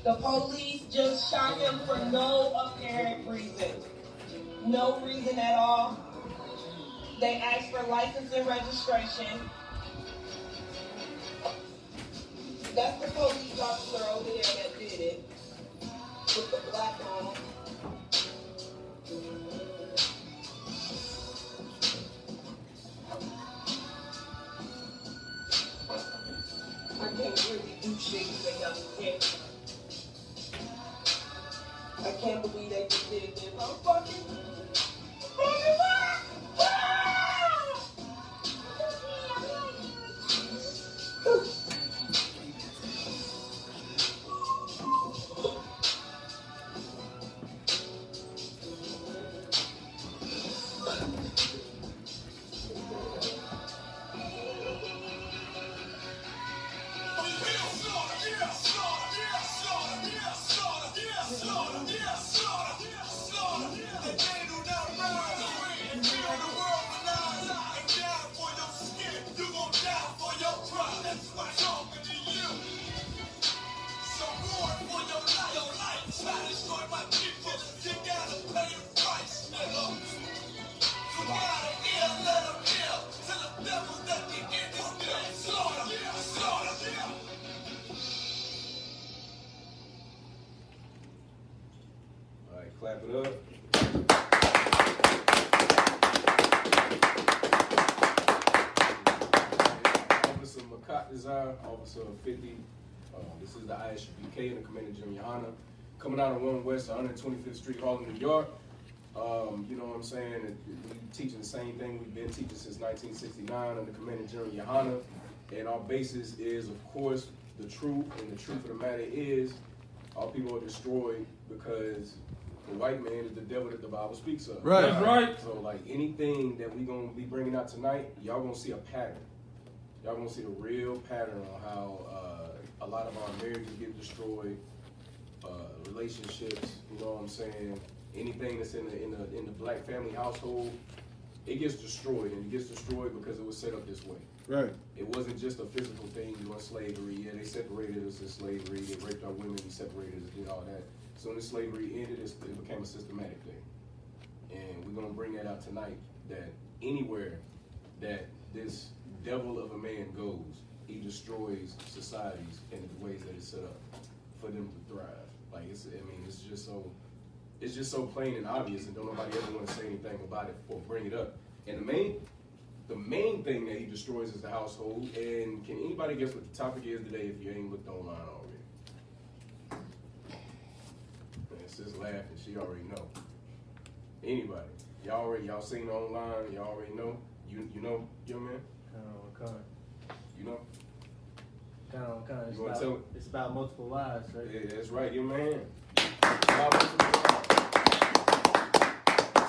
The police just shot him for no apparent reason. No reason at all. They asked for license and registration. That's the police officer over there that did it. With the black on. I can't really do shit because they got me dead. I can't believe they just did this. I'm fucking clap it up. Officer MaChaataza, Officer 50. This is the I.S.U.P.K in the Commander General YAHANNA. Coming out of 1 West 125th Street, Harlem, New York. You know what I'm saying? We teaching the same thing we've been teaching since 1969 under Commander General YAHANNA. And our basis is, of course, the truth. And the truth of the matter is, our people are destroyed because the white man is the devil that the Bible speaks of. Right. That's right. So like anything that we're gonna be bringing out tonight, y'all gonna see a pattern. Y'all gonna see the real pattern on how a lot of our marriages get destroyed, relationships. You know what I'm saying? Anything that's in the black family household, it gets destroyed, and it gets destroyed because it was set up this way. Right. It wasn't just a physical thing during slavery. Yeah, they separated us in slavery. They raped our women and separated us, did all that. So when slavery ended, it became a systematic thing. And we're gonna bring that out tonight, that anywhere that this devil of a man goes, he destroys societies in the ways that it's set up for them to thrive. Like it's just so plain and obvious, and don't nobody ever want to say anything about it or bring it up. And the the main thing that he destroys is the household. And can anybody guess what the topic is today if you ain't looked online already? Sis laughing, she already know. Anybody? Y'all seen online, y'all already know? You know, young man? You know? Kind You wanna tell it? It's about multiple wives, right? Yeah, that's right, young man.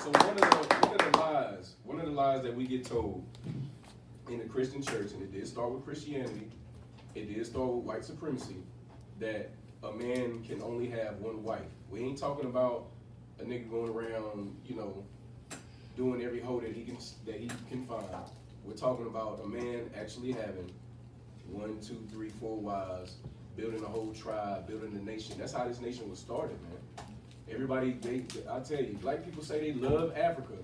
So one of the lies that we get told in the Christian church, and it did start with Christianity, it did start with white supremacy, that a man can only have one wife. We ain't talking about a nigga going around, doing every hoe that he can find. We're talking about a man actually having 1, 2, 3, 4 wives, building a whole tribe, building a nation. That's how this nation was started, man. Everybody, I tell you, black people say they love Africa,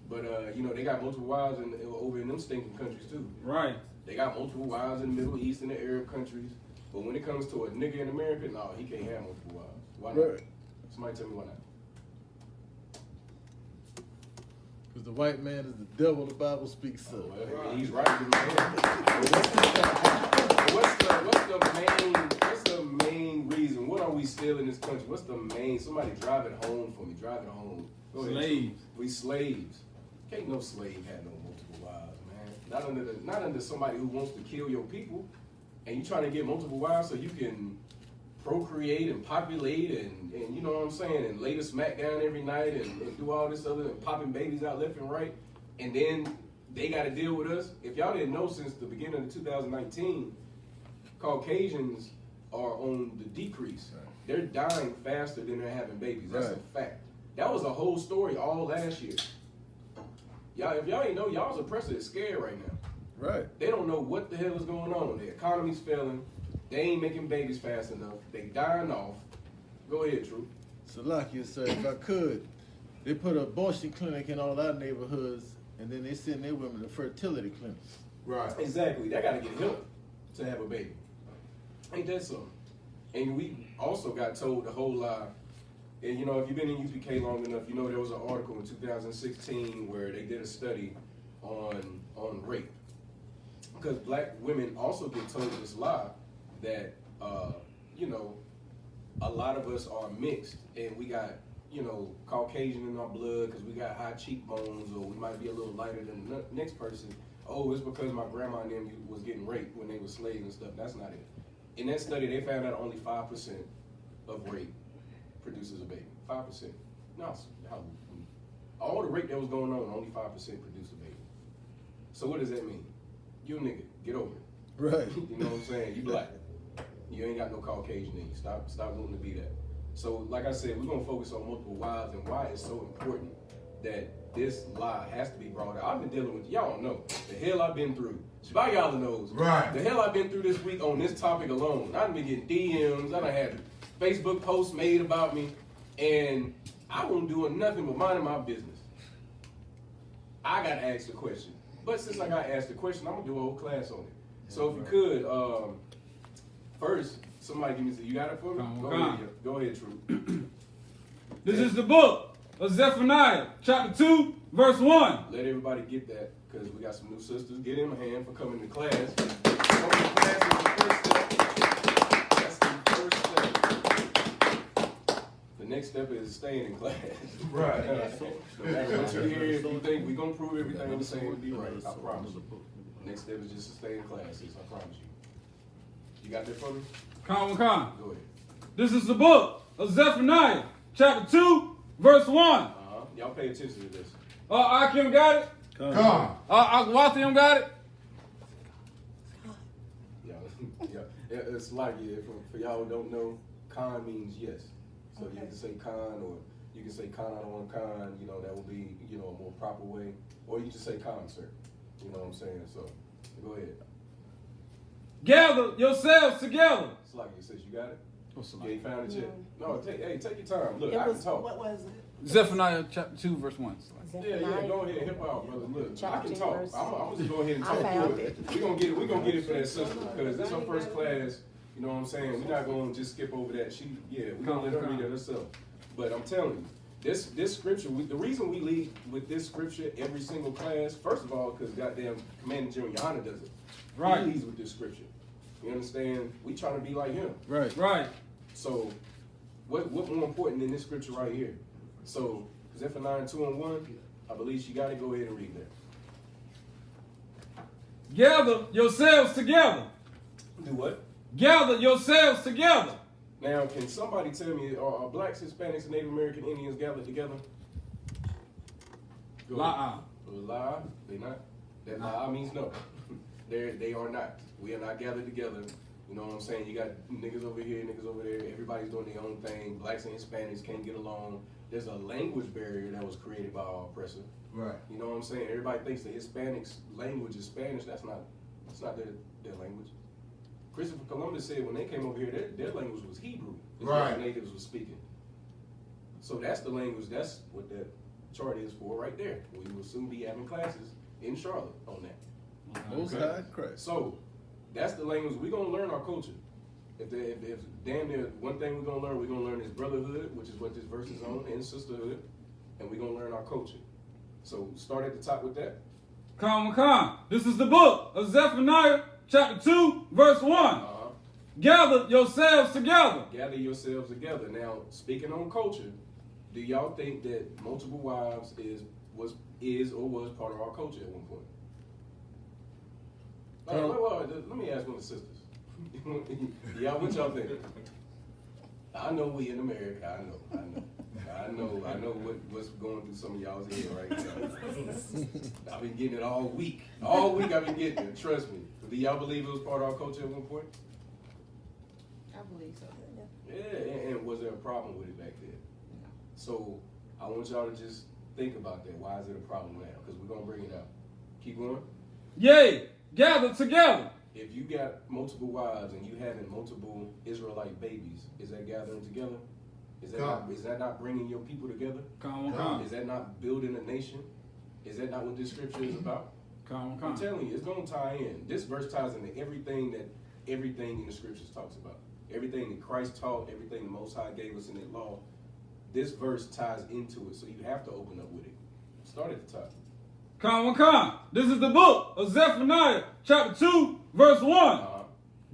but they got multiple wives over in them stinking countries too. Right. They got multiple wives in the Middle East and the Arab countries, but when it comes to a nigga in America, no, he can't have multiple wives. Why not? Right. Somebody tell me why not. Because the white man is the devil the Bible speaks of. Well, he's right. What's the main reason? What are we still in this country? What's the main? Somebody drive it home for me. Drive it home. Go ahead. Slaves. We slaves. Can't no slave have no multiple wives, man. Not under somebody who wants to kill your people, and you trying to get multiple wives so you can procreate and populate and you know what I'm saying, and lay the smack down every night and do all this other and popping babies out left and right, and then they got to deal with us. If y'all didn't know, since the beginning of 2019, Caucasians are on the decrease. They're dying faster than they're having babies. That's a fact. That was a whole story all last year. Y'all, if y'all ain't know, y'all's oppressor is scared right now. Right. They don't know what the hell is going on. The economy's failing. They ain't making babies fast enough. They dying off. Go ahead, True. Salakia, sir, if I could, they put an abortion clinic in all our neighborhoods, and then they send their women to fertility clinics. Right. Exactly. They got to get help to have a baby. Ain't that something? And we also got told the whole lie. And if you've been in UPK long enough, there was an article in 2016 where they did a study on rape. Because black women also get told this lie that, a lot of us are mixed and we got, Caucasian in our blood because we got high cheekbones, or we might be a little lighter than the next person. Oh, it's because my grandma and them was getting raped when they were slaves and stuff. That's not it. In that study, they found out only 5% of rape produces a baby. 5%. No, all the rape that was going on, only 5% produced a baby. So what does that mean? You a nigga, get over it. Right. You know what I'm saying? You black. You ain't got no Caucasian in you. Stop wanting to be that. So like I said, we're gonna focus on multiple wives and why it's so important that this lie has to be brought out. I've been dealing with, y'all don't know, the hell I've been through. Y'all knows. Right. The hell I've been through this week on this topic alone. I've been getting DMs, I done had Facebook posts made about me, and I wasn't doing nothing but minding my business. I gotta ask the question. But since I got asked the question, I'm gonna do a whole class on it. So if you could, first, somebody give me, you got it for me? Go ahead, True. This is the book of Zephaniah, chapter 2, verse 1. Let everybody get that, because we got some new sisters. Get in my hand for coming to class. Coming to class is the first step. That's the first step. The next step is staying in class. Right. No matter what you hear, if you think we're going to prove everything I'm saying to be right, I promise you. Next step is just to stay in classes, I promise you. You got that for me? Con. Go ahead. This is the book of Zephaniah, chapter 2, verse 1. Y'all pay attention to this. Akim got it? Come. Akwathium got it? Yeah. It's like, for y'all who don't know, Khan means yes. So you can say Khan, or you can say Khan, I don't want Khan, that will be, a more proper way. Or you just say Khan, sir. You know what I'm saying? So, go ahead. Gather yourselves together. It's like it says, you got it? What's the Yeah, you found it yet? No, take your time. Look, It I was, can talk. what was it? Zephaniah, chapter 2, verse 1. Yeah, go ahead, hip hop, brother. Look, I Chapter can talk. verse. I'm just go ahead and I talk found through it. We're gonna get it for that sister, because this is her first class. You know what I'm saying? We're not gonna just skip over that. We're gonna let her read it herself. But I'm telling you, This scripture, the reason we lead with this scripture every single class, first of all, because goddamn Commander General YAHANNA does it. Right. He leads with this scripture. You understand? We trying to be like him. Right. Right. So, what more important than this scripture right here? So, Zephaniah 2:1, I believe she got to go ahead and read that. Gather yourselves together. Do what? Gather yourselves together. Now, can somebody tell me, are blacks, Hispanics, and Native American Indians gathered together? Go ahead. Lie. They not. That lie means no. They are not. We are not gathered together. You know what I'm saying? You got niggas over here, niggas over there. Everybody's doing their own thing. Blacks and Hispanics can't get along. There's a language barrier that was created by our oppressor. Right. You know what I'm saying? Everybody thinks the Hispanics' language is Spanish. That's not their language. Christopher Columbus said when they came over here, their language was Hebrew. Right. The natives were speaking. So that's the language. That's what that chart is for right there. We will soon be having classes in Charlotte on that. Most High Christ. So that's the language. We're gonna learn our culture. If damn near one thing we're gonna learn is brotherhood, which is what this verse is on, and sisterhood, and we're gonna learn our culture. So start at the top with that. Come. This is the book of Zephaniah, chapter 2, verse 1. Gather yourselves together. Gather yourselves together. Now, speaking on culture, do y'all think that multiple wives was part of our culture at one point? Let me ask one of the sisters. Y'all, what y'all think? I know we in America. I know what's going through some of y'all's head right now. I've been getting it all week. All week I've been getting it. Trust me. Do y'all believe it was part of our culture at one point? I believe so. Yeah, and was there a problem with it back then? No. So I want y'all to just think about that. Why is it a problem now? Because we're gonna bring it out. Keep going. Yea, gather together. If you got multiple wives and you having multiple Israelite babies, is that gathering together? Is that not bringing your people together? Come. Is that not building a nation? Is that not what this scripture is about? Come. I'm telling you, it's going to tie in. This verse ties into everything in the scriptures talks about. Everything that Christ taught, everything the Most High gave us in that law, this verse ties into it, so you have to open up with it. Start at the top. Come. This is the book of Zephaniah, chapter 2, verse 1.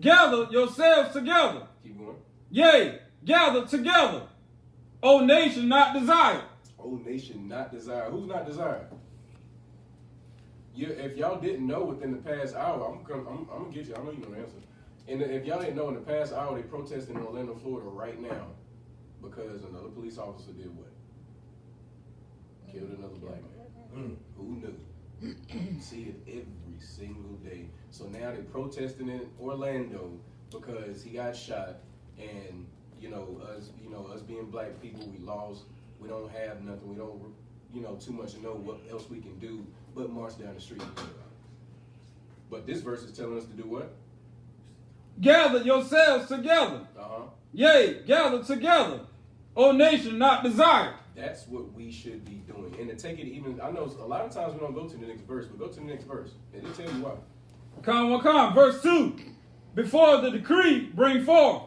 Gather yourselves together. Keep going. Yea, gather together. O nation not desired. O nation not desired. Who's not desired? If y'all didn't know within the past hour, I'm gonna get you. I know you know the answer. And if y'all didn't know, in the past hour, they protested in Orlando, Florida, right now, because another police officer did what? Killed another black man. Who knew? See it every single day. So now they're protesting in Orlando because he got shot, and us being black people, we lost. We don't have nothing. We don't, too much to know what else we can do but march down the street. But this verse is telling us to do what? Gather yourselves together. Yea, gather together. O nation not desired. That's what we should be doing. And to take it even, I know a lot of times we don't go to the next verse, but go to the next verse. And it'll tell you why. Come. Verse 2. Before the decree bring forth.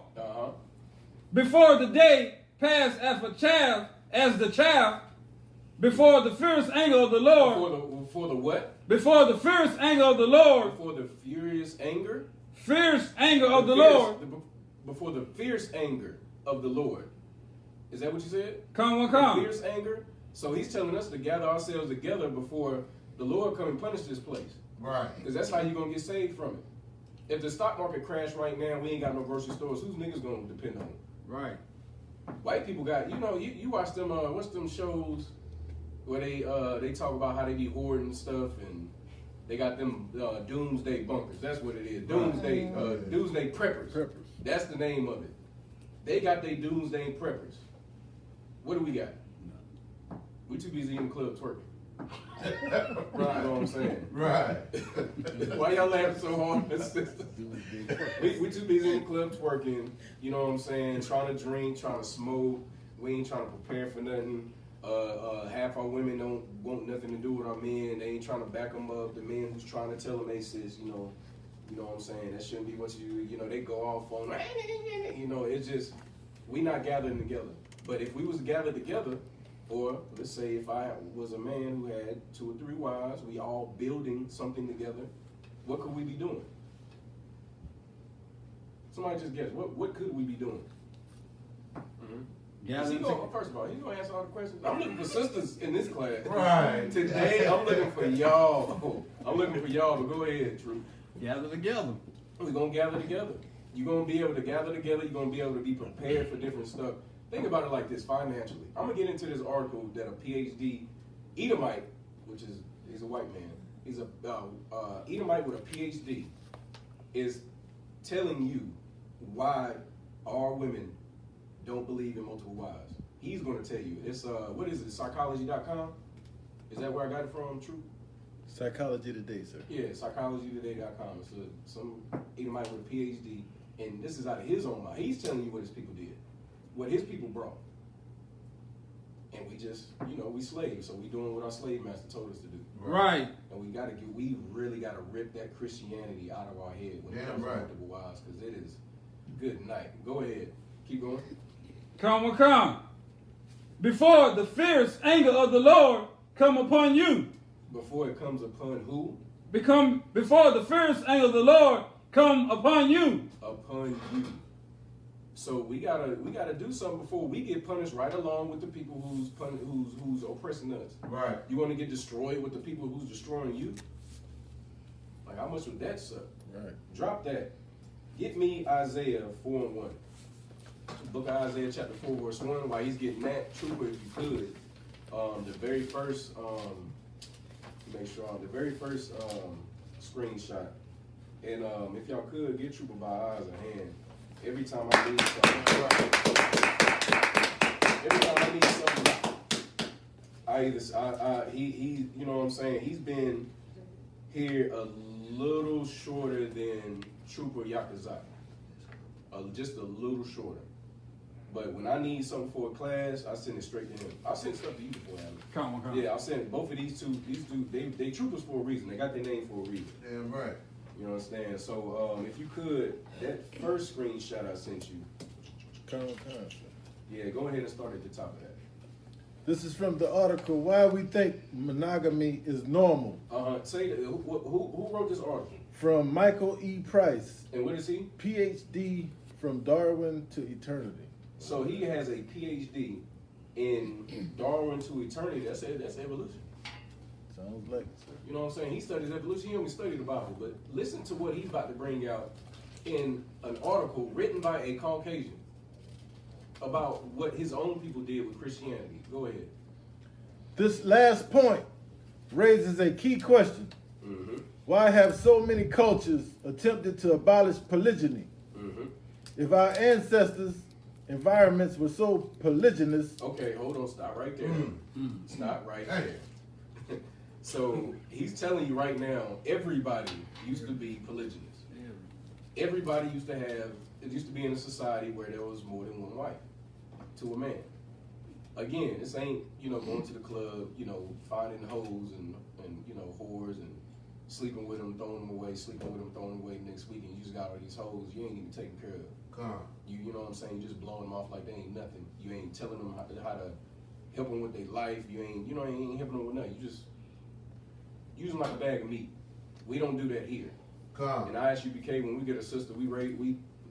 Before the day pass as the chaff. Before the fierce anger of the Lord. Before the what? Before the fierce anger of the Lord. Before the furious anger? Fierce anger of the Lord. Before the fierce anger of the Lord. Is that what you said? Come. Fierce anger? So he's telling us to gather ourselves together before the Lord come and punish this place. Right. Because that's how you're going to get saved from it. If the stock market crash right now, we ain't got no grocery stores, who's niggas going to depend on? Right. White people got, you watch them, what's them shows where they talk about how they be hoarding stuff, and they got them doomsday bunkers. That's what it is. Doomsday preppers. That's the name of it. They got their doomsday preppers. What do we got? We too busy in the club twerking. Right. You know what I'm saying? Right. Why y'all laughing so hard? we too busy in the club twerking, you know what I'm saying? Trying to drink, trying to smoke. We ain't trying to prepare for nothing. Half our women don't want nothing to do with our men. They ain't trying to back them up. The men who's trying to tell them, hey sis, you know what I'm saying? That shouldn't be what they go off on. It's just, we not gathering together. But if we was gathered together, Or let's say if I was a man who had 2 or 3 wives, we all building something together, what could we be doing? Somebody just guess. What could we be doing? First of all, he's gonna answer all the questions. I'm looking for sisters in this class. Right. Today, I'm looking for y'all. I'm looking for y'all, but go ahead, True. Gather together. We're gonna gather together. You're gonna be able to gather together. You're gonna be able to be prepared for different stuff. Think about it like this financially. I'm gonna get into this article that a PhD Edomite, he's a white man, he's a Edomite with a PhD, is telling you why our women don't believe in multiple wives. He's gonna tell you. It's what is it? Psychology.com? Is that where I got it from? True. Psychology Today, sir. Yeah, psychologytoday.com. It's some Edomite with a PhD, and this is out of his own mind. He's telling you what his people did, what his people brought. And we just, we slaves, so we doing what our slave master told us to do. Right. And we really gotta rip that Christianity out of our head when it comes to multiple wives, because it is good night. Go ahead. Keep going. Come. Before the fierce anger of the Lord come upon you. Before it comes upon who? Before the fierce anger of the Lord come upon you. Upon you. So we gotta do something before we get punished right along with the people who's oppressing us. Right. You want to get destroyed with the people who's destroying you? Like, how much would that suck? Right. Drop that. Get me Isaiah 4:1. Book of Isaiah chapter 4 verse 1. While he's getting that, Trooper, if you could, the very first screenshot, and if y'all could get Trooper by eyes of hand. Every time I need something, he you know what I'm saying, he's been here a little shorter than Trooper YAHANNA, just a little shorter. But when I need something for a class, I send it straight to him. I'll send stuff to you before, Alan. Come. Yeah, I'll send both of these two, they troopers for a reason. They got their name for a reason. Damn right. You understand? So if you could, that first screenshot I sent you. Yeah, go ahead and start at the top of that. This is from the article, Why We Think Monogamy is Normal. Say that, who wrote this article? From Michael E. Price. And what is he? PhD from Darwin to Eternity. So he has a PhD in Darwin to Eternity. That's evolution. Sounds like it, sir. You know what I'm saying? He studies evolution. He only studied the Bible. But listen to what he's about to bring out in an article written by a Caucasian about what his own people did with Christianity. Go ahead. This last point raises a key question. Mm-hmm. Why have so many cultures attempted to abolish polygyny? Mm-hmm. If our ancestors' environments were so polygynous... Okay, hold on. Stop right there. Stop right there. So he's telling you right now, everybody used to be polygynous. Everybody used to have, it used to be in a society where there was more than one wife to a man. Again, this ain't, going to the club, finding hoes and whores and sleeping with them, throwing them away, sleeping with them, throwing them away next week, and you just got all these hoes you ain't even taking care of. You know what I'm saying? You just blowing them off like they ain't nothing. You ain't telling them how to help them with their life. You ain't helping them with nothing. You just use them like a bag of meat. We don't do that here. In I.S.U.P.K, when we get a sister, we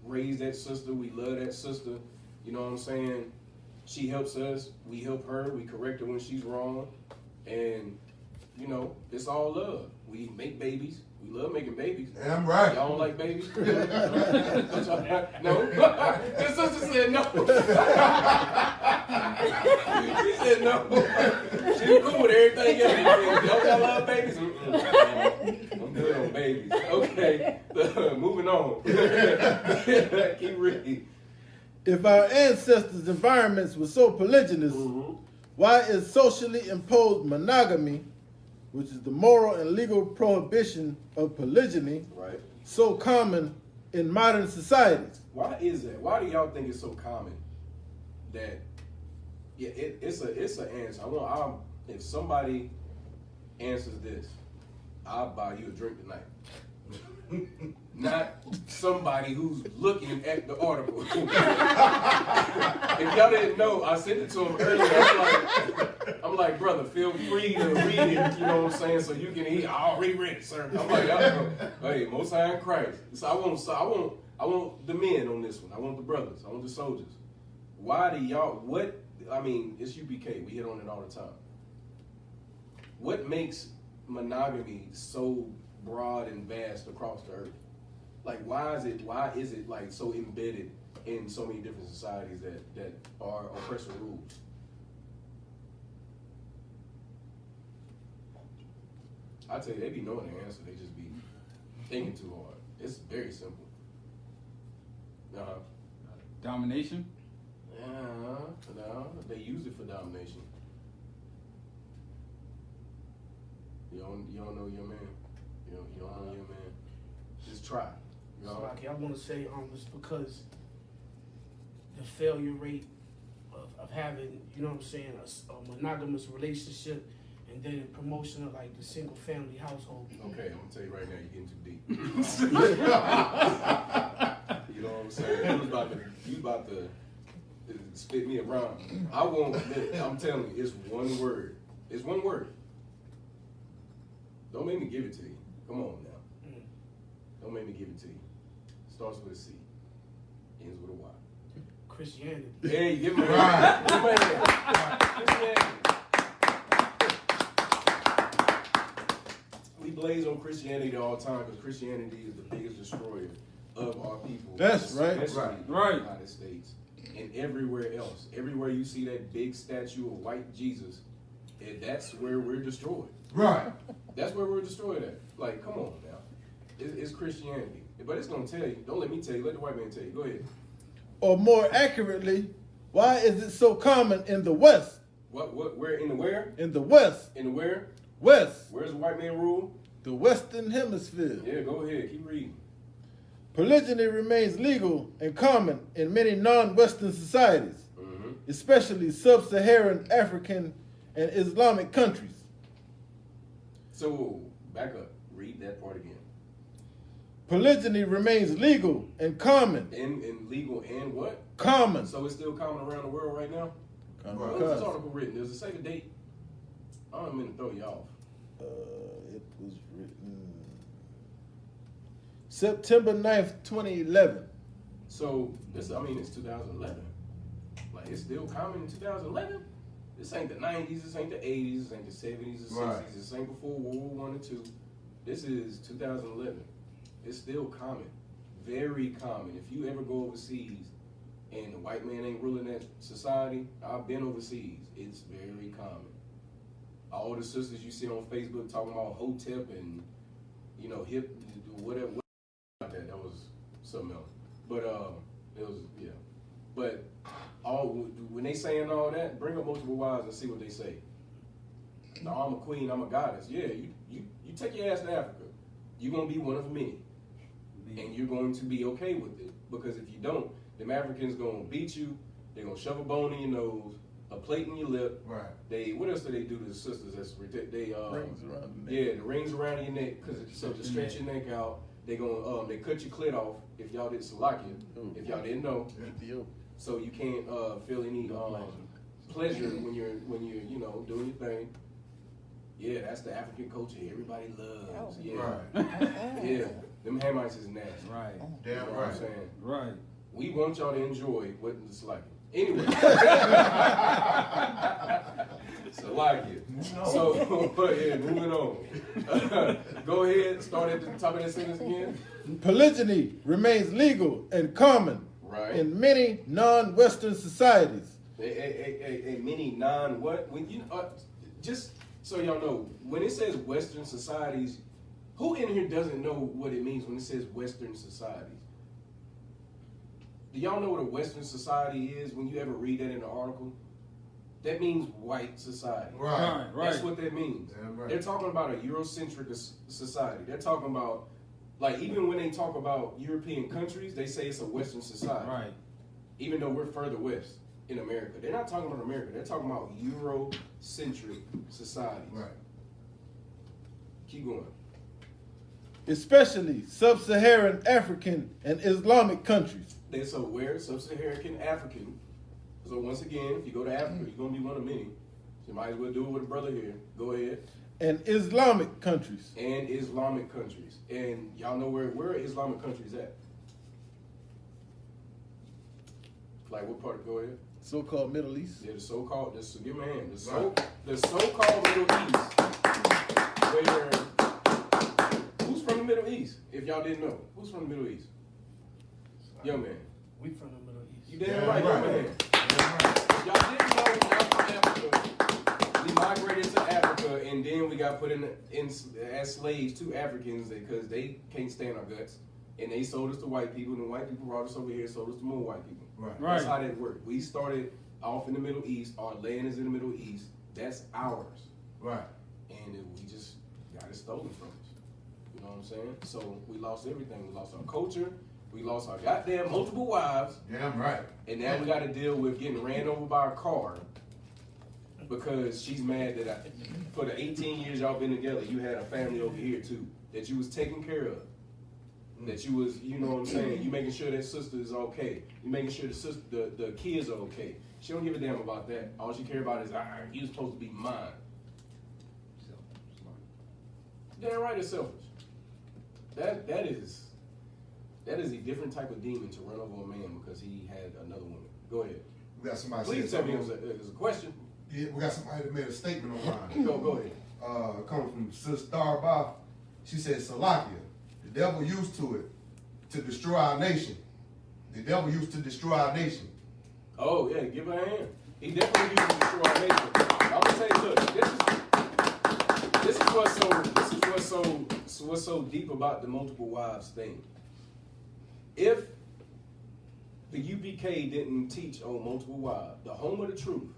raise that sister. We love that sister. You know what I'm saying? She helps us. We help her. We correct her when she's wrong. And, it's all love. We make babies. We love making babies. Damn right. Y'all don't like babies? No? His sister said no. She said no. She's cool with everything else. Y'all love babies? I'm good on babies. Okay, moving on. Keep reading. If our ancestors' environments were so polygynous, why is socially imposed monogamy, which is the moral and legal prohibition of polygyny, so common in modern societies? Why is that? Why do y'all think it's so common that, it's an answer. If somebody answers this, I'll buy you a drink tonight. not somebody who's looking at the article. If y'all didn't know, I sent it to him earlier. I'm like, brother, feel free to read it, you know what I'm saying, so you can eat. I already read it, sir. I'm like, hey, Most High in Christ. So I want the men on this one. I want the brothers. I want the soldiers. Why do y'all, it's UPK. We hit on it all the time. What makes monogamy so broad and vast across the earth? Like, why is it like so embedded in so many different societies that are oppressive rules? I tell you, they be knowing the answer. They just be thinking too hard. It's very simple. Domination? No, they use it for domination. You don't know your man. You don't know your man. Just try. You know? So, I want to say, it's because the failure rate of having, you know what I'm saying, a monogamous relationship, and then the promotion of like the single family household. Okay, I'm gonna tell you right now, you're getting too deep. You know what I'm saying? You about to spit me around. I won't admit it. I'm telling you, it's one word. It's one word. Don't make me give it to you. Come on now. Don't make me give it to you. Starts with a C. Ends with a Y. Christianity. Hey, give me a right. Give me a Christianity. We blaze on Christianity all the time because Christianity is the biggest destroyer of our people. That's right. Especially Right. in the United States and everywhere else. Everywhere you see that big statue of white Jesus, that's where we're destroyed. Right. That's where we're destroyed at. Like, come on now. It's Christianity. But it's going to tell you. Don't let me tell you. Let the white man tell you. Go ahead. Or more accurately, why is it so common in the West? Where? In the where? In the West. In the where? West. Where's the white man rule? The Western Hemisphere. Yeah, go ahead. Keep reading. Polygyny remains legal and common in many non-Western societies, especially sub-Saharan African and Islamic countries. So, back up. Read that part again. Polygyny remains legal and common. And legal and what? Common. So it's still common around the world right now? Common. When was this article written? Does it say the date? I don't mean to throw you off. It was written September 9th, 2011. So, it's 2011. Like, it's still common in 2011? This ain't the 90s, this ain't the 80s, this ain't the 70s, the 60s, Right. this ain't before World War I and II. This is 2011. It's still common, very common. If you ever go overseas and the white man ain't ruling that society, I've been overseas, it's very common. All the sisters you see on Facebook talking about Hotep and, hip, whatever like that was something else. But, it was, yeah. But when they saying all that, bring up multiple wives and see what they say. No, I'm a queen, I'm a goddess. Yeah, you take your ass to Africa. You're going to be one of many. And you're going to be okay with it. Because if you don't, them Africans going to beat you, they're going to shove a bone in your nose, a plate in your lip. Right. What else do they do to the sisters? They Rings around the neck. Yeah, the rings around your neck, so to stretch your neck out. They they cut your clit off if y'all did Salakia, if y'all didn't know. So you can't feel any pleasure when you're doing your thing. Yeah, that's the African culture everybody loves. Yeah. Right. Yeah. Them Hamites is nasty. Right. Damn You know what right. I'm saying? Right. We want y'all to enjoy what it's like. Anyway. So like it. So yeah, moving on. Go ahead, start at the top of that sentence again. Polygyny remains legal and common in many non-Western societies. Many non-what? When just so y'all know, when it says Western societies, who in here doesn't know what it means when it says Western societies? Do y'all know what a Western society is when you ever read that in an article? That means white society. Right. That's what that means. Damn right. They're talking about a Eurocentric society. They're talking about, like, even when they talk about European countries, they say it's a Western society. Right. Even though we're further west in America. They're not talking about America. They're talking about Eurocentric societies. Right. Keep going. especially sub-Saharan African and Islamic countries. So where? Sub-Saharan African. So once again, if you go to Africa, you're going to be one of many. So you might as well do it with a brother here. Go ahead. And Islamic countries. And Islamic countries. And y'all know where are Islamic countries at? Like what part? Go ahead. So-called Middle East. Yeah, give me a hand. The so-called Middle East, where, who's from the Middle East? If y'all didn't know, who's from the Middle East? Young man. We from the Middle East. You damn right, young man. If y'all didn't know, y'all from Africa. We migrated to Africa, and then we got put in as slaves to Africans because they can't stand our guts. And they sold us to white people, and the white people brought us over here and sold us to more white people. Right. That's how that worked. We started off in the Middle East. Our land is in the Middle East. That's ours. Right. And we just got it stolen from us. You know what I'm saying? So we lost everything. We lost our culture. We lost our goddamn multiple wives. Damn right. And now we got to deal with getting ran over by a car because she's mad that for the 18 years y'all been together, you had a family over here too that you was taking care of. That you was, you know what I'm saying? You making sure that sister is okay. You making sure the kids are okay. She don't give a damn about that. All she care about is, you supposed to be mine. Damn right it's selfish. That is a different type of demon to run over a man because he had another woman. Go ahead. We got somebody. Please tell me it was a question. Yeah, we got somebody that made a statement online. Go ahead. Coming from Sis Darba. She said, Salakia, the devil used to it to destroy our nation. The devil used to destroy our nation. Oh yeah, give her a hand. He definitely used to destroy our nation. I'm gonna say, look, this is what's so deep about the multiple wives thing. If the UPK didn't teach on multiple wives, the home of the truth,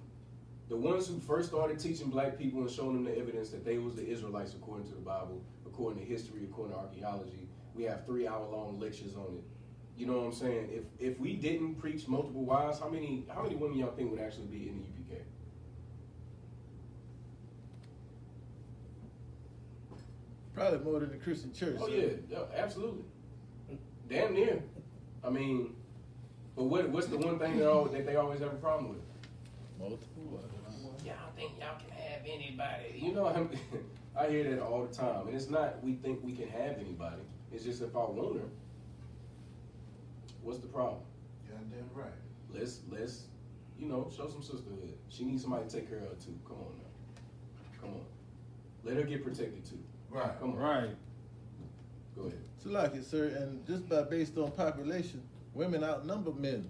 the ones who first started teaching black people and showing them the evidence that they was the Israelites according to the Bible, according to history, according to archaeology, we have 3-hour-long lectures on it. You know what I'm saying? If we didn't preach multiple wives, how many women y'all think would actually be in the UPK? Probably more than the Christian church. Oh yeah, absolutely. Damn near. I mean, but what's the one thing that they always have a problem with? Multiple. Y'all think y'all can have anybody? You know, I hear that all the time, and it's not we think we can have anybody. It's just if I want her, what's the problem? Goddamn right. Let's show some sisterhood. She needs somebody to take care of her too. Come on now. Come on. Let her get protected too. Right. Come on. Right. Go ahead. So like it, sir, and just based on population, women outnumber men.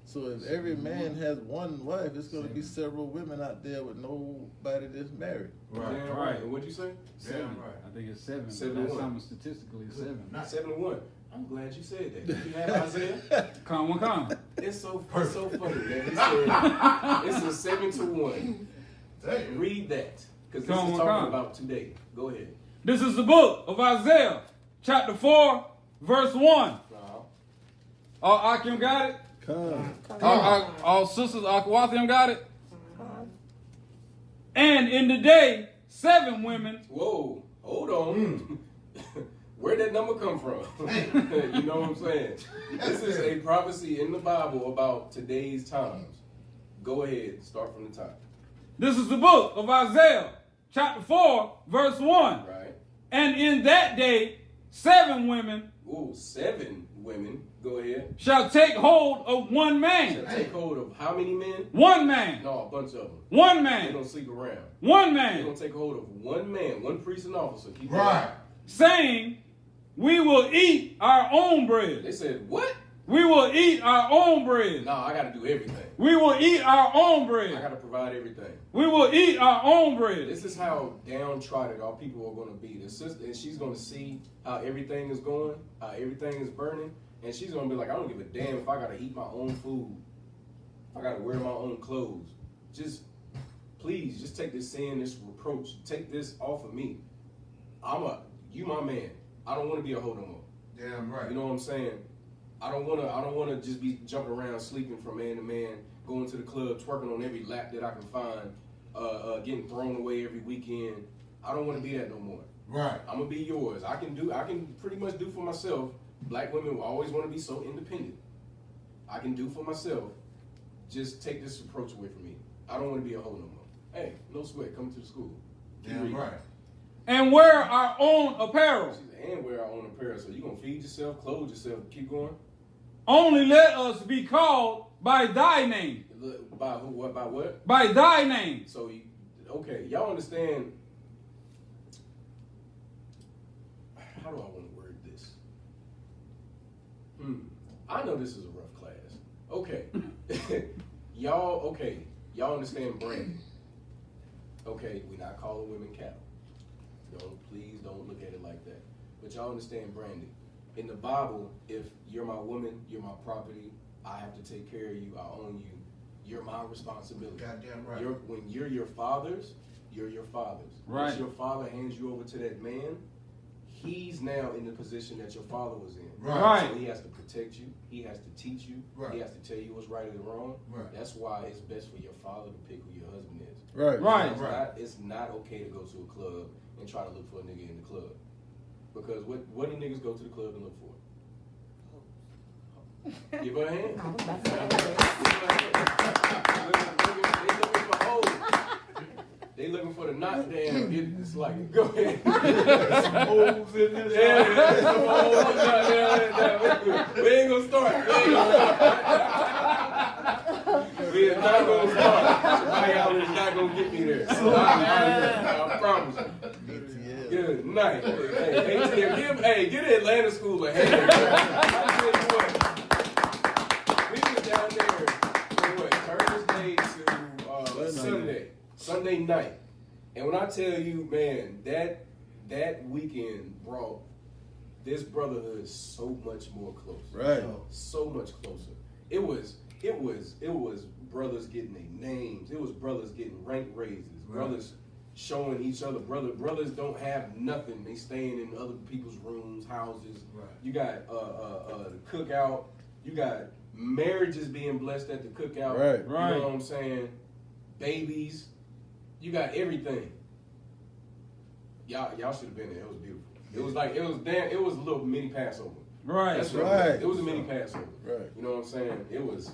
So if every man has one wife, it's going to be several women out there with nobody that's married. Right. Damn right. And what'd you say? Seven. right. I think it's 7. 7 That's to 1. something statistically 7. Not 7 to 1. I'm glad you said that. Did you have Isaiah? Come. It's so funny, man. He said it's a 7 to 1. Damn. Read that, because this Come is on, talking come. about today. Go ahead. This is the book of Isaiah, chapter 4, verse 1. All Akim got it? Come. All sisters, Akwathiam got it? And in the day, 7 women. Whoa, hold on. Where'd that number come from? You know what I'm saying? This is a prophecy in the Bible about today's times. Go ahead, start from the top. This is the book of Isaiah, chapter 4, verse 1. Right. And in that day, 7 women Ooh, 7 women. Go ahead. shall take hold of one Shall man. take hold of how many men? One man. No, a bunch of them. One They man. don't sleep around. One They're man. gonna take hold of one man, one priest and officer. Keep Right. going. Saying, we will eat our own bread. They said, what? We will eat our own bread. No, I gotta do everything. We will eat our own I bread. gotta provide everything. We will eat our own bread. This is how downtrodden our people are going to be. The sister, and she's going to see how everything is going, how everything is burning, and she's going to be like, I don't give a damn if I got to eat my own food, if I got to wear my own clothes. Please, just take this sin, this reproach, take this off of me. You my man. I don't want to be a hoe no more. Damn right. You know what I'm saying? I don't want to just be jumping around, sleeping from man to man, going to the club, twerking on every lap that I can find, getting thrown away every weekend. I don't want to be that no more. Right. I'm gonna be yours. I can pretty much do for myself. Black women will always want to be so independent. I can do for myself. Just take this approach away from me. I don't want to be a hoe no more. Hey, no sweat. Come to the school. Damn right. And wear our own apparel. And wear our own apparel. So you gonna feed yourself, clothe yourself, keep going. Only let us be called by thy name. By who? What? By what? By thy name. So, okay, y'all understand? How do I want to word this? I know this is a rough class. Okay, y'all understand branding. Okay, we're not calling women cattle. Please don't look at it like that. But y'all understand branding. In the Bible, if you're my woman, you're my property, I have to take care of you, I own you, you're my responsibility. Goddamn right. When you're your father's, you're your father's. Right. Once your father hands you over to that man, he's now in the position that your father was in. Right. So he has to protect you, he has to teach you, Right. he has to tell you what's right and wrong. Right. That's why it's best for your father to pick who your husband is. Right. Right. It's not okay to go to a club and try to look for a nigga in the club. Because what do niggas go to the club and look for? Give her a hand. They looking for hoes. They looking for the knot down. It's like, go ahead. Some holes in this. Yeah, some holes. We ain't gonna start. We are not gonna start. Somebody out is not gonna get me there. I promise you. Good night. Hey, get Atlanta School a hand. I tell you what, we was down there from Thursday to Sunday night. And when I tell you, man, that weekend brought this brotherhood so much more closer. Right. So much closer. It was brothers getting their names. It was brothers getting rank raises. Right. Brothers showing each other. Brothers don't have nothing. They staying in other people's rooms, houses. Right. You got the cookout. You got marriages being blessed at the cookout. Right. You know what I'm saying? Babies. You got everything. Y'all should have been there. It was beautiful. It was like it was a little mini Passover. Right. That's what Right. it was a mini Passover. Right. You know what I'm saying? It was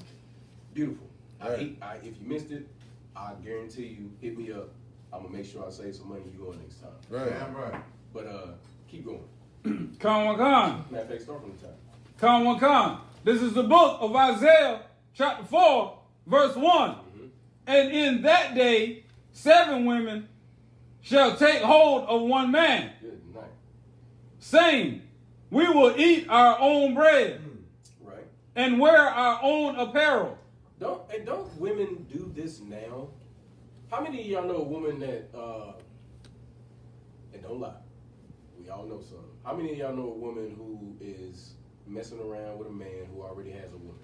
beautiful. Right. If you missed it, I guarantee you, hit me up. I'm gonna make sure I save some money. You going next time. Right. Damn right. But keep going. Come. Matter of fact, start from the top. Come. This is the book of Isaiah, chapter 4, verse 1. And in that day, 7 women shall take hold of one man, Good night. saying, we will eat our own bread Right. and wear our own apparel. Don't women do this now? How many of y'all know a woman that and don't lie, we all know some. How many of y'all know a woman who is messing around with a man who already has a woman?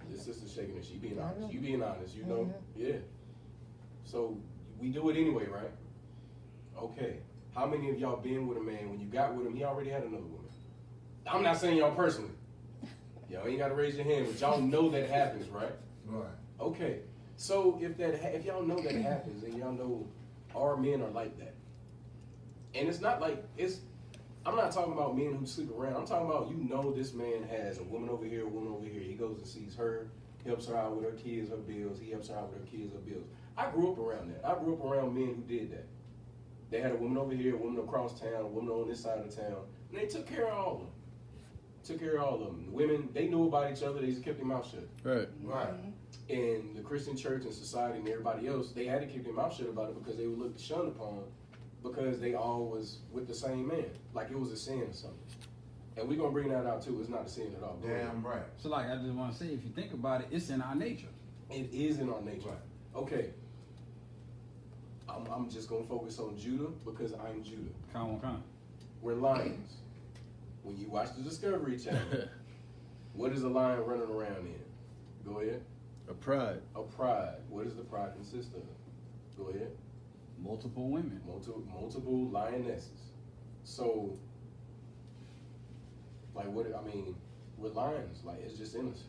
This sister's shaking her. She being honest. You being honest, you know? Yeah. So we do it anyway, right? Okay. How many of y'all been with a man when you got with him, he already had another woman? I'm not saying y'all personally. Y'all ain't got to raise your hand, but y'all know that happens, right? Right. Okay. So if y'all know that happens, and y'all know our men are like that, and it's not like I'm not talking about men who sleep around. I'm talking about, you know, this man has a woman over here, a woman over here. He goes and sees her, helps her out with her kids, her bills. He helps her out with her kids, her bills. I grew up around that. I grew up around men who did that. They had a woman over here, a woman across town, a woman on this side of town, and they took care of all of them. Took care of all of them. The women, they knew about each other. They just kept their mouth shut. Right. Right. And the Christian church and society and everybody else, they had to keep their mouth shut about it because they were looked shunned upon because they all was with the same man. Like it was a sin or something. And we're going to bring that out too. It's not a sin at all. Damn right. So like I just want to say, if you think about it, it's in our nature. It is in our nature. Right. Okay. I'm just going to focus on Judah because I'm Judah. Come. We're lions. When you watch the Discovery Channel, what is a lion running around in? Go ahead. A pride. A pride. What does the pride consist of? Go ahead. Multiple women. Multiple lionesses. So, like, we're lions. Like, it's just in us.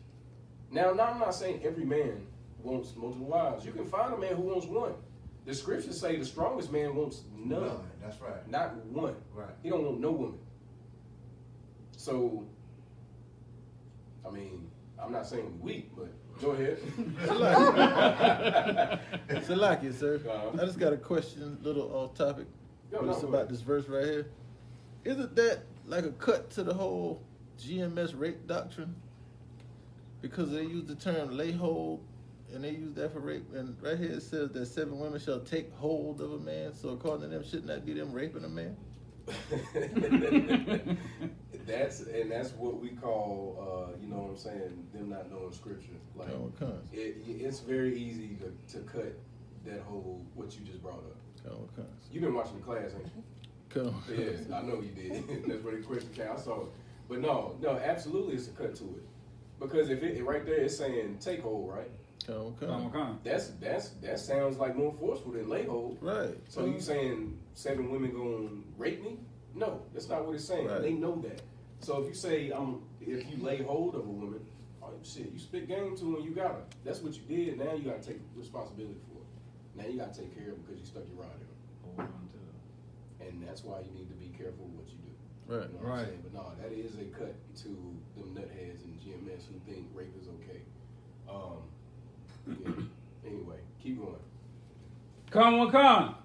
Now, I'm not saying every man wants multiple wives. You can find a man who wants one. The scriptures say the strongest man wants none. That's right. Not one. Right. He don't want no woman. So, I mean, I'm not saying we weak, but go ahead. Salakia, sir. Uh-huh. I just got a question, little off topic. Yo, But no, it's go about ahead. this verse right here. Isn't that like a cut to the whole GMS rape doctrine? Because they use the term lay hold, and they use that for rape. And right here it says that 7 women shall take hold of a man. So according to them, shouldn't that be them raping a man? That's what we call, you know what I'm saying, them not knowing scripture. Like, it's very easy to cut that whole, what you just brought up. You've been watching the class, ain't you? Yes, I know you did. That's where the question came. I saw it. But no, absolutely it's a cut to it. Because if it right there, it's saying take hold, right? That sounds like more forceful than lay hold. Right. So you saying 7 women gonna rape me? No, that's not what it's saying. Right. They know that. So if you say if you lay hold of a woman, oh shit, you spit game to her and you got her. That's what you did. Now you gotta take responsibility for it. Now you gotta take care of it because you stuck your rod in her. And that's why you need to be careful with what you do. Right. You know what I'm saying? But no, that is a cut to them nutheads and GMS who think rape is okay. Yeah. Anyway, keep going. Come.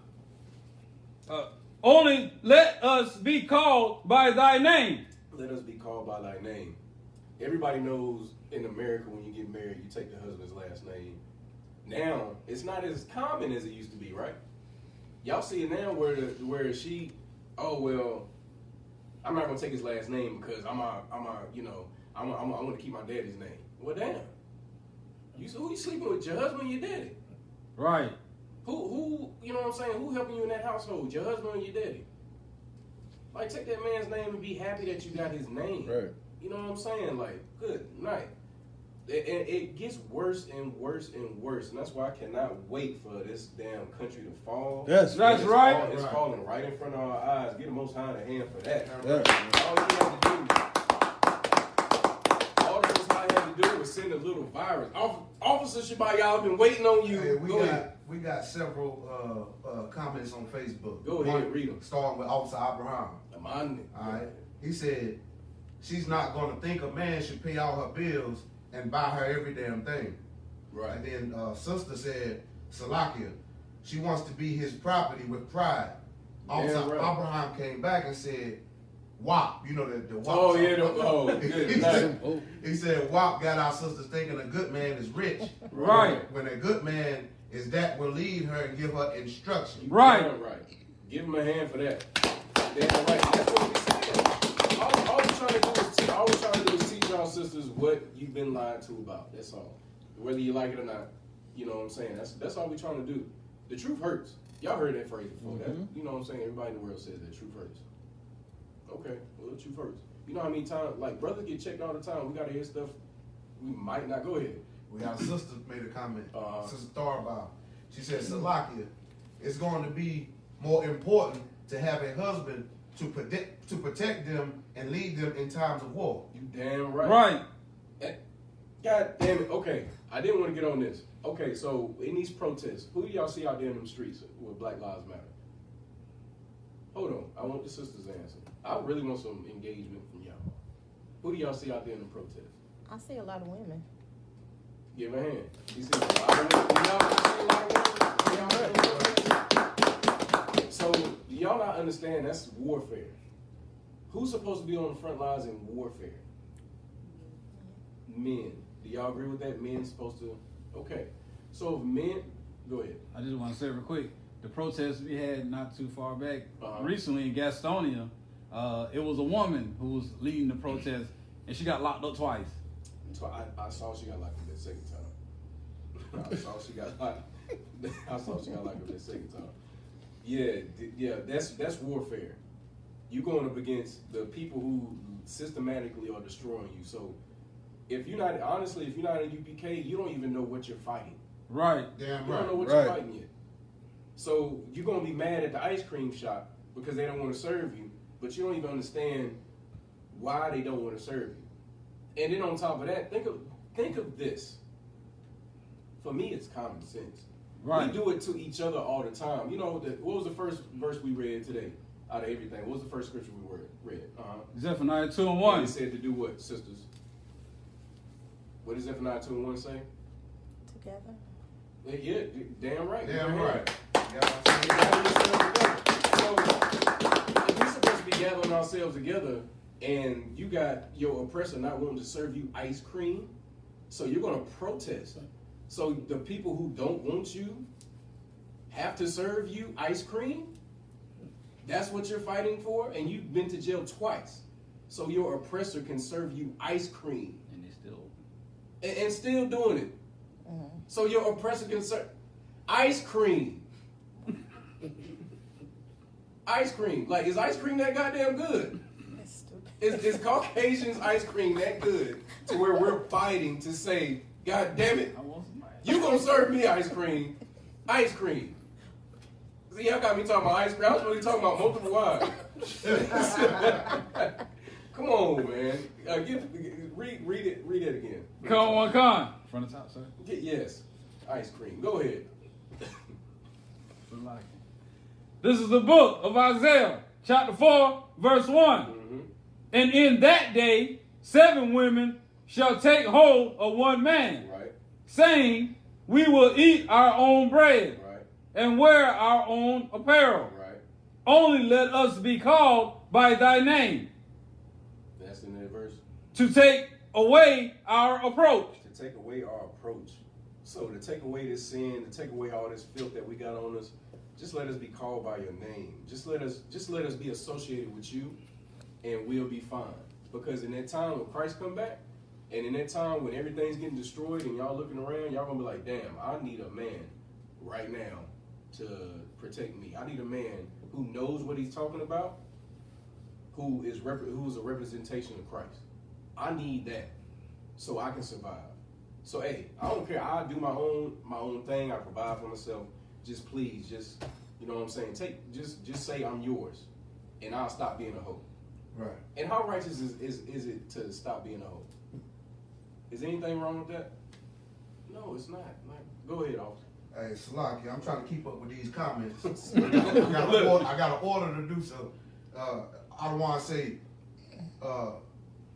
Only let us be called by thy name. Let us be called by thy name. Everybody knows in America when you get married, you take the husband's last name. Now, it's not as common as it used to be, right? Y'all see it now where she, oh well, I'm not gonna take his last name because I want to keep my daddy's name. Well, damn. Who you sleeping with? Your husband or your daddy? Right. Who, you know what I'm saying? Who helping you in that household? Your husband or your daddy? Like, take that man's name and be happy that you got his name. Right. You know what I'm saying? Like, good night. And it gets worse and worse and worse. And that's why I cannot wait for this damn country to fall. That's right. It's falling right in front of our eyes. Get the Most High a hand for that. Yeah. All the Most High had to do was send a little virus. Officer Shabayah been waiting on you. Hey, we got several comments on Facebook. Go ahead, read them. Starting with Officer Abraham. All right. He said, she's not going to think a man should pay all her bills and buy her every damn thing. Right. And then sister said, Salakia, she wants to be his property with pride. Officer Abraham came back and said, WAP, you know the WAP. Oh, yeah, good. He said, WAP got our sisters thinking a good man is rich. Right. When a good man is that will lead her and give her instruction. Right. Give him a hand for that. Damn right. That's what we saying. All we're trying to do is teach y'all sisters what you've been lied to about. That's all. Whether you like it or not. You know what I'm saying? That's all we're trying to do. The truth hurts. Y'all heard that phrase before. That, you know what I'm saying? Everybody in the world says that truth hurts. Okay, well, the truth hurts. You know how many times, like, brothers get checked all the time. We got to hear stuff we might not. Go ahead. We got a sister made a comment. Sister Tharba. She said, Salakia, it's going to be more important to have a husband to protect them and lead them in times of war. You damn right. Right. God damn it. Okay, I didn't want to get on this. Okay, so in these protests, who do y'all see out there in them streets with Black Lives Matter? Hold on, I want the sisters' answer. I really want some engagement from y'all. Who do y'all see out there in the protests? I see a lot of women. Give a hand. You see a lot of women. Y'all see a lot of women? So, do y'all not understand that's warfare? Who's supposed to be on the front lines in warfare? Men. Do y'all agree with that? Men supposed to? Okay. So, if men, go ahead. I just want to say real quick, the protests we had not too far back recently in Gastonia, it was a woman who was leading the protest, and she got locked up twice. I saw she got locked up that second time. I saw she got locked up that second time. Yeah, that's warfare. You going up against the people who systematically are destroying you. So if you're not in UPK, you don't even know what you're fighting. Right. Damn You right. don't know what you're fighting yet. So you're gonna be mad at the ice cream shop because they don't want to serve you, but you don't even understand why they don't want to serve you. And then on top of that, think of this. For me, it's common sense. Right. We do it to each other all the time. You know, what was the first verse we read today out of everything? What was the first scripture we read? Zephaniah 2:1. It said to do what, sisters? What does Zephaniah 2:1 say? Together. Yeah, damn right. Damn right. So, if we're supposed to be gathering ourselves together and you got your oppressor not wanting to serve you ice cream, so you're going to protest. So the people who don't want you have to serve you ice cream? That's what you're fighting for? And you've been to jail twice. So your oppressor can serve you ice cream. And they still And still doing it. So your oppressor can serve ice cream. Ice cream. Like, is ice cream that goddamn good? That's stupid. Is Caucasians ice cream that good to where we're fighting to say, God damn it, you gonna serve me ice cream? Ice cream. See, y'all got me talking about ice cream. I was really talking about multiple wives. Come on, man. Read it again. Come on, con. From the top, sir. Yes. Ice cream. Go ahead. This is the book of Isaiah, chapter 4, verse 1. And in that day, 7 women shall take hold of one man, Right. saying, we will eat our own bread Right. and wear our own apparel. Right. Only let us be called by thy name, That's in that verse. to take away our approach. To take away our approach. So to take away this sin, to take away all this filth that we got on us, just let us be called by your name. Just let us be associated with you, and we'll be fine. Because in that time when Christ come back, and in that time when everything's getting destroyed and y'all looking around, y'all gonna be like, damn, I need a man right now to protect me. I need a man who knows what he's talking about, who is a representation of Christ. I need that so I can survive. So hey, I don't care. I do my own thing. I provide for myself. Just please, you know what I'm saying? Just say I'm yours, and I'll stop being a hoe. Right. And how righteous is it to stop being a hoe? Is anything wrong with that? No, it's not. Like, go ahead, officer. Hey, Salaki, I'm trying to keep up with these comments. I got an order to do so. I don't want to say,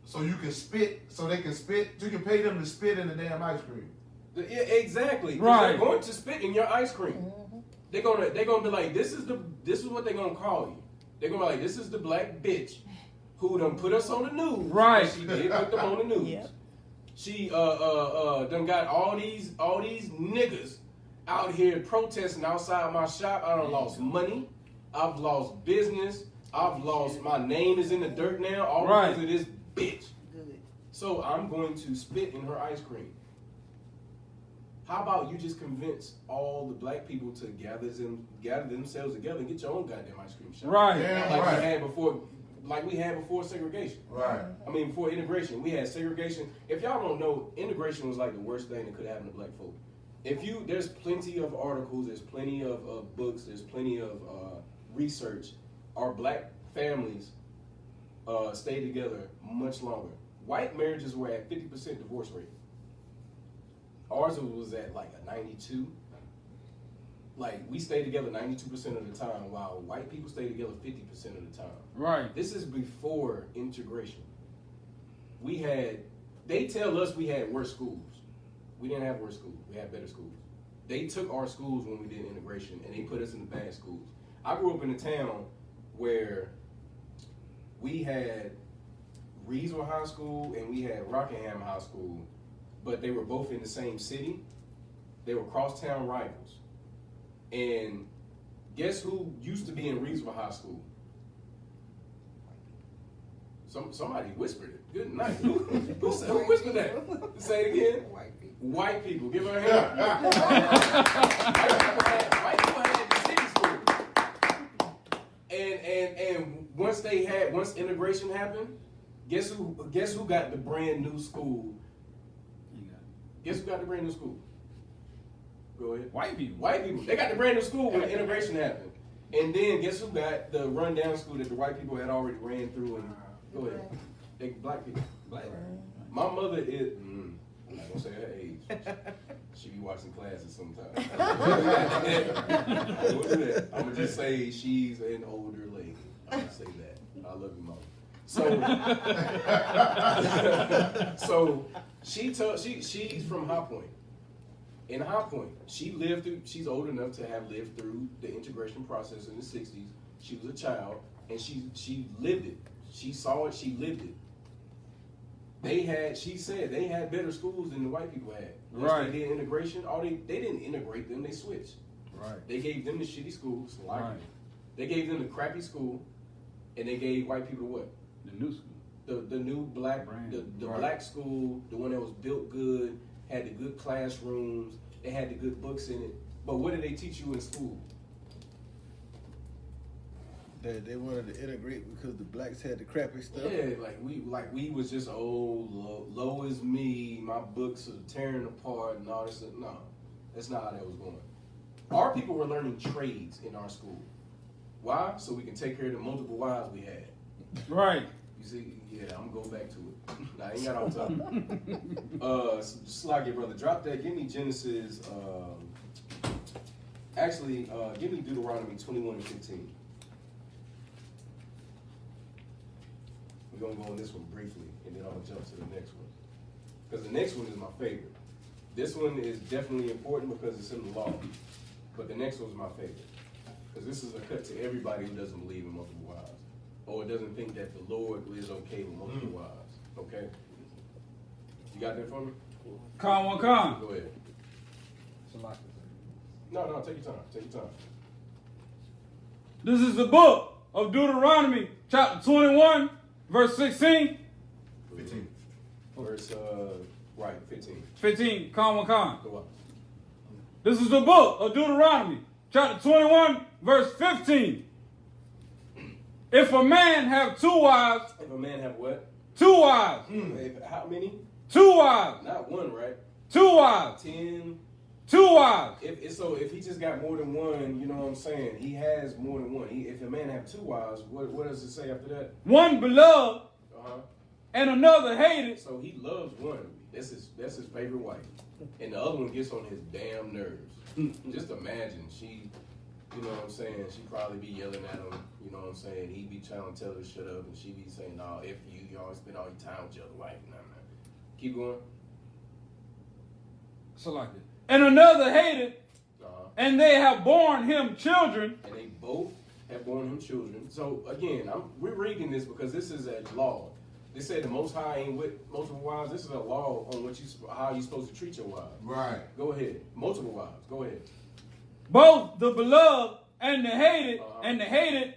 so you can spit, so they can spit. You can pay them to spit in the damn ice cream. Yeah, exactly. Right. They're going to spit in your ice cream. They're gonna be like, this is what they're gonna call you. They're gonna be like, this is the black bitch who done put us on the news. Right. She did put them on the news. Yep. She done got all these niggas out here protesting outside my shop. I done lost money. I've lost business. I've lost, my name is in the dirt now, all because of this bitch. Good. So I'm going to spit in her ice cream. How about you just convince all the black people to gather themselves together and get your own goddamn ice cream shop? Right. Yeah, Like we had before segregation. Right. I mean, before integration, we had segregation. If y'all don't know, integration was like the worst thing that could happen to black folk. There's plenty of articles, there's plenty of books, there's plenty of research. Our black families stayed together much longer. White marriages were at 50% divorce rate. Ours was at like a 92. Like, we stayed together 92% of the time, while white people stayed together 50% of the time. Right. This is before integration. They tell us we had worse schools. We didn't have worse schools. We had better schools. They took our schools when we did integration, and they put us in the bad schools. I grew up in a town where we had Reedsville High School and we had Rockingham High School, but they were both in the same city. They were crosstown rivals. And guess who used to be in Reedsville High School? Somebody whispered it. Good night. Who whispered that? Say it again. White people. White people. Give her a hand. White people had the city school. And once integration happened, guess who got the brand new school? Guess who got the brand new school? Go ahead. White people. White people. They got the brand new school when the integration happened. And then guess who got the rundown school that the white people had already ran through? And go ahead. They black people. Black. My mother is I'm not gonna say her age. She be watching classes sometimes. I'm gonna just say she's an older lady. I'm gonna say that. I love you, Mom. So she's from High Point. In High Point, she's old enough to have lived through the integration process in the 60s. She was a child, and she lived it. She saw it, she lived it. She said they had better schools than the white people had. Once Right. they did integration, they didn't integrate them, they switched. Right. They gave them the shitty schools, Right. They gave them the crappy school, and they gave white people what? The new school. The new black, Brand. the Right. black school, the one that was built good, had the good classrooms, they had the good books in it. But what did they teach you in school? They wanted to integrate because the blacks had the crappy stuff. Yeah, we was just low as me. My books are tearing apart and all this. No, that's not how that was going. Our people were learning trades in our school. Why? So we can take care of the multiple wives we had. Right. You see, yeah, I'm gonna go back to it. I ain't got all time. Slug it, brother. Drop that. Give me Genesis. Give me Deuteronomy 21:15. We're gonna go on this one briefly, and then I'm gonna jump to the next one. Because the next one is my favorite. This one is definitely important because it's in the law. But the next one's my favorite. Because this is a cut to everybody who doesn't believe in multiple wives. Or doesn't think that the Lord is okay with multiple wives. Okay? You got that for me? Come. Go ahead. No, take your time. Take your time. This is the book of Deuteronomy, chapter 21, verse 16. 15. Verse, 15. 15. Come. Go on. This is the book of Deuteronomy, chapter 21, verse 15. If a man have two wives. If a man have what? Two wives. How many? Two wives. Not one, right? Two wives. 10. Two wives. If he just got more than one, you know what I'm saying? He has more than one. If a man have two wives, what does it say after that? One beloved and another hated. So he loves one. That's his favorite wife. And the other one gets on his damn nerves. Just imagine, she, you know what I'm saying, she probably be yelling at him, you know what I'm saying? He be trying to tell her to shut up, and she be saying, no, if you always spend all your time with your other wife. Nah. Keep going. So like it. And another hated, and they have borne him children. And they both have borne him children. So again, we're reading this because this is a law. They said the Most High ain't with multiple wives. This is a law on how you're supposed to treat your wives. Right. Go ahead. Multiple wives. Go ahead. Both the beloved and the hated,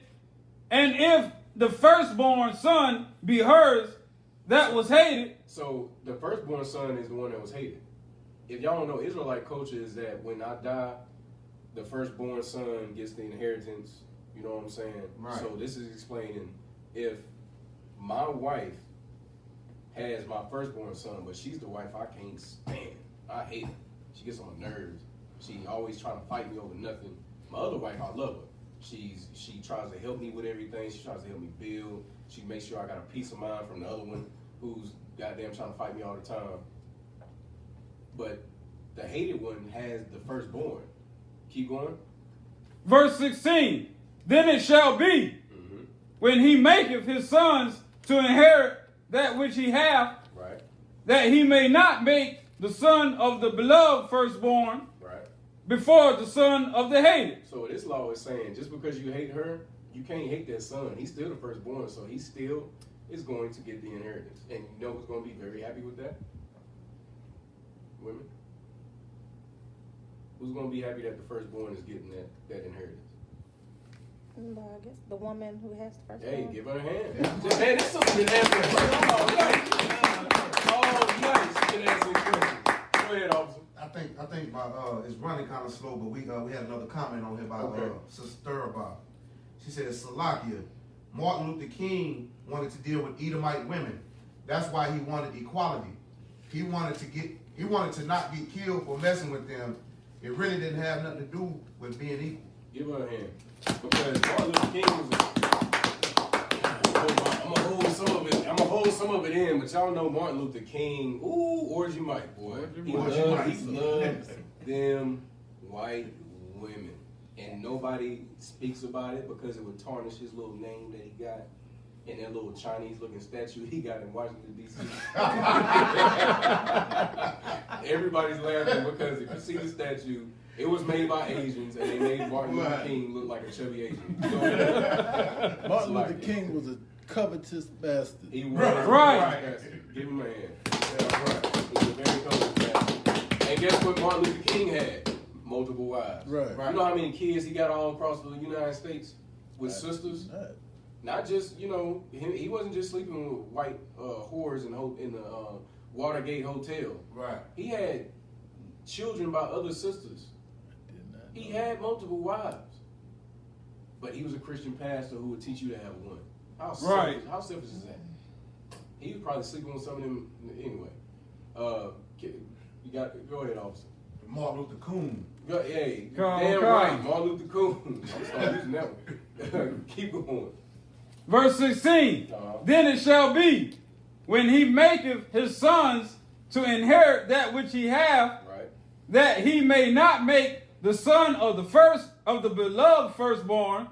and if the firstborn son be hers, that was hated. So the firstborn son is the one that was hated. If y'all don't know, Israelite culture is that when I die, the firstborn son gets the inheritance. You know what I'm saying? Right. So this is explaining if my wife has my firstborn son, but she's the wife I can't stand. I hate her. She gets on my nerves. She always trying to fight me over nothing. My other wife, I love her. She tries to help me with everything. She tries to help me build. She makes sure I got a peace of mind from the other one who's goddamn trying to fight me all the time. But the hated one has the firstborn. Keep going. Verse 16. Then it shall be when he maketh his sons to inherit that which he hath, right, that he may not make the son of the beloved firstborn before the son of the hated. So this law is saying just because you hate her, you can't hate that son. He's still the firstborn, so he still is going to get the inheritance. And you know who's going to be very happy with that? Women. Who's going to be happy that the firstborn is getting that inheritance? Well, I guess the woman who has the first Hey, one. give her a hand. Just, man, this sister been answering questions. Oh, nice. She been answering questions. Go ahead, officer. I think my it's running kind of slow, but we had another comment on here by Sister Bob. She said, Salakia, Martin Luther King wanted to deal with Edomite women. That's why he wanted equality. He wanted to not get killed for messing with them. It really didn't have nothing to do with being equal. Give her a hand. Because Martin Luther King was I'm gonna hold some of it in, but y'all know Martin Luther King. Ooh, Orgy Mike, boy. He loved them white women. And nobody speaks about it because it would tarnish his little name that he got and that little Chinese-looking statue he got in Washington, D.C. Everybody's laughing because if you see the statue, it was made by Asians, and they made Martin Luther King look like a chubby Asian. You know? Martin Luther King was a covetous bastard. He was right. Give him a hand. Yeah, right. He was a very covetous bastard. And guess what Martin Luther King had? Multiple wives. Right. You know how many kids he got all across the United States with sisters? Right. Not just, you know, he wasn't just sleeping with white whores in the Watergate Hotel. Right. He had children by other sisters. He had multiple wives. But he was a Christian pastor who would teach you to have one. How selfish is that? He was probably sleeping with some of them anyway. You got go ahead, officer. Martin Luther King. Hey, damn right, Martin Luther King. I'm starting using that one. Keep going. Verse 16. Then it shall be, when he maketh his sons to inherit that which he hath, that he may not make the son of the first of the beloved firstborn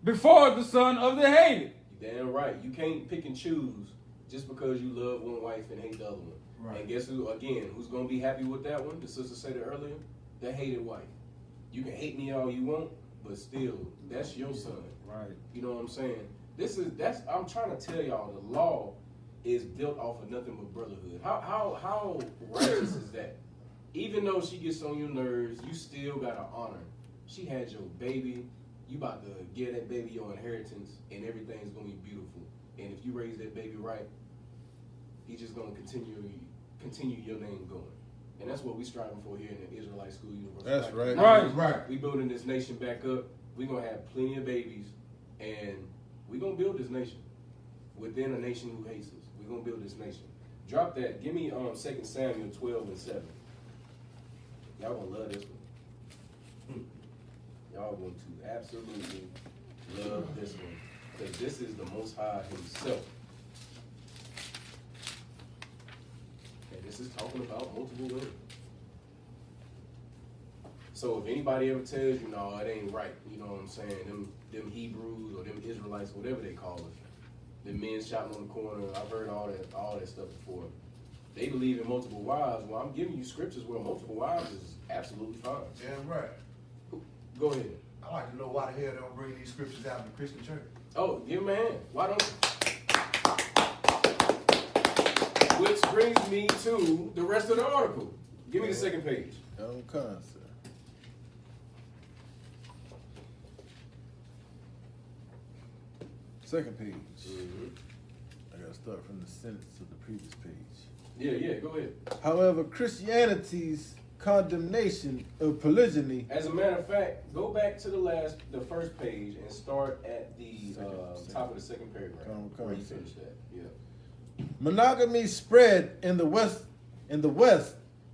before the son of the hated. You're damn right. You can't pick and choose just because you love one wife and hate the other one. Right. And guess who, again, who's going to be happy with that one? The sister said it earlier. The hated wife. You can hate me all you want, but still, that's your son. Right. You know what I'm saying? I'm trying to tell y'all, the law is built off of nothing but brotherhood. How righteous is that? Even though she gets on your nerves, you still gotta honor. She had your baby. You about to give that baby your inheritance, and everything's gonna be beautiful. And if you raise that baby right, he's just gonna continue your name going. And that's what we're striving for here in the Israelite School University. That's right. Right. We building this nation back up. We're gonna have plenty of babies, and we're gonna build this nation within a nation who hates us. We're gonna build this nation. Drop that. Give me 2 Samuel 12:7. Y'all gonna love this one. Y'all going to absolutely love this one, because this is the Most High himself. And this is talking about multiple women. So if anybody ever tells you, no, it ain't right, you know what I'm saying, them Hebrews or them Israelites, whatever they call us, the men shouting on the corner, I've heard all that stuff before. They believe in multiple wives. Well, I'm giving you scriptures where multiple wives is absolutely fine. Damn right. Go ahead. I like to know why the hell they don't bring these scriptures out in the Christian church. Oh, give him a hand. Why don't you? Which brings me to the rest of the article. Give me the second page. Okay, sir. Second page. I gotta start from the sentence of the previous page. Yeah, go ahead. However, Christianity's condemnation of polygyny. As a matter of fact, go back to the first page and start at the top of the second paragraph. Where you finish that. Yeah. Monogamy spread in the West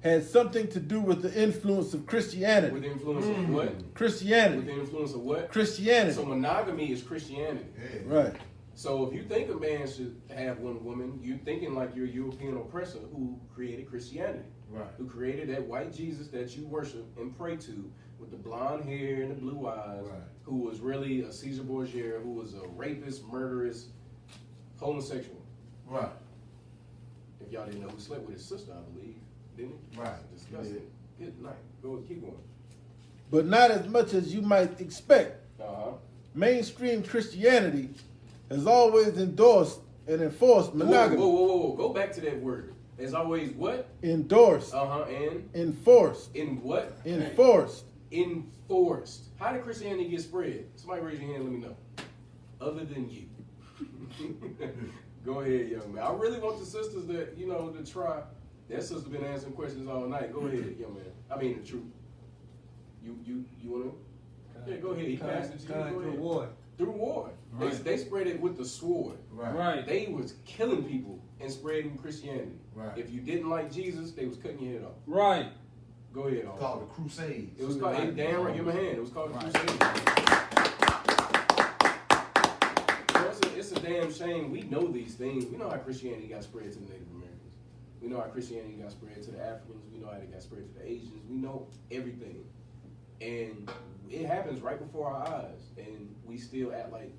had something to do with the influence of Christianity. With the influence of what? Christianity. With the influence of what? Christianity. So monogamy is Christianity. Yeah. Right. So if you think a man should have one woman, you're thinking like your European oppressor who created Christianity. Right. Who created that white Jesus that you worship and pray to with the blonde hair and the blue eyes, who was really a Caesar Borgia, who was a rapist, murderous, homosexual. Right. If y'all didn't know, who slept with his sister, I believe, didn't he? Right. Disgusting. Good night. Go keep going. But not as much as you might expect. Mainstream Christianity has always endorsed and enforced monogamy. Whoa. Go back to that word. As always, what? Endorsed. And? Enforced. In what? Enforced. Enforced. How did Christianity get spread? Somebody raise your hand, let me know. Other than you. Go ahead, young man. I really want the sisters that, to try. That sister been answering questions all night. Go ahead, young man. I mean the truth. You want to? Yeah, go ahead. He passed it to you. Go ahead. Through war. Through war. Right. They spread it with the sword. Right. They was killing people and spreading Christianity. Right. If you didn't like Jesus, they was cutting your head off. Right. Go ahead. It's called the Crusades. It was called, damn right, give him a hand. It was called the Crusades. So it's a damn shame. We know these things. We know how Christianity got spread to the Native Americans. We know how Christianity got spread to the Africans. We know how it got spread to the Asians. We know everything. And it happens right before our eyes. And we still act like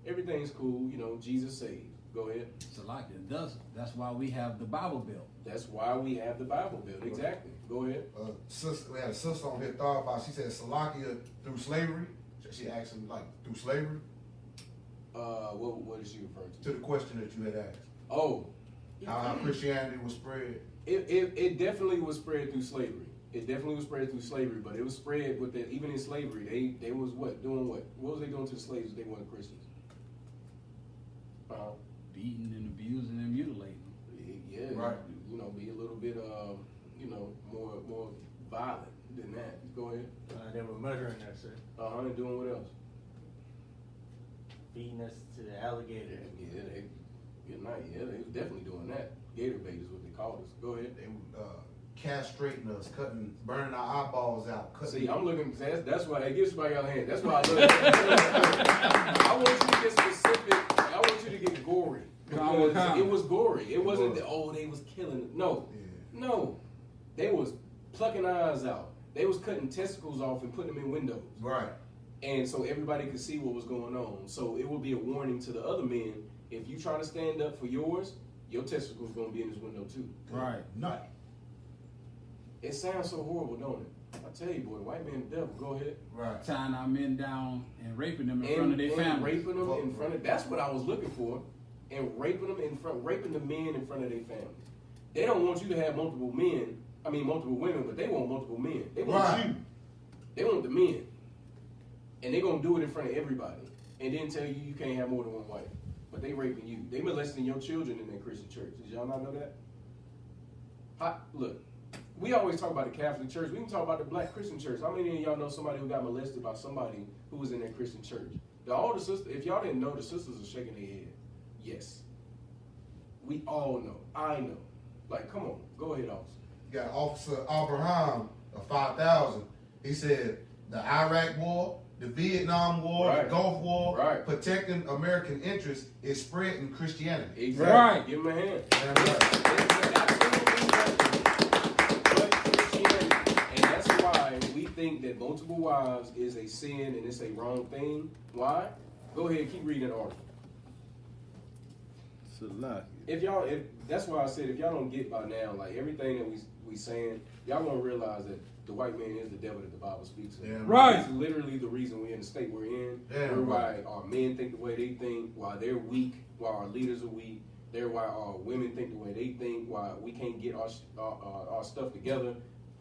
everything's cool. You know, Jesus saved. Go ahead. Salakia does. That's why we have the Bible Belt. That's why we have the Bible Belt. Exactly. Go ahead. We had a sister on here thought about. She said Salakia through slavery. She asked him like through slavery. What is she referring to? To the question that you had asked. Oh, How Christianity was spread. It definitely was spread through slavery. It definitely was spread through slavery, but it was spread with that. Even in slavery, they was what doing what? What was they doing to the slaves if they weren't Christians? Beating and abusing and mutilating. Yeah, right. You know, be a little bit more violent than that. Go ahead. They were murdering us, sir. And doing what else? Beating us to the alligator. They was definitely doing that. Gator bait is what they called us. Go ahead. They castrating us, burning our eyeballs out. See, I'm looking. That's why. Hey, give somebody your hand. That's why I love it. I want you to get specific. I want you to get gory. Because it was gory. It wasn't that, they was killing. No. Yeah. No. They was plucking eyes out. They was cutting testicles off and putting them in windows. Right. And so everybody could see what was going on. So it would be a warning to the other men. If you try to stand up for yours, your testicles going to be in this window too. Right. Nut. It sounds so horrible, don't it? I tell you, boy, the white man the devil. Go ahead. Right. Tying our men down and raping them in front of their families. Raping them in front of. That's what I was looking for. And raping them raping the men in front of their families. They don't want you to have multiple men. I mean, multiple women, but they want multiple men. They want you. They want the men. And they're going to do it in front of everybody. And then tell you can't have more than one wife. But they raping you. They molesting your children in their Christian church. Did y'all not know that? Look, we always talk about the Catholic Church. We can talk about the Black Christian church. How many of y'all know somebody who got molested by somebody who was in their Christian church? All the sisters, if y'all didn't know, the sisters are shaking their head. Yes. We all know. I know. Like, come on. Go ahead, officer. You got Officer Abraham of 5,000. He said the Iraq War, the Vietnam War, the Gulf War, protecting American interests is spreading Christianity. Exactly. Right. Give him a hand. But Christianity. And that's why we think that multiple wives is a sin and it's a wrong thing. Why? Go ahead, keep reading the article. If that's why I said if y'all don't get by now, like everything that we saying, y'all gonna realize that the white man is the devil that the Bible speaks of. Yeah, right. It's literally the reason we're in the state we're in. Yeah, why our men think the way they think, why they're weak, why our leaders are weak. They're why our women think the way they think, why we can't get our stuff together.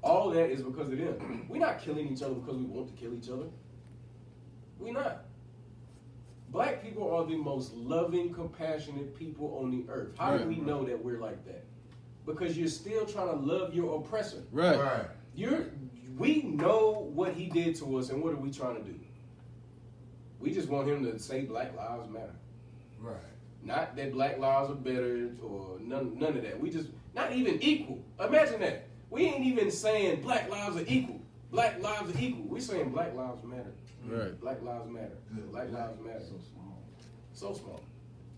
All that is because of them. We're not killing each other because we want to kill each other. We're not. Black people are the most loving, compassionate people on the earth. How do we know that we're like that? Because you're still trying to love your oppressor. Right. We know what he did to us, and what are we trying to do? We just want him to say Black Lives Matter. Right. Not that Black lives are better or none of that. We just, not even equal. Imagine that. We ain't even saying Black lives are equal. Black lives are equal. We're saying Black lives matter. Right. Black lives matter. Black lives matter. So small. So small.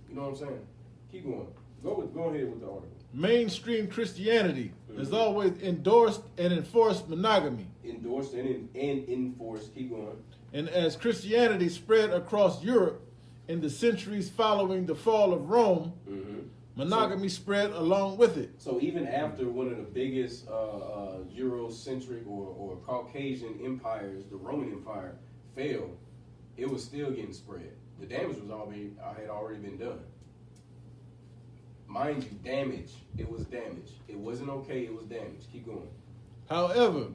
You know what I'm saying? Keep going. Go ahead with the article. Mainstream Christianity has always endorsed and enforced monogamy. Endorsed and enforced. Keep going. And as Christianity spread across Europe in the centuries following the fall of Rome, monogamy spread along with it. So even after one of the biggest Eurocentric or Caucasian empires, the Roman Empire, fell, it was still getting spread. The damage had already been done. Mind you, damage. It was damage. It wasn't okay. It was damage. Keep going. However,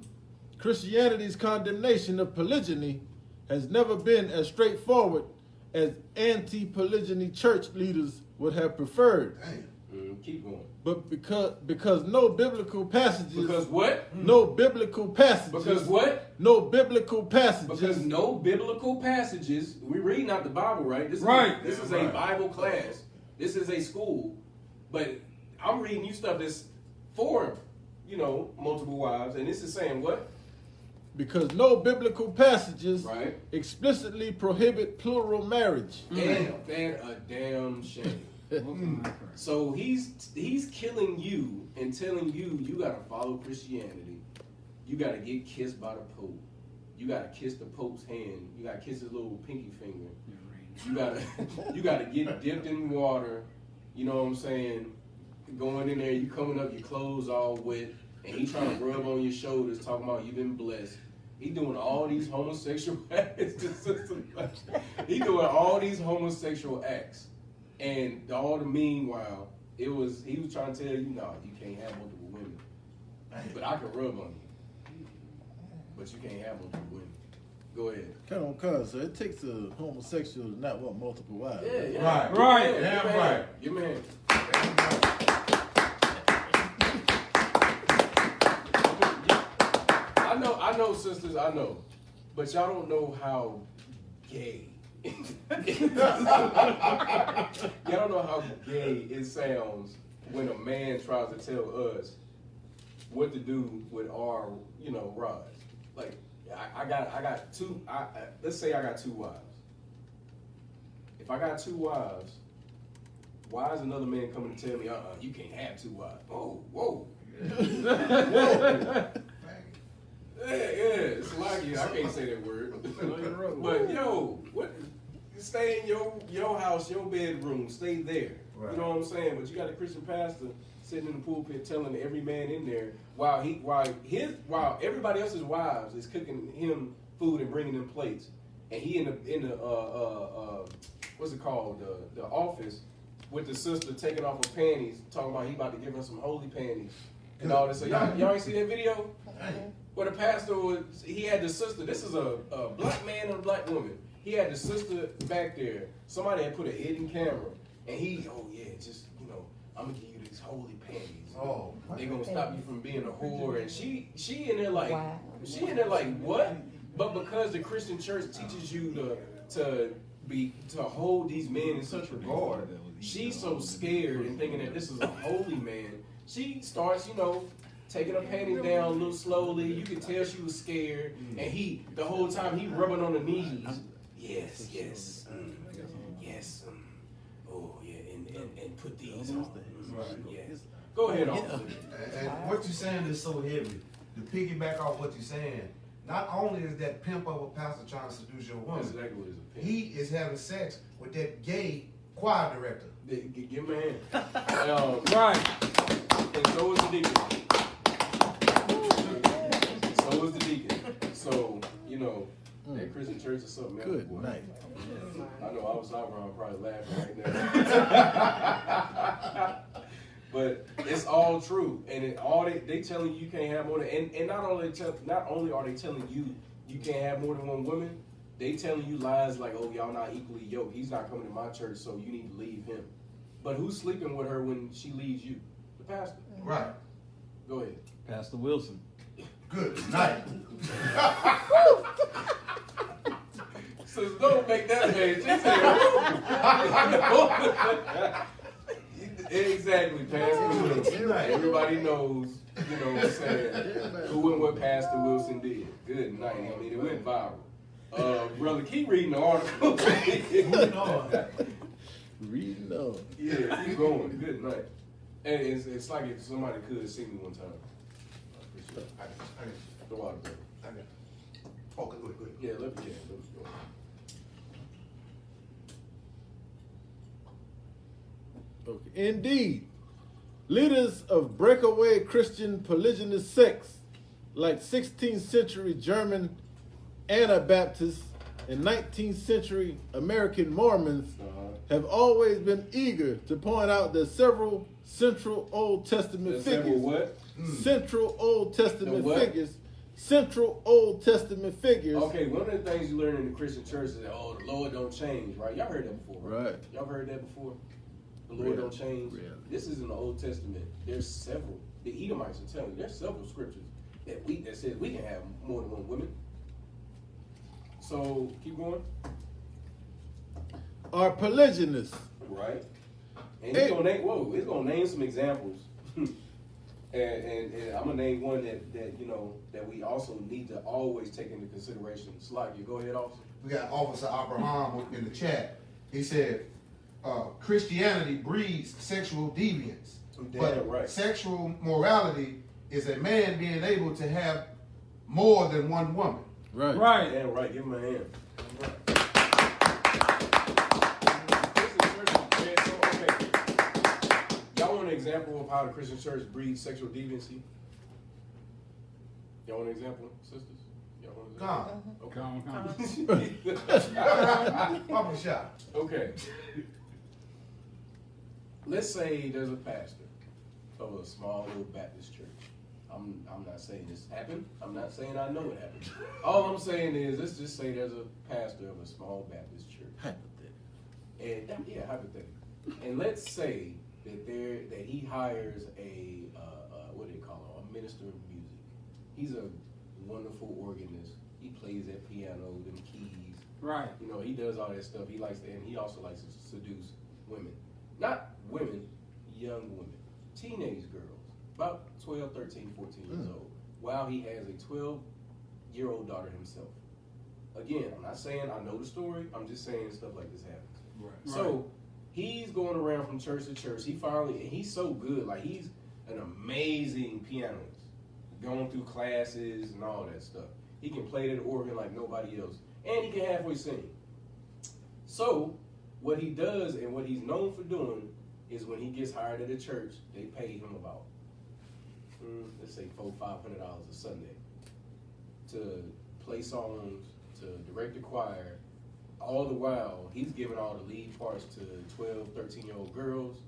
Christianity's condemnation of polygyny has never been as straightforward as anti-polygyny church leaders would have preferred. Keep going. But because no biblical passages. Because what? No biblical passages. Because what? No biblical passages. Because no biblical passages. We're reading out the Bible, right? This is a Bible class. This is a school. But I'm reading you stuff that's for, multiple wives, and this is saying what? because no biblical passages Right. explicitly prohibit plural marriage. Damn, man, a damn shame. So he's killing you and telling you gotta follow Christianity. You gotta get kissed by the Pope. You gotta kiss the Pope's hand. You gotta kiss his little pinky finger. You gotta get dipped in water. You know what I'm saying? Going in there, you coming up, your clothes all wet, and he trying to rub on your shoulders, talking about you've been blessed. He doing all these homosexual acts. He doing all these homosexual acts. And all the meanwhile, he was trying to tell you, no, you can't have multiple women. But I can rub on you. But you can't have multiple women. Go ahead. Come on, cuz. So it takes a homosexual to not want multiple wives. Yeah. Right. Damn right. Your man. I know, sisters, I know. But y'all don't know how gay. Y'all don't know how gay it sounds when a man tries to tell us what to do with our, rods. Like, I got two. Let's say I got two wives. If I got two wives, why is another man coming to tell me, you can't have two wives? Whoa. Yeah, it's like I can't say that word. But what? Stay in your house, your bedroom. Stay there. Right. You know what I'm saying? But you got a Christian pastor sitting in the pulpit telling every man in there while everybody else's wives is cooking him food and bringing him plates, and he in the what's it called, the office with the sister taking off her panties, talking about he about to give her some holy panties and all this. So y'all ain't see that video? Where the pastor he had the sister. This is a black man and a black woman. He had the sister back there. Somebody had put a hidden camera, and I'm gonna give you these holy panties. Oh, they gonna stop you from being a whore. And she in there like, wow. She in there like what? But because the Christian church teaches you to hold these men in such regard, she's so scared and thinking that this is a holy man. She starts, taking her panties down a little slowly. You could tell she was scared. And the whole time, he rubbing on the knees. Yes. Yes. Oh, yeah, and put these on. Right. Yes. Go ahead, officer. And what you're saying is so heavy. To piggyback off what you're saying, not only is that pimp of a pastor trying to seduce your woman, exactly what is a pimp. He is having sex with that gay choir director. Give him a hand. Right. And so is the deacon. So, that Christian church is something else. Good night. I know I was out around probably laughing right now. But it's all true. And they telling you can't have more than, and not only are they telling you can't have more than one woman, they telling you lies like, oh, y'all not equally yoked. He's not coming to my church, so you need to leave him. But who's sleeping with her when she leaves you? The pastor. Right. Go ahead. Pastor Wilson. Good night. So don't make that face. Exactly, Pastor. Everybody knows, what I'm saying, who and what Pastor Wilson did. Good night. I mean, it went viral. Brother, keep reading the article. Reading on. Yeah, keep going. Good night. And it's like if somebody could see me one time. I the water. Oh, good. Yeah, let me go. Okay. Indeed, leaders of breakaway Christian polygynous sects like 16th century German Anabaptists and 19th century American Mormons have always been eager to point out that several central Old Testament figures. What? Central Old Testament figures. Central Old Testament figures. Okay, one of the things you learn in the Christian church is that, the Lord don't change, right? Y'all heard that before, right? Y'all heard that before? The Lord don't change. Really? This is in the Old Testament. There's several. The Edomites are telling you, there's several scriptures that says we can have more than one woman. So, keep going. Are polygynous. Right. And it's gonna name some examples. And I'm gonna name one that you know that we also need to always take into consideration. Slide, you go ahead, officer. We got Officer Abraham in the chat. He said, Christianity breeds sexual deviance. But right. Sexual morality is a man being able to have more than one woman. Right. Right. Damn right. Give him a hand. Y'all want an example of how the Christian church breeds sexual deviancy? Y'all want an example, sisters? Y'all want an example? Come. Papa shot. Okay. Let's say there's a pastor of a small little Baptist church. I'm not saying this happened. I'm not saying I know it happened. All I'm saying is, let's just say there's a pastor of a small Baptist church. Hypothetical. And yeah, hypothetical. And let's say that he hires a what do they call him? A minister of music. He's a wonderful organist. He plays that piano, them keys. Right. You know, he does all that stuff. He likes to, and he also likes to seduce women. Not women, young women. Teenage girls. About 12, 13, 14 years old. While he has a 12-year-old daughter himself. Again, I'm not saying I know the story. I'm just saying stuff like this happens. Right. So he's going around from church to church. He's so good. Like, he's an amazing pianist. Going through classes and all that stuff. He can play that organ like nobody else. And he can halfway sing. So what he does and what he's known for doing is when he gets hired at a church, they pay him about, let's say $400-500 a Sunday to play songs, to direct the choir. All the while, he's giving all the lead parts to 12, 13-year-old girls,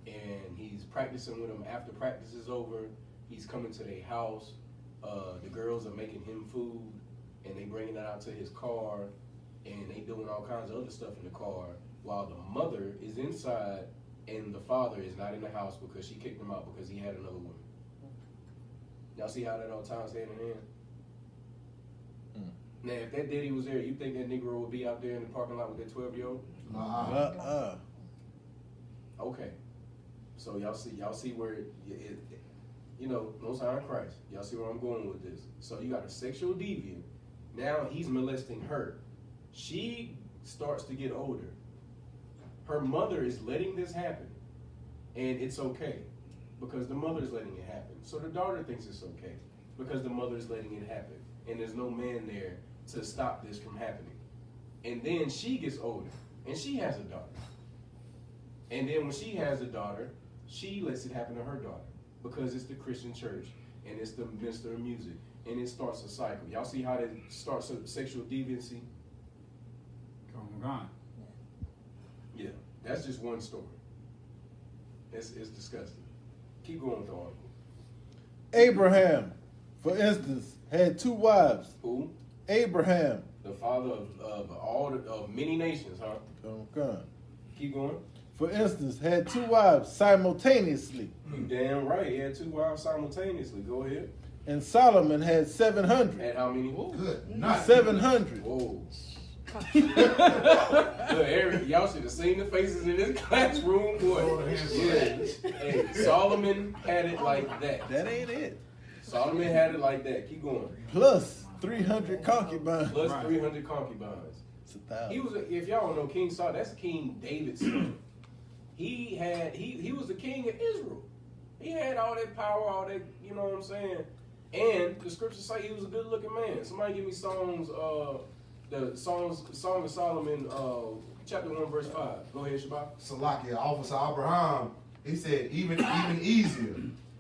and he's practicing with them after practice is over. He's coming to their house. The girls are making him food, and they bringing it out to his car, and they doing all kinds of other stuff in the car, while the mother is inside, and the father is not in the house because she kicked him out because he had another woman. Y'all see how that all ties hand in hand? Now, if that daddy was there, you think that Negro would be out there in the parking lot with that 12-year-old? Okay. So y'all see where you know, no sign of Christ. Y'all see where I'm going with this. So you got a sexual deviant. Now he's molesting her. She starts to get older. Her mother is letting this happen. And it's okay because the mother is letting it happen. So the daughter thinks it's okay because the mother is letting it happen. And there's no man there to stop this from happening. And then she gets older and she has a daughter. And then when she has a daughter, she lets it happen to her daughter because it's the Christian church and it's the minister of music and it starts a cycle. Y'all see how that starts a sexual deviancy? Come on. Yeah, that's just one story. It's disgusting. Keep going with the article. Abraham, for instance, had 2 wives. Who? Abraham. The father of many nations, huh? Okay. Keep going. For instance, had 2 wives simultaneously. You damn right. He had 2 wives simultaneously. Go ahead. And Solomon had 700. Had how many? Good night. 700. Whoa. Look, Eric, y'all should have seen the faces in this classroom, boy. Yeah. Hey, Solomon had it like that. That ain't it. Solomon had it like that. Keep going. Plus 300 concubines. Plus 300 concubines. It's 1,000. He was, if y'all don't know King Saul, that's King David's son. He was the king of Israel. He had all that power, all that, you know what I'm saying? And the scriptures say he was a good looking man. Somebody give me Songs, the Song of Solomon, chapter 1, verse 5. Go ahead, Shabbat. Salakia, Officer Abraham, he said even easier.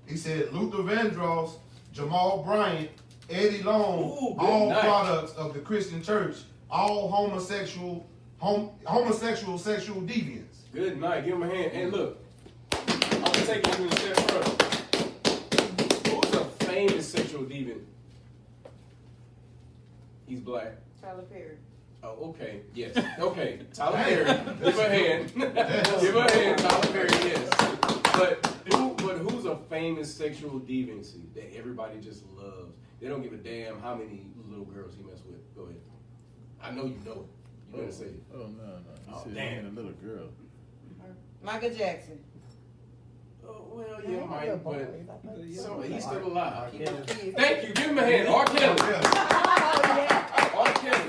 He said Luther Vandross, Jamal Bryant, Eddie Long, all products of the Christian church, all homosexual sexual deviants. Good night. Give him a hand. And look, I'm gonna take you to a step further. Who's a famous sexual deviant? He's black. Tyler Perry. Oh, okay. Yes. Okay. Tyler Perry. Give a hand. Give a hand, Tyler Perry. Yes. But who's a famous sexual deviancy that everybody just loves? They don't give a damn how many little girls he messed with. Go ahead. I know you know it. You better say it. Oh, no. You Oh, said damn. a little girl. Michael Jackson. Oh, Well, yeah, Mike, but he's still alive. R. Kelly. Thank you. Give him a hand. R. Kelly. R. Kelly.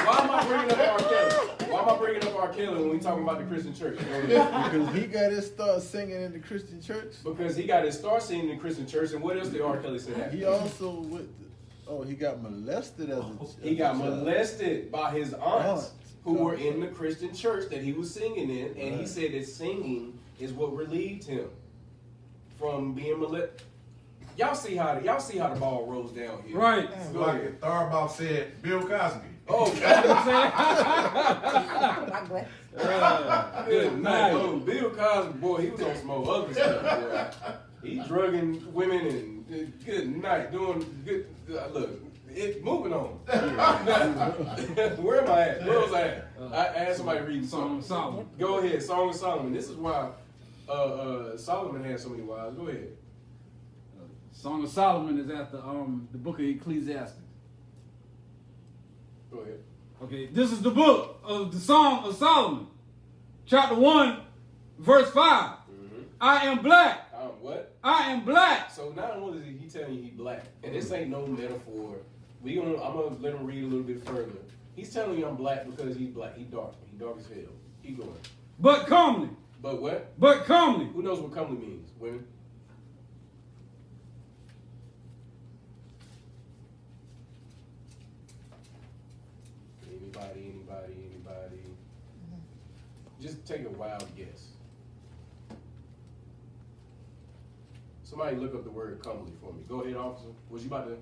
Why am I bringing up R. Kelly? Why am I bringing up R. Kelly when we talking about the Christian church? Because he got his start singing in the Christian church. Because he got his start singing in the Christian church, and what else did R. Kelly say that? He also he got molested He got molested by his aunts who were in the Christian church that he was singing in, and he said that singing is what relieved him from being molested. Y'all see how the ball rolls down here. Right. Go Like ahead. Thurbaugh said, Bill Cosby. Oh, good night. Oh, Bill Cosby, boy, he was on some old other stuff, boy. He drugging women and good night, doing good. Look, moving on. Where am I at? Where was I at? I asked somebody reading Song of Solomon. Go ahead, Song of Solomon. This is why Solomon had so many wives. Go ahead. Song of Solomon is after the book of Ecclesiastes. Go ahead. Okay, this is the book of the Song of Solomon, chapter 1, verse 5. I am black. What? I am black. So not only is he telling you he black, and this ain't no metaphor. I'm gonna let him read a little bit further. He's telling you I'm black because he's black. He dark. He dark as hell. Keep going. But comely. But what? But comely. Who knows what comely means? Women. Anybody? Just take a wild guess. Somebody look up the word comely for me. Go ahead, officer. Was you about to?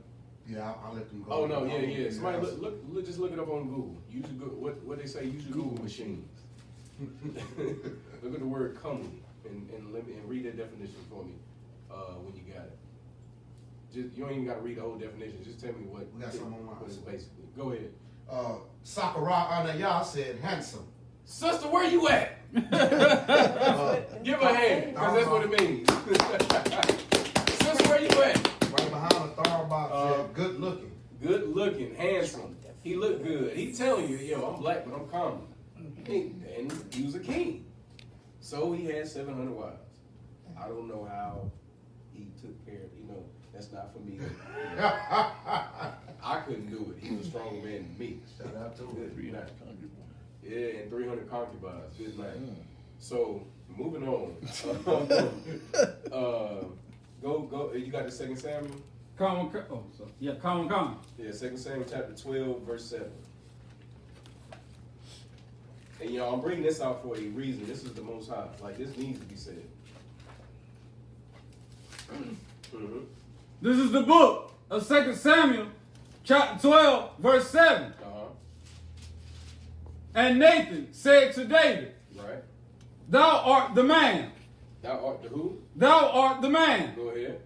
Yeah, I'll let them go. Oh no, yeah. Somebody look, just look it up on Google. Use your what they say. Use your Google machines. Look at the word comely and read that definition for me when you got it. Just you don't even got to read the whole definition. Just tell me what. We got some on what it's mine. basically. Go ahead. Sakura Anaya said handsome. Sister, where you at? Give her a hand, because that's what it means. Sister, where you at? Right behind the Thurbaugh said good looking. Good looking, handsome. He looked good. He telling you, yo, I'm black, but I'm common. And he was a king. So he had 700 wives. I don't know how he took care of, that's not for me. I couldn't do it. He was a stronger man than me. Shout out to him. Good night. Yeah, and 300 concubines. Good night. So, moving on. Go. You got the 2 Samuel? Common. Yeah, common. Yeah, 2 Samuel chapter 12, verse 7. And I'm bringing this out for a reason. This is the Most High. Like, this needs to be said. This is the book of 2 Samuel, chapter 12, verse 7. And Nathan said to David, Right. Thou art the man. Thou art the who? Thou art the man. Go ahead.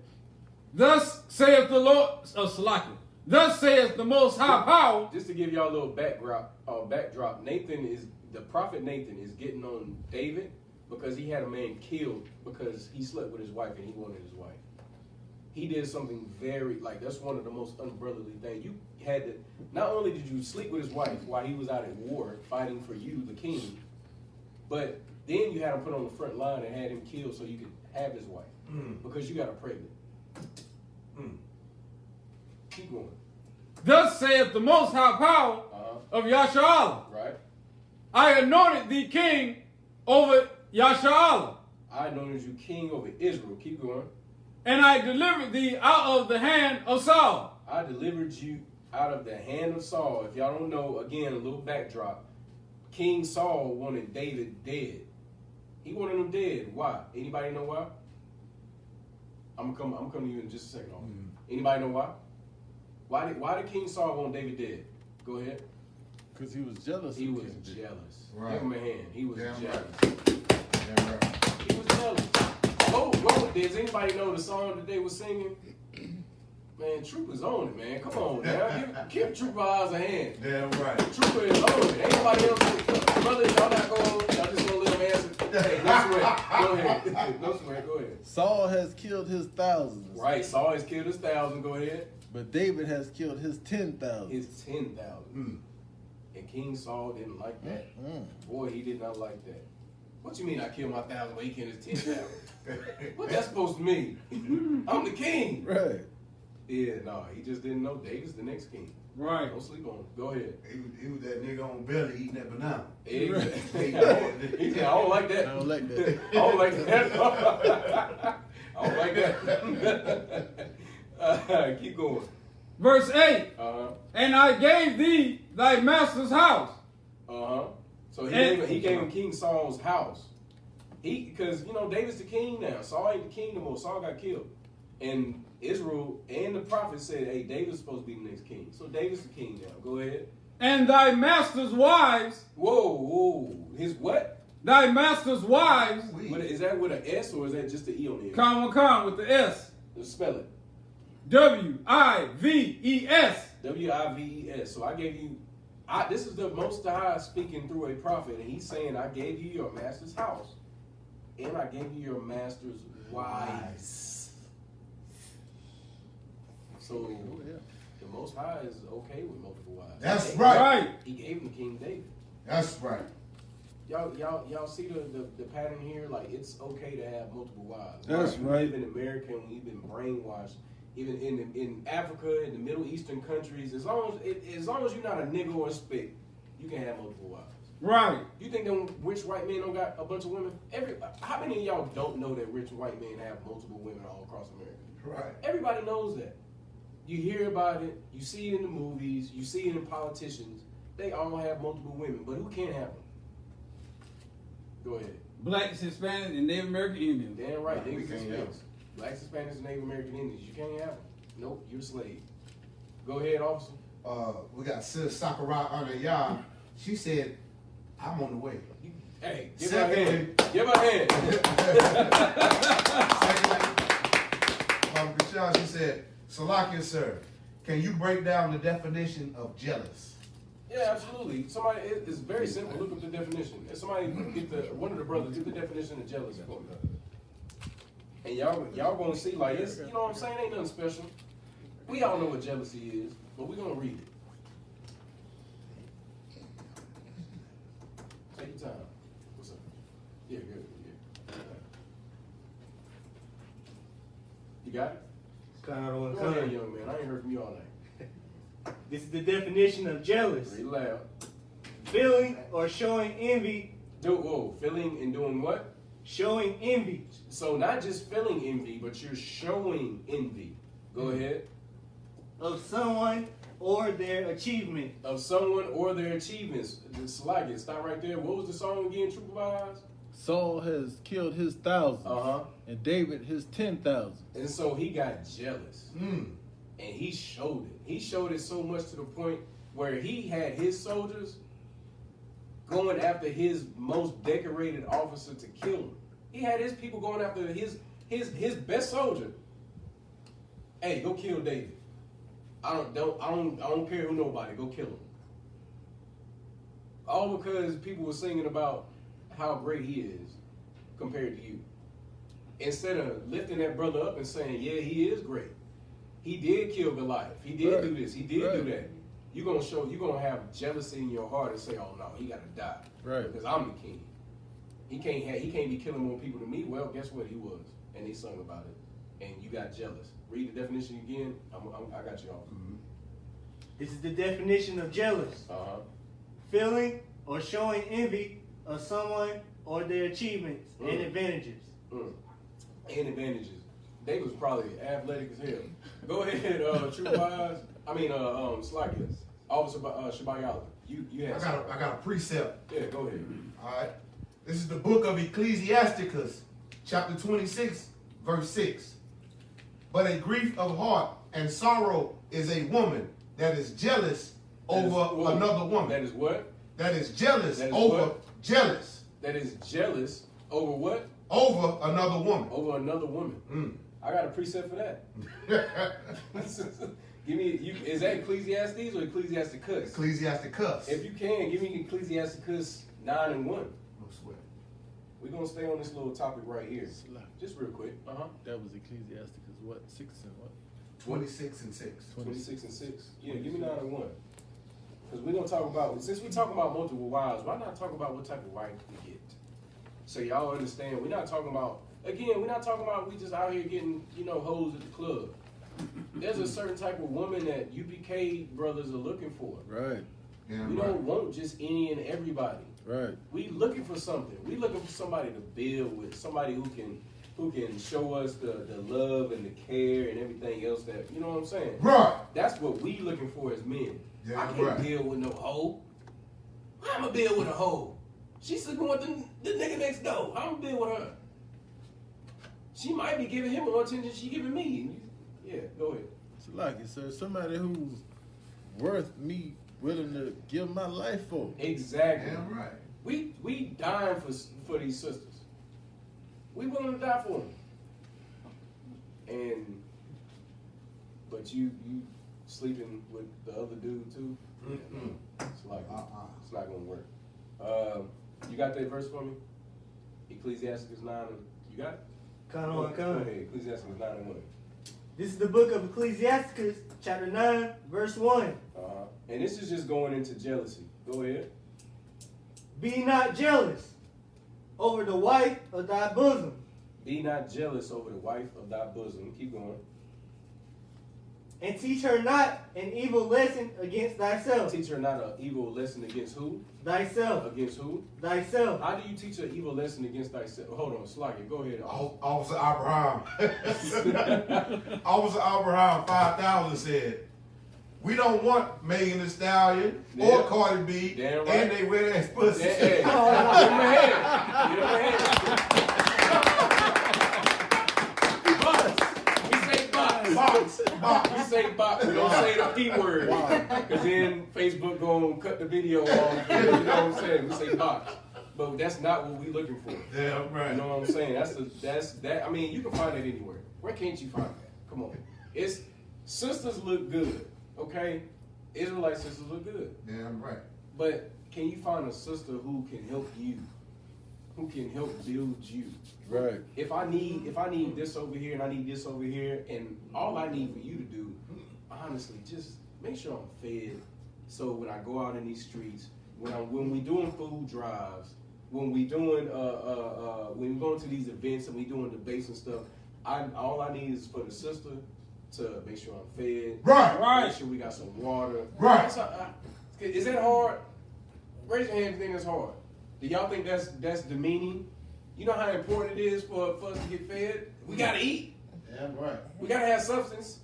Thus saith the Lord, Salakia. Thus saith the Most High Power. Just to give y'all a little backdrop, the prophet Nathan is getting on David because he had a man killed because he slept with his wife and he wanted his wife. He did something that's one of the most unbrotherly things. You had to, not only did you sleep with his wife while he was out at war fighting for you, the king, but then you had him put on the front line and had him killed so you could have his wife because you got her pregnant. Keep going. Thus saith the Most High Power of Yasharallah. Right. I anointed thee king over Yasharallah. I anointed you king over Israel. Keep going. And I delivered thee out of the hand of Saul. I delivered you out of the hand of Saul. If y'all don't know, again, a little backdrop. King Saul wanted David dead. He wanted him dead. Why? Anybody know why? I'm gonna come to you in just a second. Anybody know why? Why did King Saul want David dead? Go ahead. Because he was jealous. He was jealous. Right. Give him a hand. He was Damn jealous. right. Damn right. He was jealous. Does anybody know the song that they were singing? Man, Trooper's on it, man. Come on, man. Give Trooper Oz a hand. Damn right. Trooper is on it. Ain't nobody else. Brothers, y'all not going. Y'all just gonna let him answer. Hey, no sweat. Go ahead. No sweat. Go ahead. Saul has killed his thousands. Right. Saul has killed his 1,000. Go ahead. But David has killed his 10,000. His 10,000. And King Saul didn't like that. Boy, he did not like that. What you mean I killed my 1,000 but he killed his 10,000? What that's supposed to mean? I'm the king. Right. Yeah, no, he just didn't know David's the next king. Right. Don't sleep on him. Go ahead. He was that nigga on belly eating that banana. Exactly. He said, I don't like that. I don't like that. I don't like that. I don't like that. Keep going. Verse 8. Uh-huh. And I gave thee thy master's house. Uh-huh. So he And- gave him King Saul's house. Because, you know, David's the king now. Saul ain't the king no more. Saul got killed. And Israel and the prophets said, hey, David's supposed to be the next king. So David's the king now. Go ahead. And thy master's wives. Whoa. His what? Thy master's wives. Is that with an S or is that just the E on the end? Come with the S. Spell it. W-I-V-E-S. W-I-V-E-S. So I gave you, this is the Most High speaking through a prophet, and he's saying, I gave you your master's house, and I gave you your master's wives. So the Most High is okay with multiple wives. That's right. He gave him King David. That's right. Y'all see the pattern here? Like, it's okay to have multiple wives. That's right. We live in America and we've been brainwashed. Even in Africa, in the Middle Eastern countries, as long as you're not a nigga or a spick, you can have multiple wives. Right. You think them rich white men don't got a bunch of women? How many of y'all don't know that rich white men have multiple women all across America? Right. Everybody knows that. You hear about it, you see it in the movies, you see it in politicians. They all have multiple women, but who can't have them? Go ahead. Blacks, Hispanics, and Native American Indians. Damn right, We niggas can't and have Hispanics. Blacks, Hispanics, and Native American Indians. You can't have them. Nope, you're a slave. Go ahead, officer. We got Sis Sakurai Anaya. She said, I'm on the way. Hey, give her a Secondly- hand. Give her a hand. Secondly, Michelle, she said, Salakia, sir, can you break down the definition of jealous? Yeah, absolutely. Somebody, it's very simple. Look up the definition. If somebody one of the brothers get the definition of jealous for me. And y'all gonna see like it's, you know what I'm saying? Ain't nothing special. We all know what jealousy is, but we gonna read it. Take your time. What's up? Yeah, good. Yeah. You got it? Go ahead, young man. I ain't heard from you all night. This is the definition of jealous. Read loud. Feeling or showing envy. Feeling and doing what? Showing envy. So not just feeling envy, but you're showing envy. Go ahead. Of someone or their achievement. Of someone or their achievements. Slack it. Stop right there. What was the song again, Trooper Vibes? Saul has killed his thousands, and David his 10,000. And so he got jealous. And he showed it. He showed it so much to the point where he had his soldiers going after his most decorated officer to kill him. He had his people going after his best soldier. Hey, go kill David. I don't care who nobody. Go kill him. All because people were singing about how great he is compared to you. Instead of lifting that brother up and saying, yeah, he is great. He did kill Goliath. He did do this. He did do that. You're gonna have jealousy in your heart and say, oh no, he gotta die. Right. Because I'm the king. He can't be killing more people than me. Well, guess what? He was. And they sung about it. And you got jealous. Read the definition again. I got you all. This is the definition of jealous. Feeling or showing envy of someone or their achievements and advantages. And advantages. David was probably athletic as hell. Go ahead, True Wise. Slakia. Officer Shabayala. You had I got a precept. Yeah, go ahead. All right. This is the book of Ecclesiasticus, chapter 26, verse 6. But a grief of heart and sorrow is a woman that is jealous over another woman. That is what? That is jealous over jealous. That is jealous over what? Over another woman. Over another woman. I got a precept for that. Give me, is that Ecclesiastes or Ecclesiasticus? Ecclesiasticus. If you can, give me Ecclesiasticus 9:1. We're going to stay on this little topic right here. Just real quick. That was Ecclesiasticus, what? 6 and what? 26 and 6. 26 and 6. Yeah, give me 9:1. Because we're going to talk about, since we're talking about multiple wives, why not talk about what type of wife we get? So y'all understand, we're not talking about, again, we're not talking about we just out here getting, you know, hoes at the club. There's a certain type of woman that UPK brothers are looking for. Right. Yeah, We don't want just any and everybody. Right. We looking for something. We looking for somebody to build with, somebody who can show us the love and the care and everything else that, you know what I'm saying? Right. That's what we looking for as men. Yeah, I can't right. deal with no hoe. How I'ma deal with a hoe? She's sleeping with the nigga next door. How I'ma deal with her? She might be giving him more attention she giving me. Yeah, go ahead. So like it, sir, somebody who's worth me willing to give my life for. Exactly. Damn right. We dying for these sisters. We willing to die for them. But you sleeping with the other dude too? It's like it's not gonna work. You got that verse for me? Ecclesiastes 9. You got it? Go ahead. Ecclesiastes 9:1. This is the book of Ecclesiastes, chapter 9, verse 1. And this is just going into jealousy. Go ahead. Be not jealous over the wife of thy bosom. Be not jealous over the wife of thy bosom. Keep going. And teach her not an evil lesson against thyself. Teach her not an evil lesson against who? Thyself. Against who? Thyself. How do you teach an evil lesson against thyself? Hold on, Sluggy, go ahead. Officer Abraham. Officer Abraham 5000 said, we don't want Megan Thee Stallion or Cardi B Damn right. and they wet ass pussy. Hey, give him a hand. Give him a hand. Box. We say box. We don't say the P word. Because then Facebook gonna cut the video off. You know what I'm saying? We say box. But that's not what we looking for. Damn right. You know what I'm saying? That's that. I mean, you can find it anywhere. Where can't you find that? Come on. It's sisters look good, okay? Israelite sisters look good. Damn right. But can you find a sister who can help you? Who can help build you? Right. If I need this over here and I need this over here, and all I need for you to do, honestly, just make sure I'm fed. So when I go out in these streets, when we doing food drives, when we doing when we going to these events and we doing debates and stuff, all I need is for the sister to make sure I'm fed. Right. Make sure we got some water. Right. Is that hard? Raise your hand if you think that's hard. Do y'all think that's demeaning? You know how important it is for us to get fed? We gotta eat. Damn right. We gotta have substance.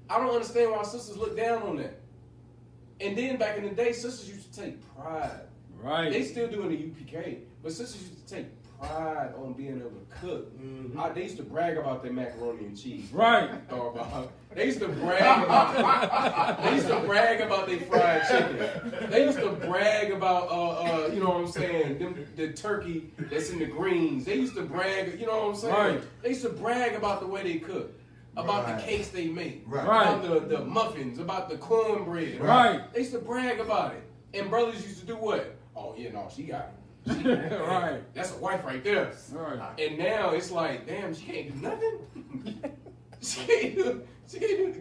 I don't understand why sisters look down on that. And then back in the day, sisters used to take pride. Right. They still do in the UPK, but sisters used to take pride on being able to cook. They used to brag about their macaroni and cheese. Right. They used to brag about. They used to brag about their fried chicken. They used to brag about, you know what I'm saying, the turkey that's in the greens. They used to brag, you know what I'm saying. Right. They used to brag about the way they cook, about the cakes they make, Right. about the muffins, about the cornbread. Right. They used to brag about it, and brothers used to do what? Oh yeah, no, she got it. Right. That's a wife right there. Right. And now it's like, damn, she can't do nothing. she can't do.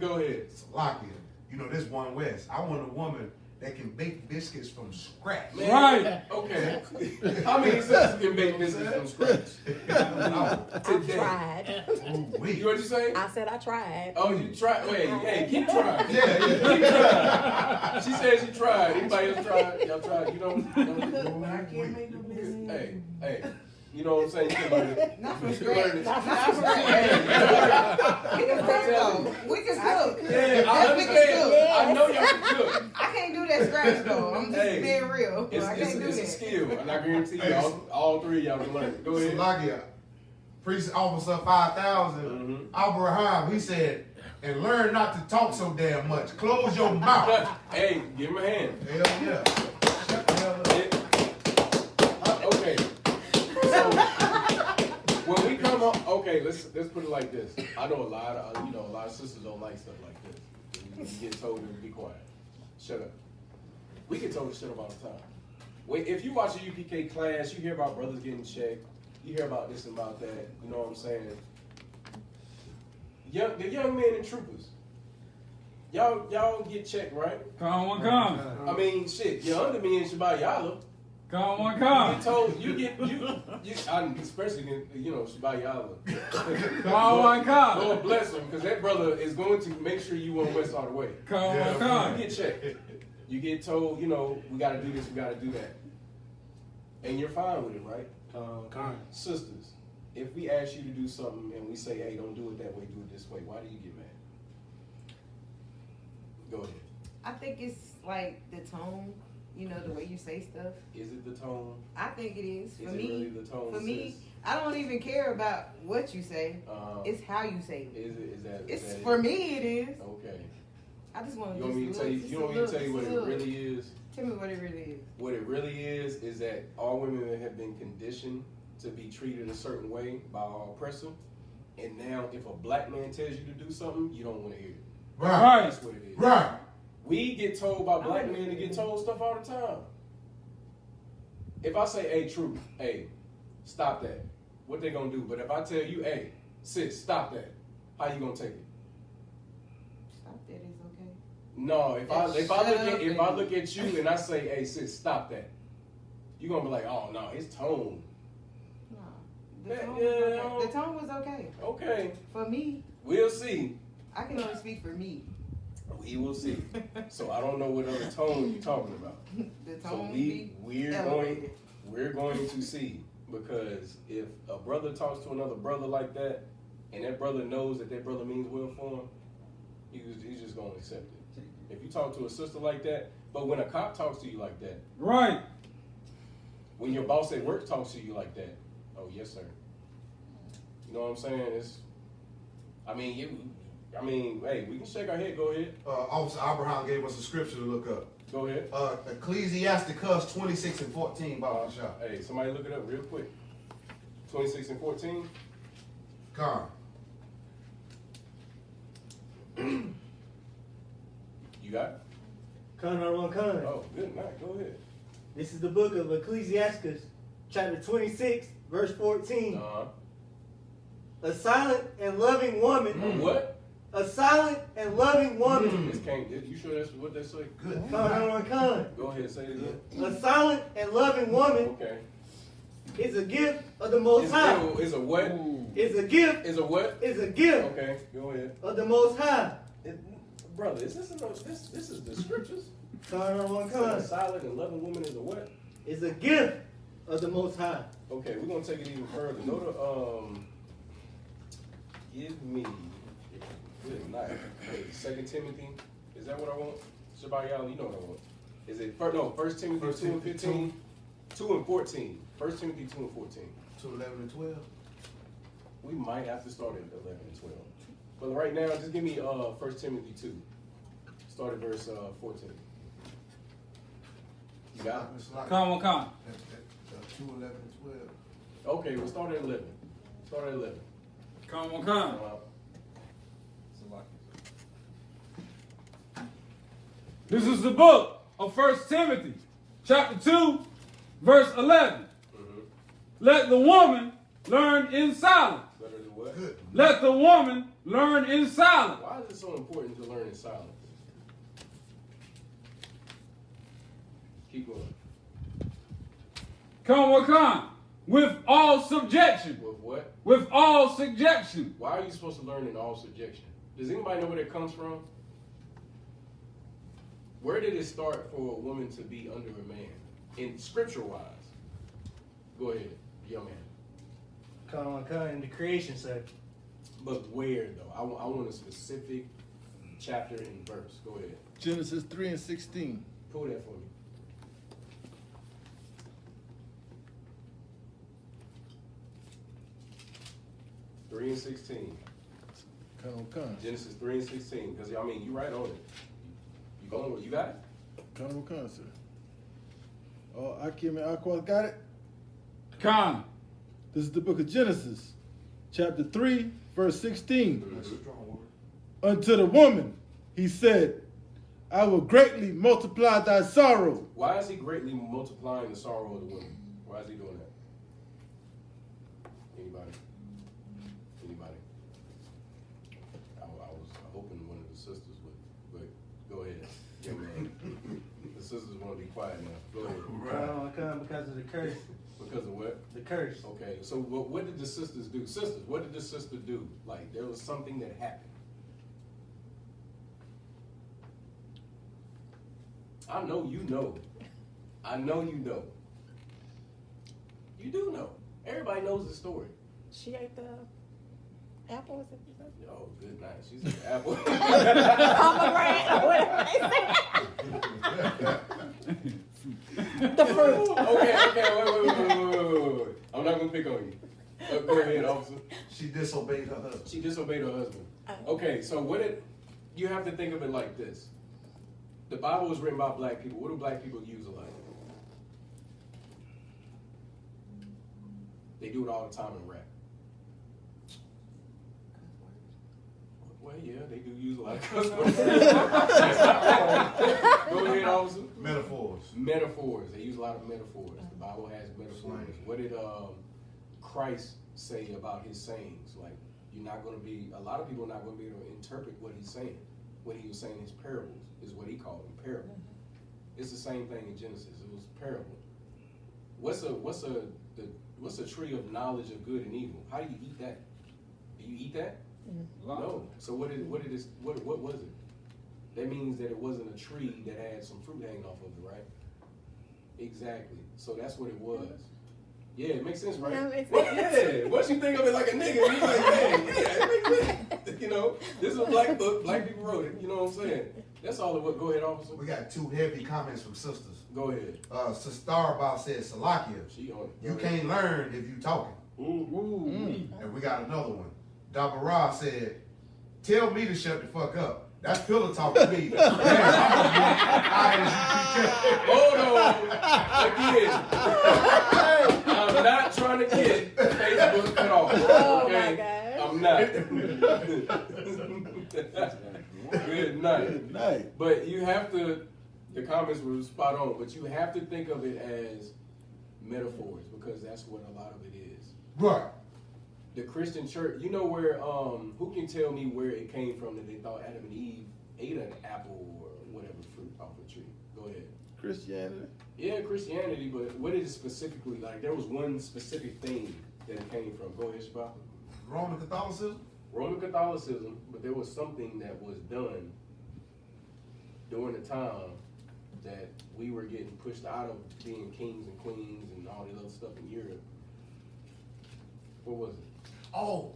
Go ahead. Salakia. You know, this one West. I want a woman that can bake biscuits from scratch. Man, Right. Okay. How many sisters can bake biscuits from scratch? I Today. tried. You what you say? I said I tried. Oh, you tried. Wait, hey, keep trying. Yeah. Keep trying. She said she tried. Anybody else tried? Y'all tried? You don't. I can't make no business. Hey. You know what I'm saying? You can learn it. Not from You can learn scratch. it. Not from scratch. We can cook though. We can cook. Yeah, I Definitely can understand. cook. I know y'all can cook. I can't do that scratch though. I'm just Hey, being real. I can't do It's a that. skill, and I guarantee you, all three of y'all can learn it. Go ahead. Salakia. Priest Officer 5000, Abraham, he said, and learn not to talk so damn much. Close your mouth. Hey, give him a hand. Hell yeah. Shut the hell up. Okay. So when we come up, okay, let's put it like this. I know a lot of sisters don't like stuff like this. You get told to be quiet. Shut up. We get told to shut up all the time. If you watch a UPK class, you hear about brothers getting checked. You hear about this and about that. You know what I'm saying? The young men and troopers. Y'all get checked, right? Come. I mean, shit. You're under me in Shabbat Yalla. Come on, You come. get told, especially, Shabayala. Come on, come. Lord bless him, because that brother is going to make sure you on West all the way. Come on, come. You get checked. You get told, we got to do this, we got to do that. And you're fine with it, right? Sisters, if we ask you to do something and we say, hey, don't do it that way, do it this way, why do you get mad? Go ahead. I think it's like the tone, the way you say stuff. Is it the tone? I think it is. Is it really the tone? For me, I don't even care about what you say. It's how you say it. Is that for me, it is. Okay. I just want to. You want me to tell you what it really is? Tell me what it really is. What it really is that all women have been conditioned to be treated a certain way by our oppressor, and now if a black man tells you to do something, you don't want to hear it. Right. That's what it is. Right. We get told by black men to get told stuff all the time. If I say, hey, True, hey, stop that, what they gonna do? But if I tell you, hey, sis, stop that, how you gonna take it? Stop that is okay. No, if I look at you and I say, hey, sis, stop that, you gonna be like, oh no, his tone. No, the tone was okay. Okay. For me. We'll see. I can only speak for me. We will see. So I don't know what other tone you're talking about. The tone we're going to see, because if a brother talks to another brother like that, and that brother knows that brother means well for him, he's just gonna accept it. If you talk to a sister like that, but when a cop talks to you like that, right? When your boss at work talks to you like that, oh yes sir. You know what I'm saying? Hey, we can shake our head. Go ahead. Officer Abraham gave us a scripture to look up. Go ahead. Ecclesiasticus 26 and 14, Baba Shah. Hey, somebody look it up real quick. 26 and 14. Con. You got it? Con. Oh, good night. Go ahead. This is the book of Ecclesiasticus, chapter 26, verse 14. A silent and loving woman. What? A silent and loving woman. You sure that's what they say? Good. Con. Go ahead, say it again. A silent and loving woman. Okay. Is a gift of the Most High. Is a what? Is a gift. Is a what? Is a gift. Okay, go ahead. Of the Most High. Brother, this is the scriptures. Con. A silent and loving woman is a what? Is a gift of the Most High. Okay, we're gonna take it even further. Go to give me. Good night. Hey, 2 Timothy. Is that what I want? Shabayala, you know what I want. Is it 1 Timothy 2 and 15? 2 and 14. 1 Timothy 2 and 14. 2, 11 and 12. We might have to start at 11 and 12. But right now, just give me 1 Timothy 2. Start at verse 14. You got it? Come on. 2, 11 and 12. Okay, we'll start at 11. Start at 11. Come on. This is the book of 1 Timothy, chapter 2, verse 11. Let the woman learn in silence. Let her do what? Good. Let the woman learn in silence. Why is it so important to learn in silence? Keep going. Come on. With all subjection. With what? With all subjection. Why are you supposed to learn in all subjection? Does anybody know where that comes from? Where did it start for a woman to be under a man? In scripture-wise. Go ahead, young man. Con. In the creation, sir. But where, though? I want a specific chapter and verse. Go ahead. Genesis 3 and 16. Pull that for me. Three and 16. Come. Genesis 3 and 16. Because, you right on it. You going with, you got it? Come, sir. Oh, Akim and Aqua got it? Come. This is the book of Genesis, chapter 3, verse 16. That's a strong word. Unto the woman, he said, I will greatly multiply thy sorrow. Why is he greatly multiplying the sorrow of the woman? Why is he doing that? Anybody? I was hoping one of the sisters would, but go ahead. Young man. sisters want to be quiet now. Go ahead. Because of the curse. Because of what? The curse. Okay, so what did the sisters do? Sisters, what did the sister do? Like, there was something that happened. I know you know. I know you know. You do know. Everybody knows the story. She ate the apple, was it? Oh, good night. She's an apple. Pomegranate, or whatever they say. The fruit. Okay, wait. I'm not gonna pick on you. Go ahead, officer. She disobeyed her husband. She disobeyed her husband. Okay, so you have to think of it like this. The Bible was written by black people. What do black people use a lot? They do it all the time in rap. Well, yeah, they do use a lot of cuss words. Go ahead, officer. Metaphors. Metaphors. They use a lot of metaphors. The Bible has metaphors. What did Christ say about his sayings? Like, a lot of people are not going to be able to interpret what he's saying. What he was saying in his parables is what he called them, parables. It's the same thing in Genesis. It was parable. What's a tree of knowledge of good and evil? How do you eat that? Do you eat that? No. So what was it? That means that it wasn't a tree that had some fruit hanging off of it, right? Exactly. So that's what it was. Yeah, it makes sense, right? Yeah, it makes Well, sense. yeah. Once you think of it like a nigga, you're like, man, yeah, it makes sense. You know, this is a black book. Black people wrote it. You know what I'm saying? That's all it was. Go ahead, officer. We got two heavy comments from sisters. Go ahead. Sister Starbow said, Salakia, She on it. you can't learn if you talking. And we got another one. Dabara said, tell me to shut the fuck up. That's pillow talk to me. I.S.U.P.K. Hold on. Again. I'm not trying to get Facebook cut off. Oh Okay? my gosh. I'm not. Good night. Good night. But you have to, the comments were spot on, but you have to think of it as metaphors because that's what a lot of it is. Right. The Christian church, you know where, who can tell me where it came from that they thought Adam and Eve ate an apple or whatever fruit off a tree? Go ahead. Christianity. Yeah, Christianity, but what is it specifically? Like, there was one specific thing that it came from. Go ahead, Shabbat. Roman Catholicism? Roman Catholicism, but there was something that was done during the time that we were getting pushed out of being kings and queens and all the other stuff in Europe. What was it? Oh,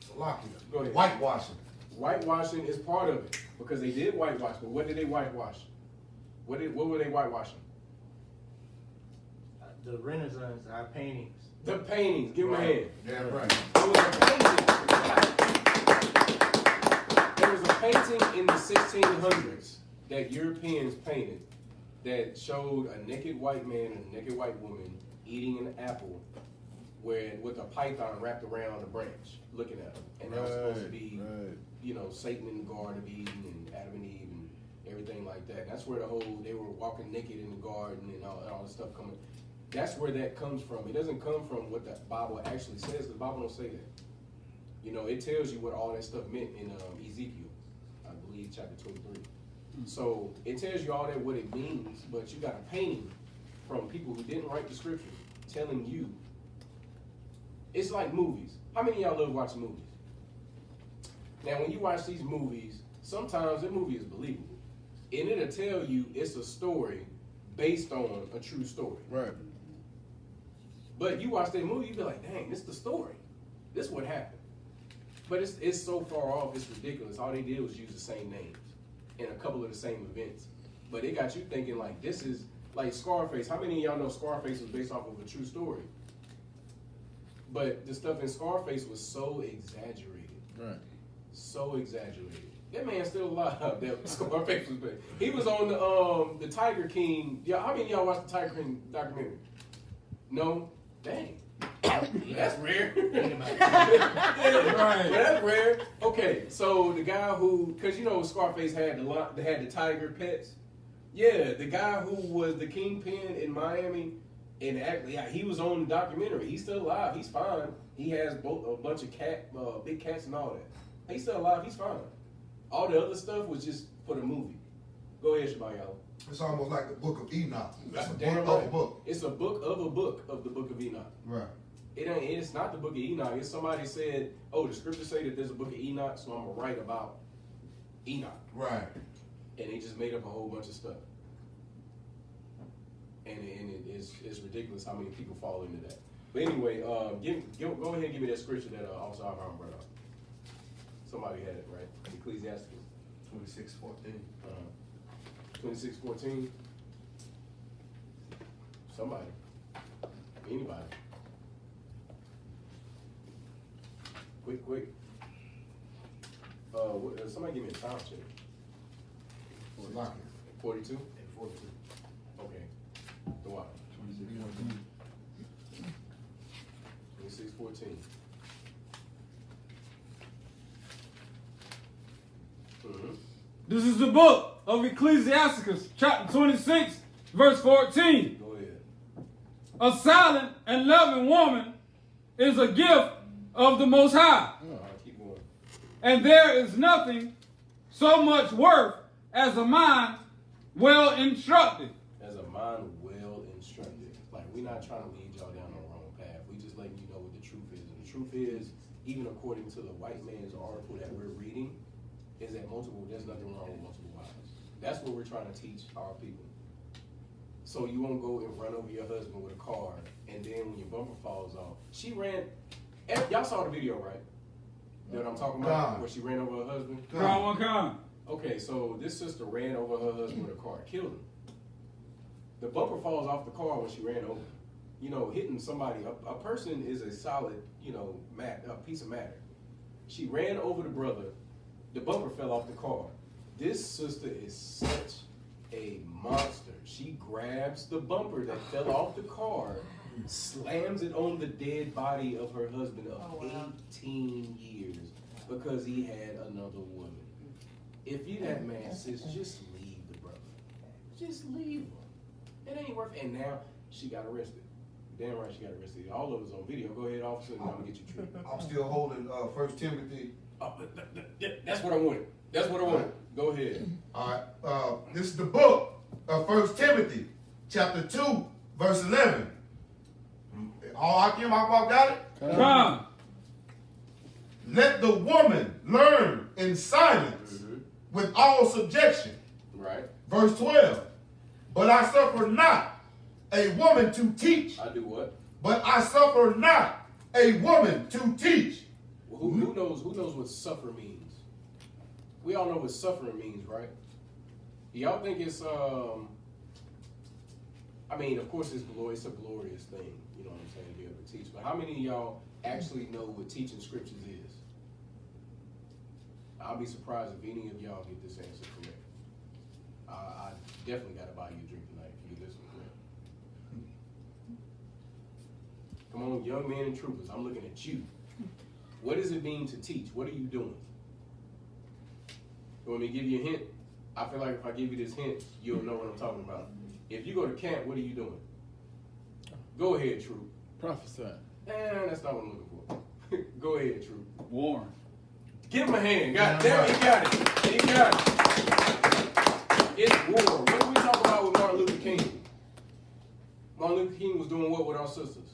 Salakia. Go ahead. Whitewashing. Whitewashing is part of it because they did whitewash, but what did they whitewash? What were they whitewashing? The Renaissance, our paintings. The paintings. Give them a hand. Yeah, right. There was a painting in the 1600s that Europeans painted that showed a naked white man and a naked white woman eating an apple with a python wrapped around a branch, looking at them. And that was supposed to be, you know, Satan in the Garden of Eden and Adam and Eve and everything like that. And that's where they were walking naked in the garden and all this stuff coming. That's where that comes from. It doesn't come from what the Bible actually says. The Bible don't say that. You know, it tells you what all that stuff meant in Ezekiel, I believe, chapter 23. So it tells you all that what it means, but you got a painting from people who didn't write the scripture telling you. It's like movies. How many of y'all love watching movies? Now, when you watch these movies, sometimes the movie is believable. And it'll tell you it's a story based on a true story. Right. But you watch that movie, you be like, dang, this is the story. This is what happened. But it's so far off, it's ridiculous. All they did was use the same names and a couple of the same events. But it got you thinking like, this is like Scarface. How many of y'all know Scarface was based off of a true story? But the stuff in Scarface was so exaggerated. Right. So exaggerated. That man's still alive. That Scarface was based. He was on the Tiger King. Yeah, how many of y'all watched the Tiger King documentary? No? Dang. That's rare. Right. That's rare. Okay, so the guy who, because you know Scarface had the tiger pets. Yeah, the guy who was the kingpin in Miami. And actually, yeah, he was on the documentary. He's still alive. He's fine. He has a bunch of big cats and all that. He's still alive. He's fine. All the other stuff was just for the movie. Go ahead, Shabbat, y'all. It's almost like the book of Enoch. It's a Damn book right. of a book. It's a book of the book of Enoch. Right. It's not the book of Enoch. It's somebody said, oh, the scriptures say that there's a book of Enoch, so I'm going to write about Enoch. Right. And they just made up a whole bunch of stuff. And it's ridiculous how many people fall into that. But anyway, go ahead and give me that scripture that also Abraham brought up. Somebody had it, right? Ecclesiastes 26:14. 26:14. Somebody. Anybody. Quick. Somebody give me a time check. 42? 42. Okay. The what? 26:14. Mm-hmm. This is the book of Ecclesiasticus, chapter 26, verse 14. Go ahead. A silent and loving woman is a gift of the Most High. Keep going. And there is nothing so much worth as a mind well instructed. As a mind well instructed. Like, we're not trying to lead y'all down the wrong path. We just letting you know what the truth is. And the truth is, even according to the white man's article that we're reading, is that there's nothing wrong with multiple wives. That's what we're trying to teach our people. So you won't go and run over your husband with a car, and then when your bumper falls off, she ran. Y'all saw the video, right? You know what I'm talking about? Where she ran over her husband? Come. Okay, so this sister ran over her husband with a car, killed him. The bumper falls off the car when she ran over. You know, hitting somebody. A person is a solid, a piece of matter. She ran over the brother. The bumper fell off the car. This sister is such a monster. She grabs the bumper that fell off the car, slams it on the dead body of her husband of 18 years because he had another woman. If you that man, sis, just leave the brother. Just leave him. It ain't worth it. And now she got arrested. Damn right she got arrested. All of us on video. Go ahead, officer, and I'm going to get you treated. I'm still holding 1 Timothy. That's what I wanted. That's what I wanted. Go ahead. All right. This is the book of 1 Timothy, chapter 2, verse 11. All Hakim, I got it? Come. Let the woman learn in silence with all subjection. Right. Verse 12. But I suffer not a woman to teach. I do what? But I suffer not a woman to teach. Well, who knows what suffer means? We all know what suffering means, right? Y'all think it's of course it's a glorious thing, you know what I'm saying, to be able to teach. But how many of y'all actually know what teaching scriptures is? I'll be surprised if any of y'all get this answer correct. I definitely got to buy you a drink tonight if you get this one correct. Come on, young men and troopers, I'm looking at you. What does it mean to teach? What are you doing? You want me to give you a hint? I feel like if I give you this hint, you'll know what I'm talking about. If you go to camp, what are you doing? Go ahead, Troop. Prophesy. That's not what I'm looking for. Go ahead, Troop. Warren. Give him a hand. God damn it, he got it. He got it. It's war. What did we talk about with Martin Luther King? Martin Luther King was doing what with our sisters?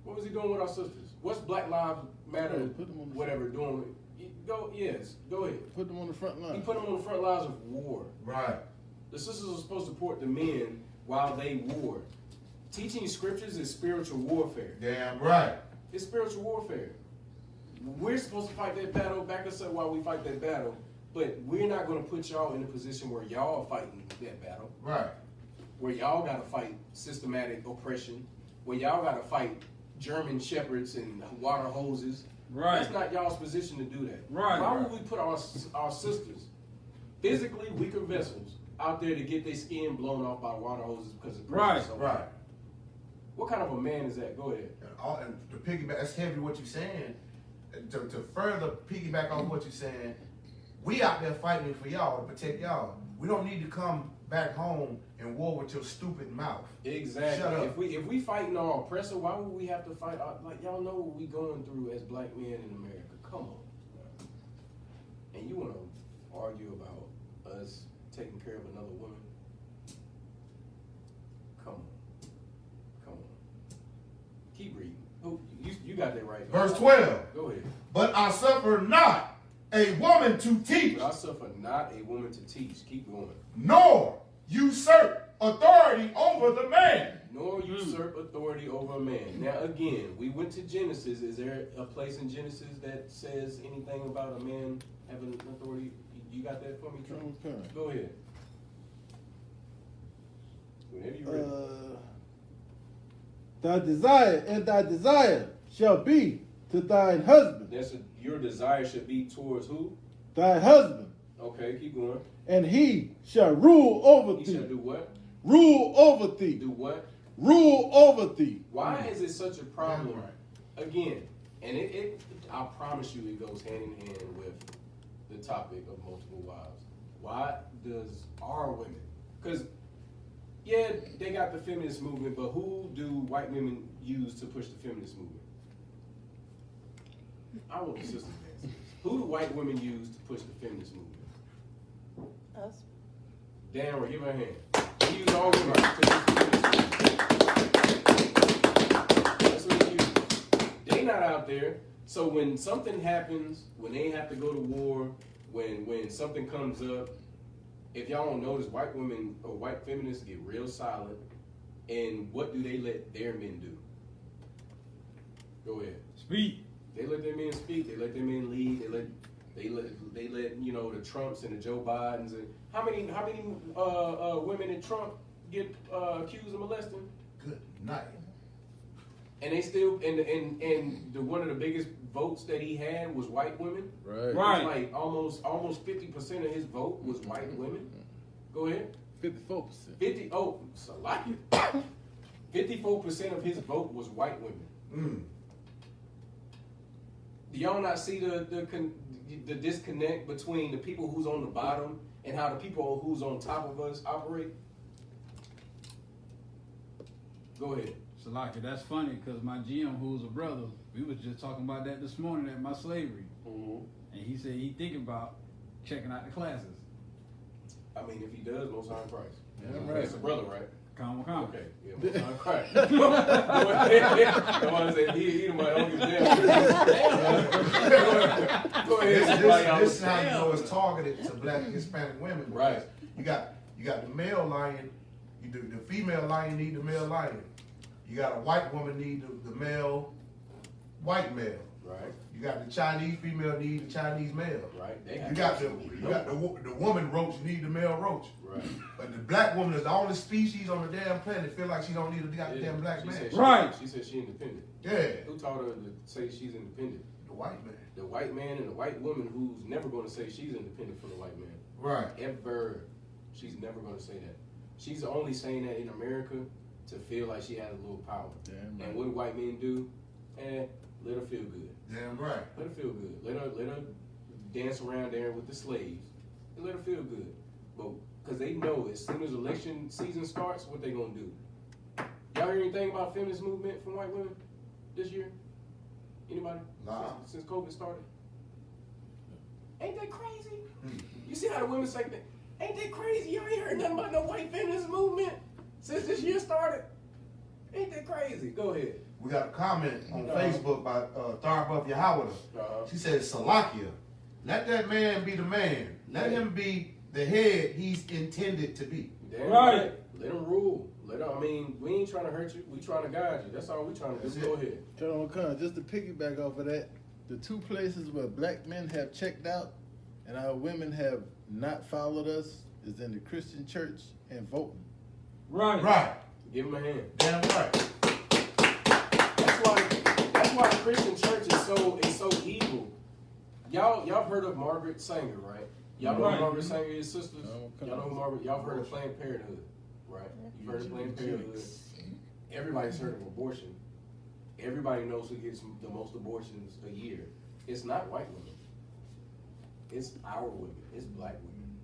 What was he doing with our sisters? What's Black Lives Matter, whatever, doing? Go ahead. Put them on the front line. He put them on the front lines of war. Right. The sisters are supposed to support the men while they war. Teaching scriptures is spiritual warfare. Damn right. It's spiritual warfare. We're supposed to fight that battle, back us up while we fight that battle, but we're not going to put y'all in a position where y'all are fighting that battle. Right. Where y'all got to fight systematic oppression, where y'all got to fight German shepherds and water hoses. Right. That's not y'all's position to do that. Right. Why would we put our sisters, physically weaker vessels, out there to get their skin blown off by water hoses because of pressure? Right. So Right. What kind of a man is that? Go ahead. And to piggyback, that's heavy what you're saying. To further piggyback on what you're saying, we out there fighting for y'all to protect y'all. We don't need to come back home and war with your stupid mouth. Exactly. Shut up. If we fighting our oppressor, why would we have to fight? Like, y'all know what we going through as black men in America. Come on. And you want to argue about us taking care of another woman? Come on. Come on. Keep reading. Oh, you got that right. Verse 12. Go ahead. But I suffer not a woman to teach, But I suffer not a woman to teach. Keep going. nor usurp authority over the man. Nor usurp authority over a man. Now again, we went to Genesis. Is there a place in Genesis that says anything about a man having authority? You got that for me, Trump? Okay. Go ahead. Whenever you're ready. Thy desire shall be to thine husband. Your desire should be towards who? Thy husband. Okay, keep going. And he shall rule over He thee. shall do what? Rule over thee. Do what? Rule over thee. Why is it such a problem? Again, and I promise you it goes hand in hand with the topic of multiple wives. Why does our women, because yeah, they got the feminist movement, but who do white women use to push the feminist movement? I want the sisters to answer this. Who do white women use to push the feminist movement? Us. Damn right, give her a hand. We use all women to push the feminist movement. That's what they use. They not out there. So when something happens, when they have to go to war, when something comes up, if y'all don't notice, white women or white feminists get real silent. And what do they let their men do? Go ahead. Speak. They let their men speak. They let their men lead. They let you know the Trumps and the Joe Bidens and how many women in Trump get accused of molesting? Good night. And they still and the one of the biggest votes that he had was white women. Right. Right. Like almost 50% of his vote was white women. Go ahead. 54%. Oh, Salaki. 54% of his vote was white women. Do y'all not see the disconnect between the people who's on the bottom and how the people who's on top of us operate? Go ahead. Salaki, that's funny because my GM, who's a brother, we was just talking about that this morning at my slavery. Mm-hmm. And he said he thinking about checking out the classes. I mean, if he does, most high Christ. Yeah, right. That's a brother, right? Come. Okay, yeah, most high Christ. Go ahead, say he might don't give a damn. Go ahead. This is how you know it's targeted to black and Hispanic women. Right. You got the male lion. The female lion need the male lion. You got a white woman need the male white male. Right. You got the Chinese female need the Chinese male. Right. You got the woman roach need the male roach. Right. But the black woman is the only species on the damn planet feel like she don't need a goddamn black man. Right. She said she independent. Yeah. Who taught her to say she's independent? The white man. The white man and the white woman who's never going to say she's independent from the white man. Right. Ever. She's never going to say that. She's only saying that in America to feel like she has a little power. Damn right. And what do white men do? Let her feel good. Damn right. Let her feel good. Let her dance around there with the slaves and let her feel good. But because they know as soon as election season starts, what they gonna do? Y'all hear anything about feminist movement from white women this year? Anybody? Nah. Since COVID started? Ain't that crazy? You see how the women say that? Ain't that crazy? You ain't heard nothing about no white feminist movement since this year started? Ain't that crazy? Go ahead. We got a comment on Facebook by Tharbuff YAHANNA. She says, Salakia, let that man be the man. Let him be the head he's intended to be. Damn right. Let him rule. I mean, we ain't trying to hurt you. We trying to guide you. That's all we trying to do. Go ahead. Colonel Khan, just to piggyback off of that, the two places where black men have checked out and our women have not followed us is in the Christian church and voting. Right. Right. Give him a hand. Damn right. That's why the Christian church is so evil. Y'all heard of Margaret Sanger, right? Y'all know who Margaret Sanger is, sisters? Y'all know who Margaret? Y'all heard of Planned Parenthood, right? You've heard of Planned Parenthood. Everybody's heard of abortion. Everybody knows who gets the most abortions a year. It's not white women. It's our women. It's black women.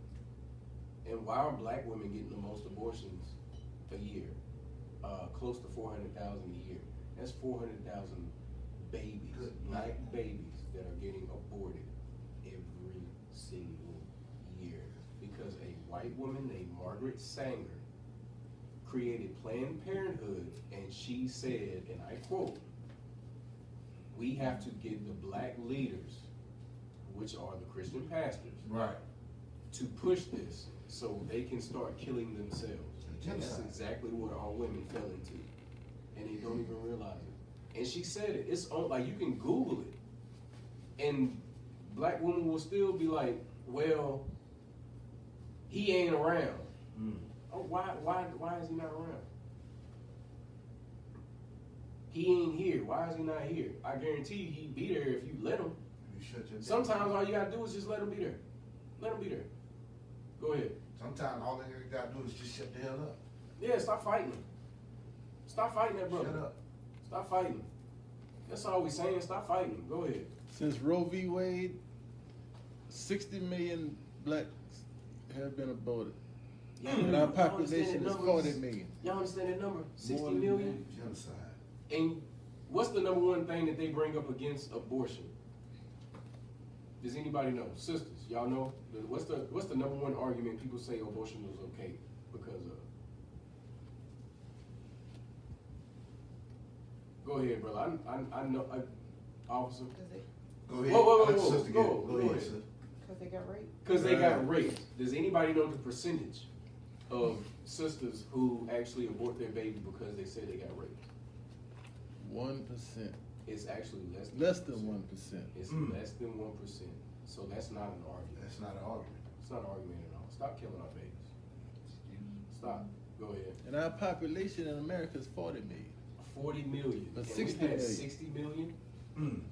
And why are black women getting the most abortions a year? Close to 400,000 a year. That's 400,000 babies, black babies that are getting aborted every single year because a white white woman named Margaret Sanger created Planned Parenthood, and she said, and I quote, "We have to get the black leaders, which are the Christian pastors, Right. to push this so they can start killing themselves." And that's exactly what our women fell into, and they don't even realize it. And she said it. It's on, like, you can Google it, and black women will still be like, "Well, he ain't around." Oh, why is he not around? He ain't here. Why is he not here? I guarantee you he'd be there if you let him. You shut your Sometimes all you gotta do is just let him be there. Let him be there. Go ahead. Sometimes all they gotta do is just shut the hell up. Yeah, stop fighting him. Stop fighting that brother. Shut up. Stop fighting him. That's all we saying. Stop fighting him. Go ahead. Since Roe v. Wade, 60 million blacks have been aborted. And our population is 40 million. Y'all understand that number? 60 More than million? Genocide. And what's the number one thing that they bring up against abortion? Does anybody know? Sisters, y'all know? What's the number one argument people say abortion was okay because of? Go ahead, brother. I know, officer. Go ahead. Whoa. Sister, Go ahead, ahead. sister. Because they got raped. Because they got raped. Does anybody know the percentage of sisters who actually abort their baby because they said they got raped? 1%. It's actually Less than 1%. It's less than 1%. So that's not an argument. That's not an argument. It's not an argument at all. Stop killing our babies. Stop. Go ahead. And our population in America is 40 million. 40 million. But And 60 we had million. 60 million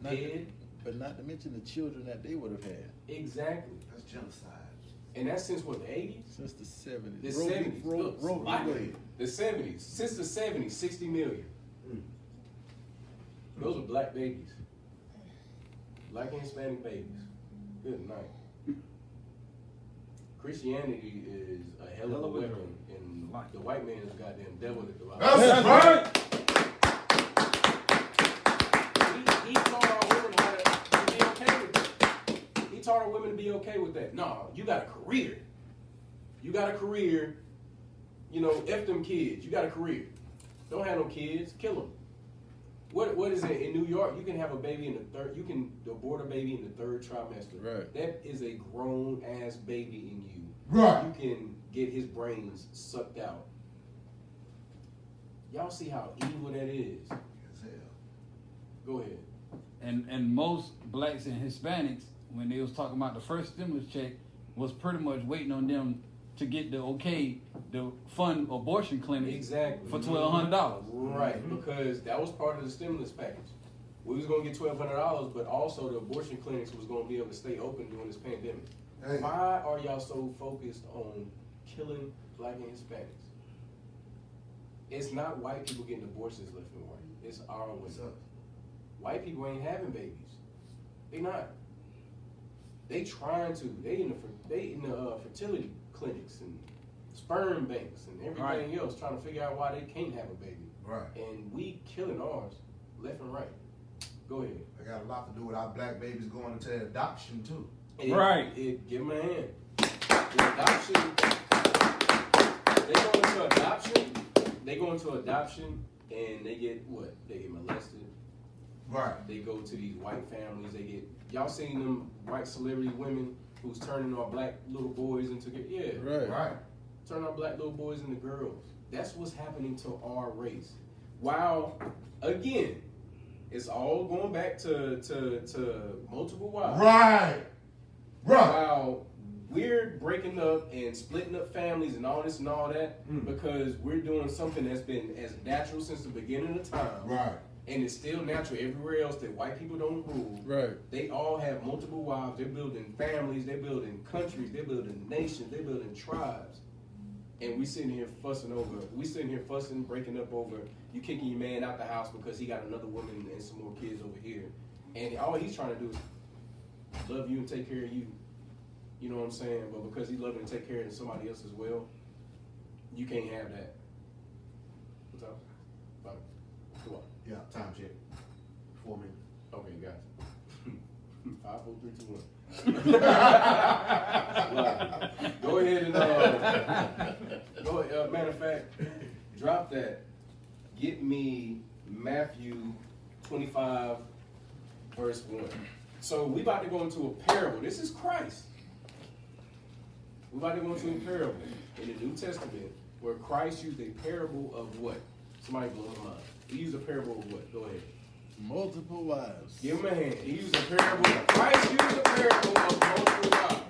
Not dead. But not to mention the children that they would have had. Exactly. That's genocide. And that's since what, the 80s? Since the 70s. The 70s. Look, Roe v. Wade. The 70s. Since the 70s, 60 million. Those are black babies. Black and Hispanic babies. Good night. Christianity is a hell of a weapon, and the white man is a goddamn devil at the bottom. That's right. He taught our women how to be okay with that. He taught our women to be okay with that. No, you got a career. You got a career. You know, F them kids. You got a career. Don't have no kids. Kill them. What is it in New York? You can have a baby in the third. You can abort a baby in the third trimester. Right. That is a grown ass baby in you. Right. You can get his brains sucked out. Y'all see how evil that is. As hell. Go ahead. And most blacks and Hispanics, when they was talking about the first stimulus check, was pretty much waiting on them to get the okay to fund abortion clinics Exactly. for $1,200. Right, because that was part of the stimulus package. We was gonna get $1,200, but also the abortion clinics was gonna be able to stay open during this pandemic. Hey. Why are y'all so focused on killing black and Hispanics? It's not white people getting abortions left and right. It's our What's women. up? White people ain't having babies. They not. They trying to. They in the fertility clinics and sperm banks and everything else, trying to figure out why they can't have a baby. Right. And we killing ours left and right. Go ahead. It got a lot to do with our black babies going into adoption too. Give them a hand. The adoption. They go into adoption and they get what? They get molested. Right. They go to these white families. They get, y'all seen them white celebrity women who's turning our black little boys into, Right. turn our black little boys into girls. That's what's happening to our race. While, again, it's all going back to multiple wives. Right. While we're breaking up and splitting up families and all this and all that because we're doing something that's been as natural since the beginning of time. Right. And it's still natural everywhere else that white people don't rule. Right. They all have multiple wives. They're building families. They're building countries. They're building nations. They're building tribes. And we sitting here fussing, breaking up over you kicking your man out the house because he got another woman and some more kids over here. And all he's trying to do is love you and take care of you. You know what I'm saying? But because he loves and take care of somebody else as well, you can't have that. What's up? Bye. Come on. Yeah, time check. 4 minutes. Okay, got you. 5, 4, 3, 2, 1. Go Go ahead and matter of fact, drop that. Get me Matthew 25, verse 1. So we about to go into a parable. This is Christ. We about to go into a parable in the New Testament where Christ used a parable of what? Somebody blow him up. He used a parable of what? Go ahead. Multiple wives. Give him a hand. He used a parable. Christ used a parable of multiple wives.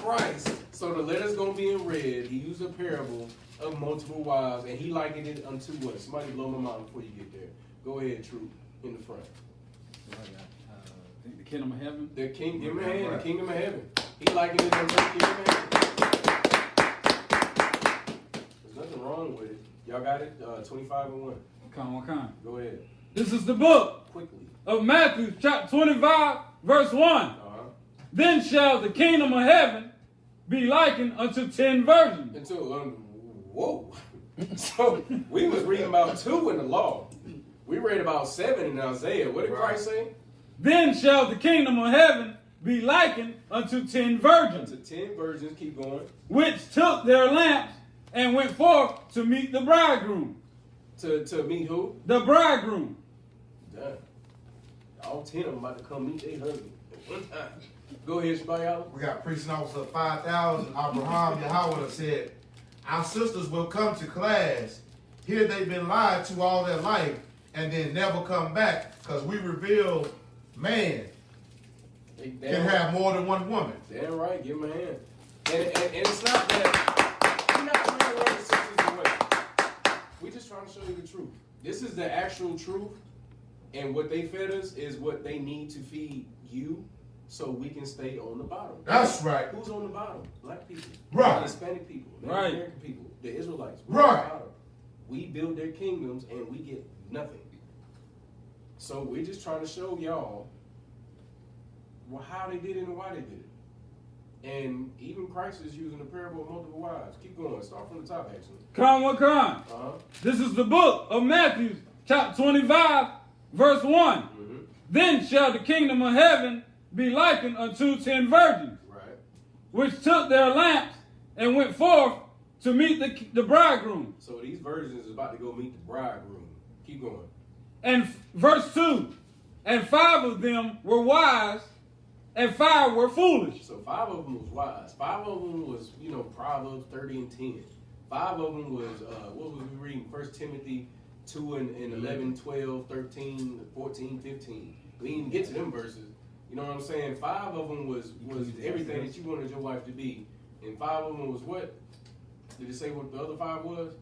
Christ. So the letter's going to be in red. He used a parable of multiple wives, and he likened it unto what? Somebody blow my mind before you get there. Go ahead, Troop, in the front. The kingdom of heaven. The king, give him a hand. The kingdom of heaven. He likened it unto the kingdom of heaven. There's nothing wrong with it. Y'all got it? 25 and 1. Come. Go ahead. This is the book Quickly. of Matthew, chapter 25, verse 1. Then shall the kingdom of heaven be likened unto 10 virgins. Whoa. So we was reading about 2 in the law. We read about 7 in Isaiah. What did Christ say? Then shall the kingdom of heaven be likened unto 10 virgins. Unto 10 virgins, keep going. Which took their lamps and went forth to meet the bridegroom. To meet who? The bridegroom. Done. All 10 of them about to come meet their husband at one time. Go ahead, Shabayala. We got preaching officer 5,000. Abraham YAHANNA said, our sisters will come to class. Here they've been lied to all their life and then never come back because we reveal man can have more than one woman. Damn right, give him a hand. And it's not that we're not trying to learn the sisters away. We're just trying to show you the truth. This is the actual truth, and what they fed us is what they need to feed you so we can stay on the bottom. That's right. Who's on the bottom? Black people. Right. Hispanic people. Right. American people. The Israelites. Right. On the bottom. We build their kingdoms and we get nothing. So we're just trying to show y'all how they did it and why they did it. And even Christ is using the parable of multiple wives. Keep going. Start from the top, actually. Come. This is the book of Matthew, chapter 25, verse 1. Then shall the kingdom of heaven be likened unto 10 virgins, which took their lamps and went forth to meet the bridegroom. So these virgins is about to go meet the bridegroom. Keep going. And verse 2, and 5 of them were wise, and 5 were foolish. So 5 of them was wise. 5 of them was, Proverbs 30 and 10. 5 of them was, what was we reading? 1 Timothy 2 and 11, 12, 13, 14, 15. We didn't even get to them verses. You know what I'm saying? 5 of them was everything that you wanted your wife to be. And 5 of them was what? Did it say what the other 5 was?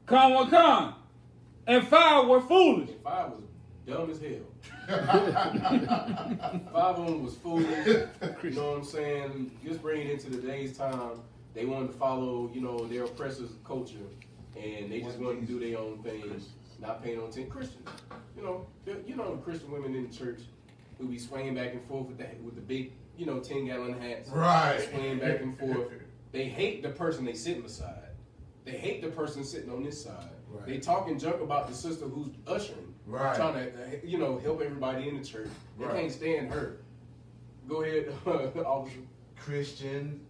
Come. And 5 were foolish. And 5 was dumb as hell. 5 of them was foolish. You know what I'm saying? Just bring it into today's time. They wanted to follow, their oppressors' culture. And they just wanted to do their own thing. Not paying no attention. Christians. The Christian women in the church who be swaying back and forth with the big, 10-gallon hats. Right. Swaying back and forth. They hate the person they sitting beside. They hate the person sitting on this side. Right. They talking junk about the sister who's ushering. Right. Trying to, help everybody in the church. They can't stand her. Go ahead, officer. Christian,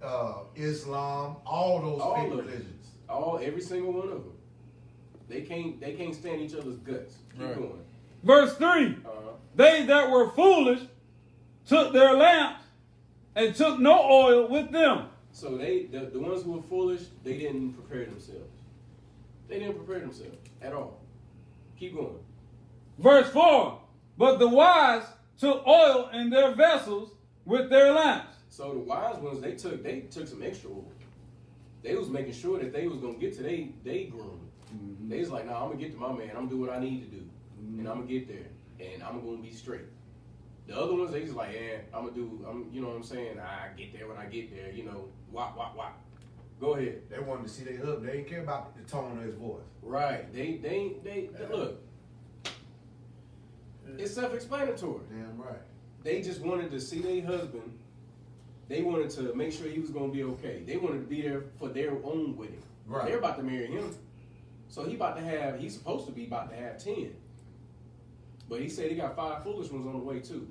Islam, all those big religions. Every single one of them. They can't stand each other's guts. Keep going. Verse 3. They that were foolish took their lamps and took no oil with them. So the ones who were foolish, they didn't prepare themselves. They didn't prepare themselves at all. Keep going. Verse 4. But the wise took oil in their vessels with their lamps. So the wise ones, they took some extra oil. They was making sure that they was gonna get to they groom. They was like, nah, I'm gonna get to my man. I'm gonna do what I need to do, and I'm gonna get there, and I'm gonna be straight. The other ones, they just like, you know what I'm saying? I get there when I get there, wop. Go ahead. They wanted to see their husband. They didn't care about the tone of his voice. Right. They look. It's self-explanatory. Damn right. They just wanted to see their husband. They wanted to make sure he was going to be okay. They wanted to be there for their own wedding. Right. They're about to marry him. So he's supposed to be about to have 10. But he said he got 5 foolish ones on the way too.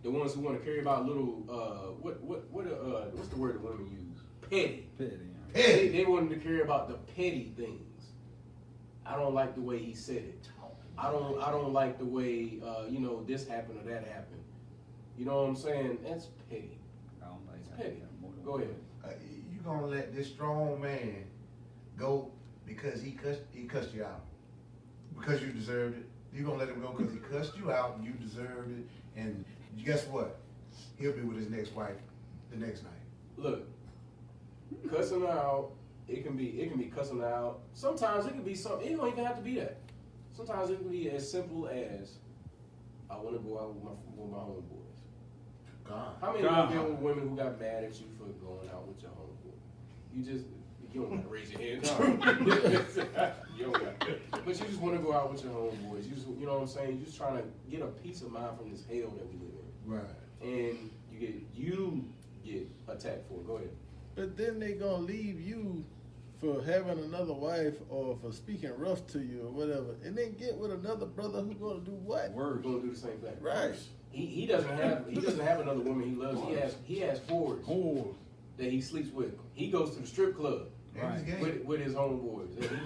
The ones who want to carry about little, what's the word that women use? petty. Petty. They wanted to care about the petty things. I don't like the way he said it. I don't like the way this happened or that happened. You know what I'm saying? That's petty. I don't like It's that. petty. Go ahead. You gonna let this strong man go because he cussed you out because you deserved it? You gonna let him go because he cussed you out and you deserved it? And guess what? He'll be with his next wife the next night. Look, cussing her out. It can be cussing her out. Sometimes it can be something. It don't even have to be that. Sometimes it can be as simple as I want to go out with my homeboys. God. How many of you been with women who got mad at you for going out with your homeboy? You don't got to raise your hand. You don't got to. But you just want to go out with your homeboys. You know what I'm saying? You're just trying to get a peace of mind from this hell that we live in. Right. And you get attacked for it. Go ahead. But then they gonna leave you for having another wife or for speaking rough to you or whatever, and then get with another brother who gonna do what? We're gonna do the same thing. Right. He doesn't have another woman he loves. He has whores that he sleeps with. He goes to the strip club with his homeboys. And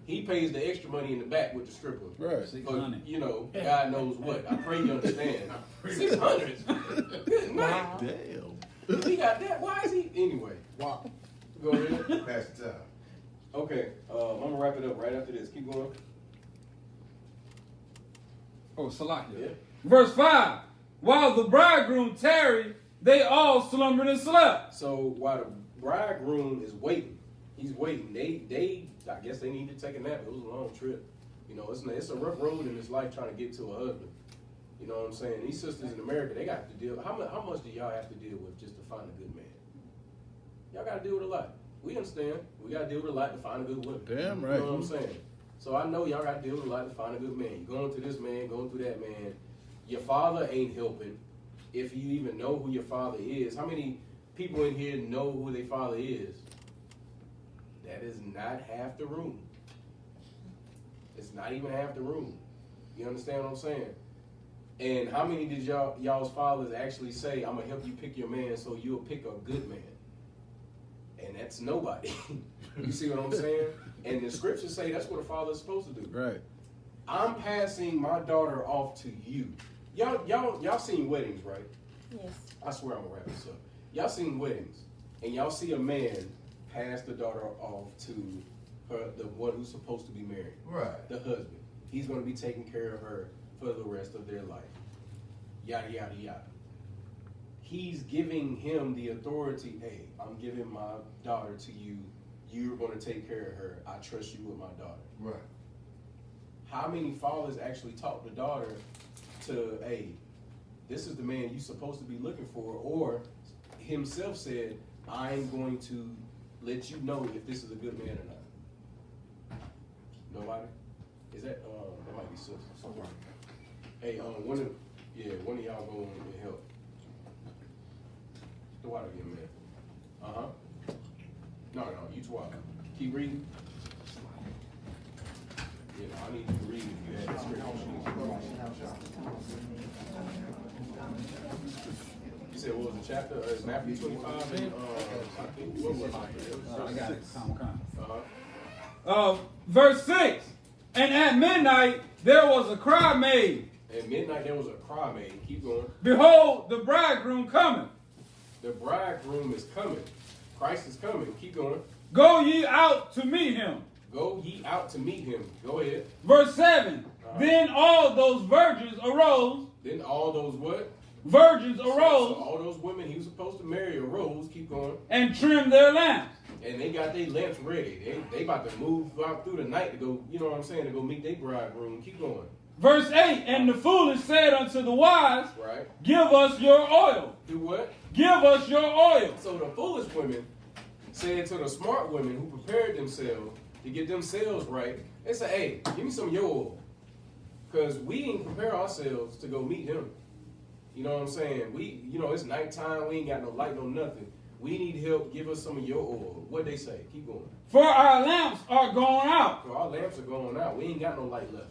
he pays the extra money in the back with the stripper. Right. For, God knows what. I pray you understand. 600. Good night. Damn. If he got that, why is he anyway? Wow. Go ahead. Pass the time. Okay, I'm gonna wrap it up right after this. Keep going. Oh, Salakia. Yeah. Verse 5. While the bridegroom tarried, they all slumbered and slept. So while the bridegroom is waiting, he's waiting. I guess they need to take a nap. It was a long trip. It's a rough road in this life trying to get to a husband. You know what I'm saying? These sisters in America, they got to deal. How much do y'all have to deal with just to find a good man? Y'all got to deal with a lot. We understand. We got to deal with a lot to find a good woman. Damn right. You know what I'm saying? So I know y'all got to deal with a lot to find a good man. You're going through this man, going through that man. Your father ain't helping. If you even know who your father is. How many people in here know who their father is? That is not half the room. It's not even half the room. You understand what I'm saying? And how many did y'all's fathers actually say, I'm going to help you pick your man so you'll pick a good man? And that's nobody. You see what I'm saying? And the scriptures say that's what a father is supposed to do. Right. I'm passing my daughter off to you. Y'all seen weddings, right? Yes. I swear I'm gonna wrap this up. Y'all seen weddings, and y'all see a man pass the daughter off to the one who's supposed to be married. Right. The husband. He's gonna be taking care of her for the rest of their life. Yada, yada, yada. He's giving him the authority, hey, I'm giving my daughter to you. You're going to take care of her. I trust you with my daughter. Right. How many fathers actually taught the daughter to, hey, this is the man you're supposed to be looking for, or himself said, I'm going to let you know if this is a good man or not? Nobody? Is that might be sister. Hey, one of y'all go and help. The water get mad. Uh-huh. No, you 12. Keep reading. I need you to read if you had the scripture. You said what was the chapter? It's Matthew 25 and I think what was it? I got it. Verse 6. And at midnight there was a cry made. At midnight there was a cry made. Keep going. Behold, the bridegroom cometh. The bridegroom is coming. Christ is coming. Keep going. Go ye out to meet him. Go ye out to meet him. Go ahead. Verse 7. Then all those virgins arose. Then all those what? Virgins arose. So all those women he was supposed to marry arose. Keep going. And trimmed their lamps. And they got their lamps ready. They about to move out through the night to go, you know what I'm saying, to go meet their bridegroom. Keep going. Verse 8. And the foolish said unto the wise, right, give us your oil. Do what? Give us your oil. So the foolish women said to the smart women who prepared themselves to get themselves right, they said, hey, give me some of your oil. Because we didn't prepare ourselves to go meet him. You know what I'm saying? It's nighttime, we ain't got no light, no nothing. We need help, give us some of your oil. What'd they say? Keep going. For our lamps are gone out. For our lamps are going out. We ain't got no light left.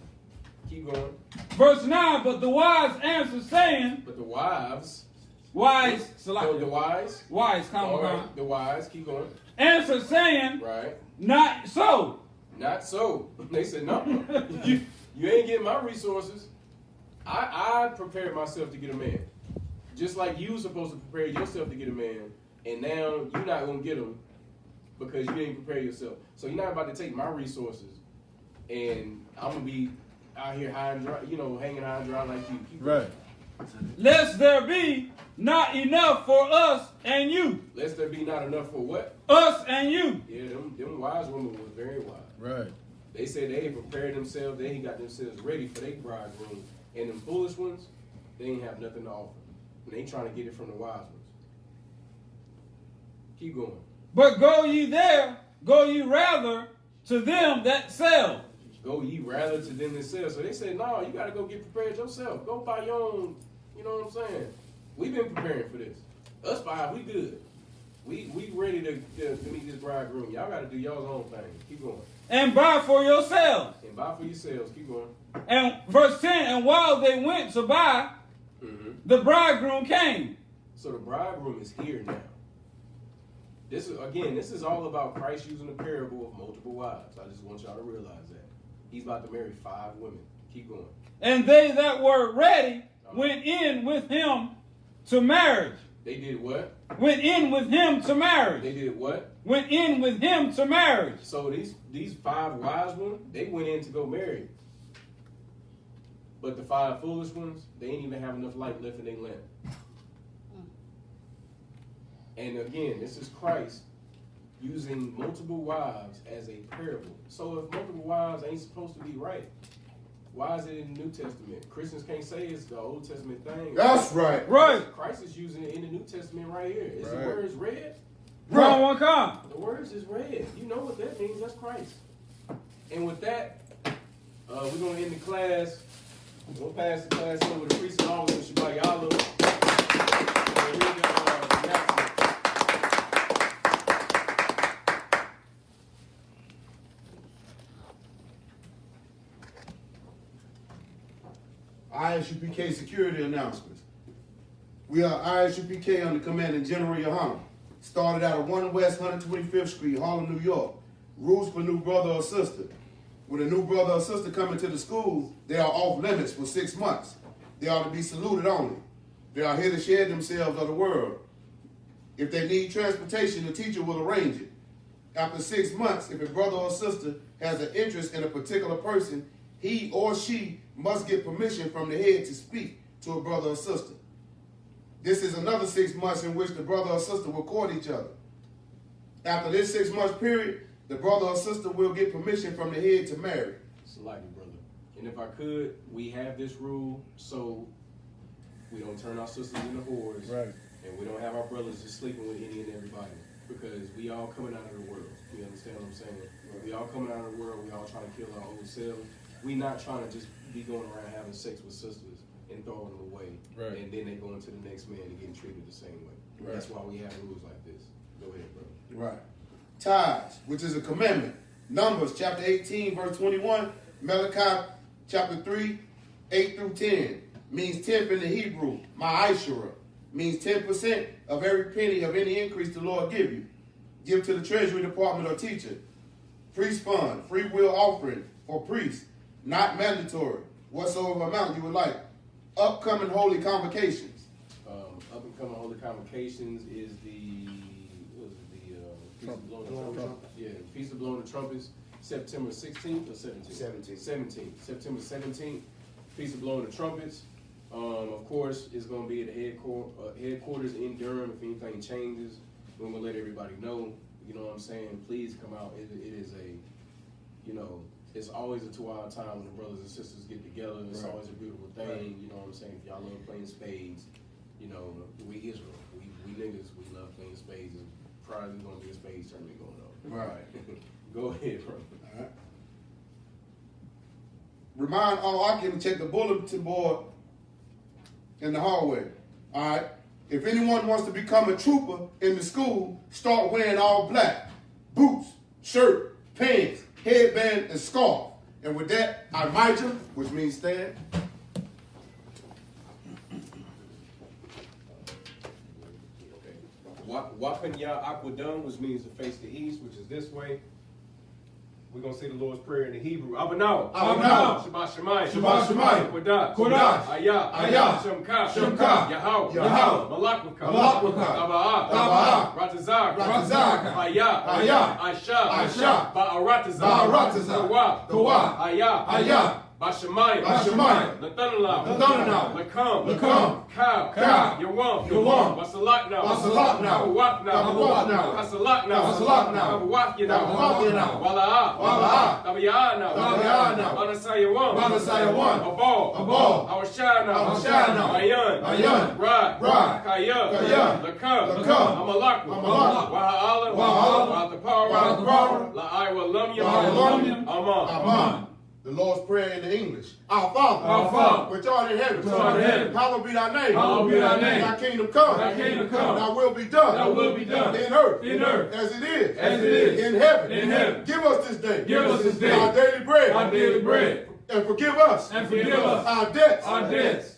Keep going. Verse 9, but the wise answered saying. But the wives Wise, The Salakia. wise. Wise, All Khan. right, the wise. Keep going. Answer saying, Right. not so. Not so. They said, no, you ain't getting my resources. I prepared myself to get a man. Just like you were supposed to prepare yourself to get a man, and now you're not going to get him because you didn't prepare yourself. So you're not about to take my resources, and I'm going to be out here high and dry, hanging high and dry like you. Right. Lest there be not enough for us and you. Lest there be not enough for what? Us and you. Yeah, them wise women was very wise. Right. They said they had prepared themselves, they ain't got themselves ready for their bridegroom. And them foolish ones, they ain't have nothing to offer. And they trying to get it from the wise ones. Keep going. But go ye rather to them that sell. Go ye rather to them that sell. So they said, no, you got to go get prepared yourself. Go buy your own, you know what I'm saying? We've been preparing for this. Us five, we good. We ready to meet this bridegroom. Y'all got to do y'all's own thing. Keep going. And buy for yourselves. And buy for yourselves. Keep going. And verse 10, and while they went to buy, the bridegroom came. So the bridegroom is here now. This is all about Christ using the parable of multiple wives. I just want y'all to realize that. He's about to marry 5 women. Keep going. And they that were ready went in with him to marriage. They did what? Went in with him to marriage. They did what? Went in with him to marriage. So these 5 wise ones, they went in to go marry. But the 5 foolish ones, they ain't even have enough light left in their lamp. And again, this is Christ using multiple wives as a parable. So if multiple wives ain't supposed to be right, why is it in the New Testament? Christians can't say it's the Old Testament thing. That's right. Right. Christ is using it in the New Testament right here. Is the words red? Right. One come. The words is red. You know what that means. That's Christ. And with that, we're going to end the class. We'll pass the class over to priest and officer YAHANNA. I.S.U.P.K. security announcements. We are I.S.U.P.K. under Commanding General YAHANNA. Started out at 1 West 125th Street, Harlem, New York. Rules for new brother or sister. When a new brother or sister come into the school, they are off limits for 6 months. They are to be saluted only. They are here to share themselves of the world. If they need transportation, the teacher will arrange it. After 6 months, if a brother or sister has an interest in a particular person, he or she must get permission from the head to speak to a brother or sister. This is another 6 months in which the brother or sister will court each other. After this 6 month period, the brother or sister will get permission from the head to marry. It's like it, brother. And if I could, we have this rule so we don't turn our sisters into whores. Right. And we don't have our brothers just sleeping with any and everybody. Because we all coming out of the world. You understand what I'm saying? We all coming out of the world. We all trying to kill our old selves. We not trying to just be going around having sex with sisters and throwing them away. Right. And then they go into the next man and getting treated the same way. Right. That's why we have rules like this. Go ahead, bro. Right. Tithes, which is a commandment. Numbers chapter 18, verse 21. Malachi chapter 3, 8 through 10. Means 10th in the Hebrew. Ma'ashara. Means 10% of every penny of any increase the Lord give you. Give to the treasury department or teacher. Priest fund, free will offering for priests. Not mandatory. Whatsoever amount you would like. Upcoming holy convocations. Up and coming holy convocations is the Feast of Blowing the Trumpets. Yeah, Feast of Blowing the Trumpets, September 16th or 17th? 17th. September 17th, Feast of Blowing the Trumpets. Of course, it's going to be at the headquarters in Durham. If anything changes, we're going to let everybody know. You know what I'm saying? Please come out. It is it's always a 2-hour time when the brothers and sisters get together. It's always a beautiful thing. Right. You know what I'm saying? If y'all love playing spades, we Israel. We niggas, we love playing spades. And probably going to be a spades tournament going on. Right. Go ahead, bro. All right. Remind all occupants to check the bulletin board in the hallway. All right. If anyone wants to become a trooper in the school, start wearing all black. Boots, shirt, pants, headband, and scarf. And with that, I might you, which means stand. Wapanya Aquadum, which means to face the east, which is this way. We're going to say the Lord's Prayer in the Hebrew. Abanao. Abanao. Shabbat Shemayim. Shabbat Shemayim. Kodash. Kodash. Ayah. Ayah. Shemka. Shemka. Yahweh. Yahweh. Malakwaka. Malakwaka. Taba'ah. Taba'ah. Ratazak. Ratazak. Ayah. Ayah. Aisha. Aisha. Ba'arataza. Ba'arataza. Kawa. Kawa. Ayah. Ayah. Bashamayim. Bashamayim. Nathanalam. Nathanalam. Lakam. Lakam. Cow. Cow. Yawam. Yawam. Wasalakna. Wasalakna. Kabawakna. Kabawakna. Hasalakna. Hasalakna. Kabawakyana. Kabawakyana. Wala'ah. Wala'ah. Tabayana. Tabayana. Manasayawan. Manasayawan. Abal. Abal. Awashana. Awashana. Ayan. Ayan. Rad. Rad. Kaya. Kaya. Lakam. Lakam. Amalakwa. Amalakwa. Waha'ala. Waha'ala. Waha'tapara. Waha'tapara. La'aywa lamya. La'aywa lamya. Aman. Aman. The Lord's Prayer in the English. Our Father, Our Father, which art in heaven, which art in heaven, hallowed be thy name. Hallowed be thy name. Thy kingdom come. Thy kingdom come. Thy will be done. Thy will be done. In earth. In earth. As it is. As it is. In heaven. In heaven. Give us this day. Give us this day. Our daily bread. Our daily bread. And forgive us. And forgive us. Our debts. Our debts.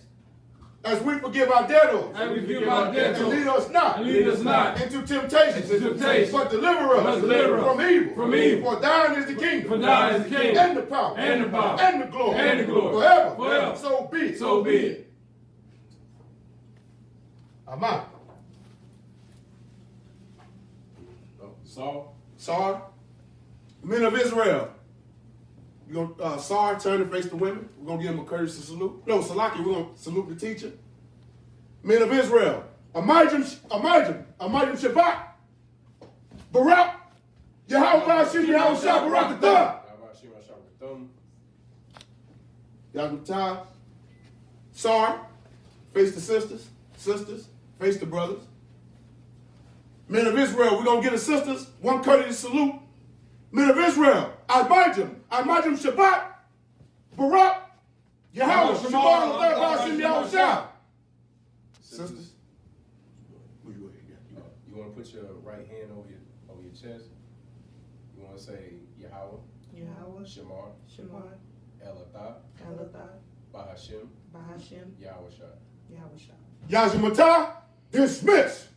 As we forgive our debtors. And we forgive our debtors. And lead us not. And lead us not. Into temptation. Into temptation. But deliver us. But deliver us. From evil. From evil. For thine is the kingdom. For thine is the kingdom. And the power. And the power. And the glory. And the glory. Forever. Forever. So be it. So be it. Amen. Sar. Men of Israel. We're going to, Sar, turn and face the women. We're going to give them a courtesy salute. No, Salaki, we're going to salute the teacher. Men of Israel. Amajim Shabbat. Barak. Yahweh Bashim Yahweh Shabbat. Yahweh Sar, face the sisters. Sisters, face the brothers. Men of Israel, we're going to get the sisters one courteous salute. Men of Israel, Amajim Shabbat. Barak. Yahweh Shabbat Bashim Yahweh Shabbat. Sisters. You want to put your right hand over your chest. You want to say Yahweh, Shemar, Elatah, Bahashim, Yahweh Shah. Yazimata, dismiss.